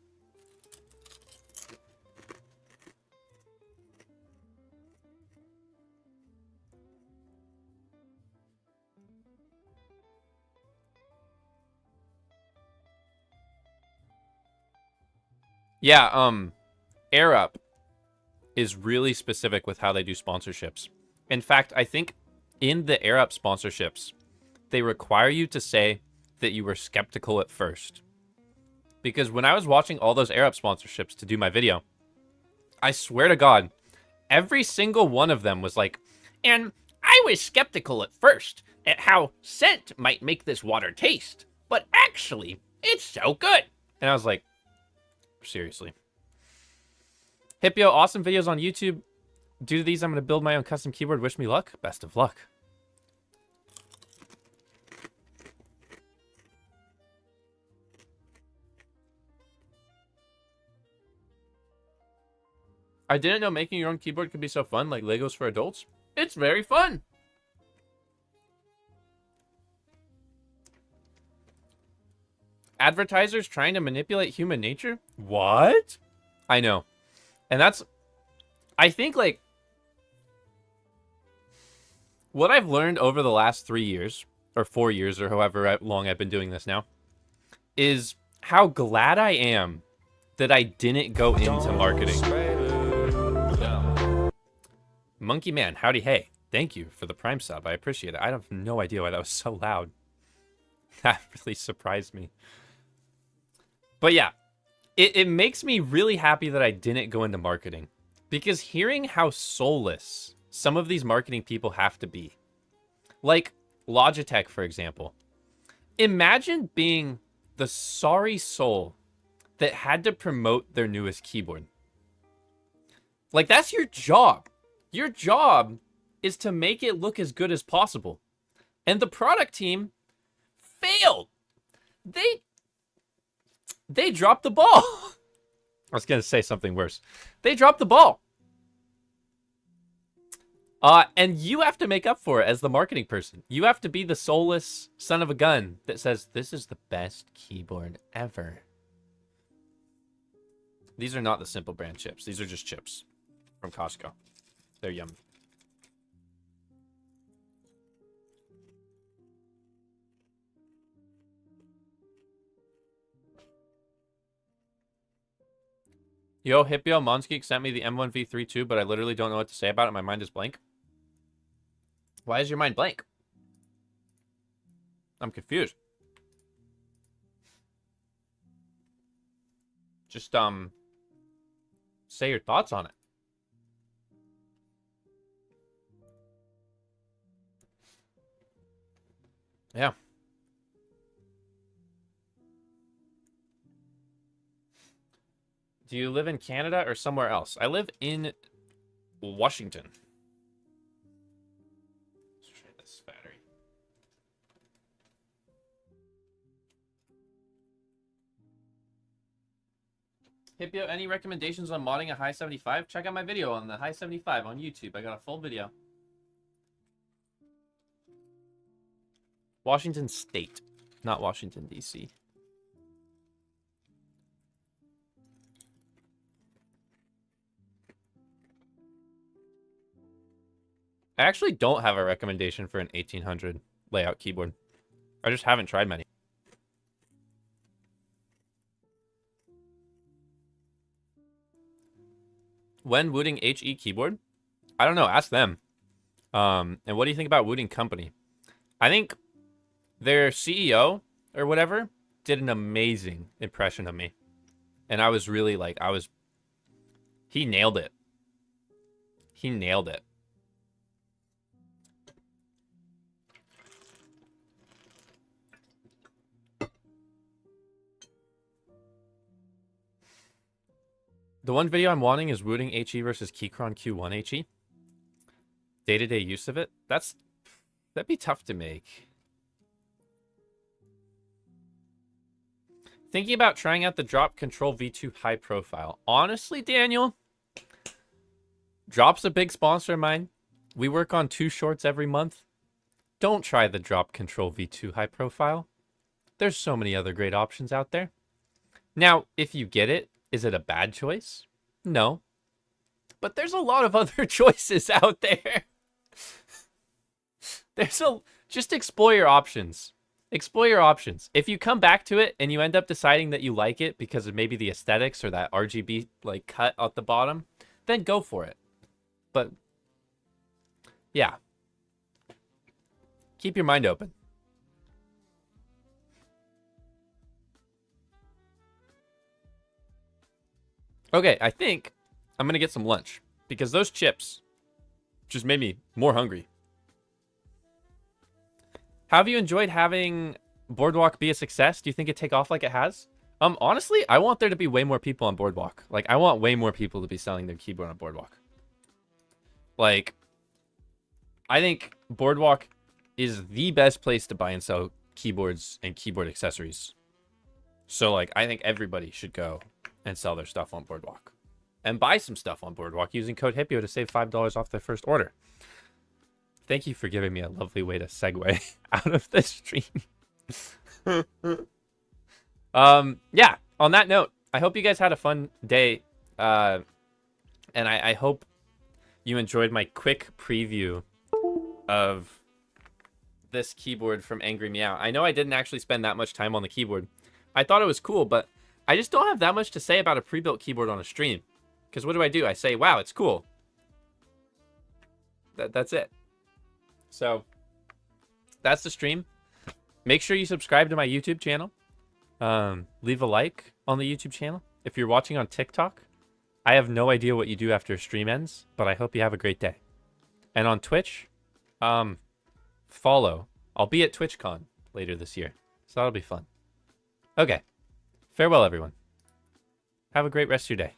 Yeah, AirUp is really specific with how they do sponsorships. In fact, I think in the AirUp sponsorships, they require you to say that you were skeptical at first. Because when I was watching all those Air Up sponsorships to do my video, I swear to God, every single one of them was like, and I was skeptical at first at how scent might make this water taste, but actually, it's so good. And I was like, seriously. Hipyo, awesome videos on YouTube. Due to these, I'm going to build my own custom keyboard. Wish me luck. Best of luck. I didn't know making your own keyboard could be so fun, like Legos for adults. It's very fun. Advertisers trying to manipulate human nature? What? I know. And that's, I think, like, what I've learned over the last 3 years, or 4 years, or however long I've been doing this now, is how glad I am that I didn't go into marketing. Monkey Man, howdy hey. Thank you for the Prime sub. I appreciate it. I have no idea why that was so loud. That really surprised me. But yeah, it makes me really happy that I didn't go into marketing. Because hearing how soulless some of these marketing people have to be. Like Logitech, for example. Imagine being the sorry soul that had to promote their newest keyboard. Like, that's your job. Your job is to make it look as good as possible. And the product team failed. They dropped the ball. I was going to say something worse. They dropped the ball. And you have to make up for it as the marketing person. You have to be the soulless son of a gun that says, this is the best keyboard ever. These are not the Simple Brand chips. These are just chips from Costco. They're yummy. Yo, Hipyo, Monsgeek sent me the M1V3 too, but I literally don't know what to say about it. My mind is blank. Why is your mind blank? I'm confused. Just, say your thoughts on it. Yeah. Do you live in Canada or somewhere else? I live in Washington. Let's try this battery. Hipyo, any recommendations on modding a high 75? Check out my video on the high 75 on YouTube. I got a full video. Washington State, not Washington, D.C. I actually don't have a recommendation for an 1800 layout keyboard. I just haven't tried many. When Wooting HE keyboard? I don't know. Ask them. And what do you think about Wooting Company? I think their CEO or whatever did an amazing impression of me. And I was really like, he nailed it. He nailed it. The one video I'm wanting is Wooting HE versus Keychron Q1 HE. Day-to-day use of it. That'd be tough to make. Thinking about trying out the Drop Control V2 high profile. Honestly, Daniel, Drop's a big sponsor of mine. We work on 2 shorts every month. Don't try the Drop Control V2 high profile. There's so many other great options out there. Now, if you get it, is it a bad choice? No. But there's a lot of other choices out there. Just explore your options. Explore your options. If you come back to it and you end up deciding that you like it because of maybe the aesthetics or that RGB like cut at the bottom, then go for it. But yeah. Keep your mind open. Okay, I think I'm going to get some lunch because those chips just made me more hungry. Have you enjoyed having Boardwalk be a success? Do you think it take off like it has? Honestly, I want there to be way more people on Boardwalk. Like, I want way more people to be selling their keyboard on Boardwalk. Like, I think Boardwalk is the best place to buy and sell keyboards and keyboard accessories. So, like, I think everybody should go and sell their stuff on Boardwalk. And buy some stuff on Boardwalk using code Hipyo to save $5 off their first order. Thank you for giving me a lovely way to segue out of this stream. Yeah, on that note, I hope you guys had a fun day. And I hope you enjoyed my quick preview of this keyboard from Angry Meow. I know I didn't actually spend that much time on the keyboard. I thought it was cool, but I just don't have that much to say about a pre-built keyboard on a stream. Because what do? I say, wow, it's cool. That's it. So, that's the stream. Make sure you subscribe to my YouTube channel. Leave a like on the YouTube channel. If you're watching on TikTok, I have no idea what you do after a stream ends, but I hope you have a great day. And on Twitch, follow. I'll be at TwitchCon later this year, so that'll be fun. Okay. Farewell, everyone. Have a great rest of your day.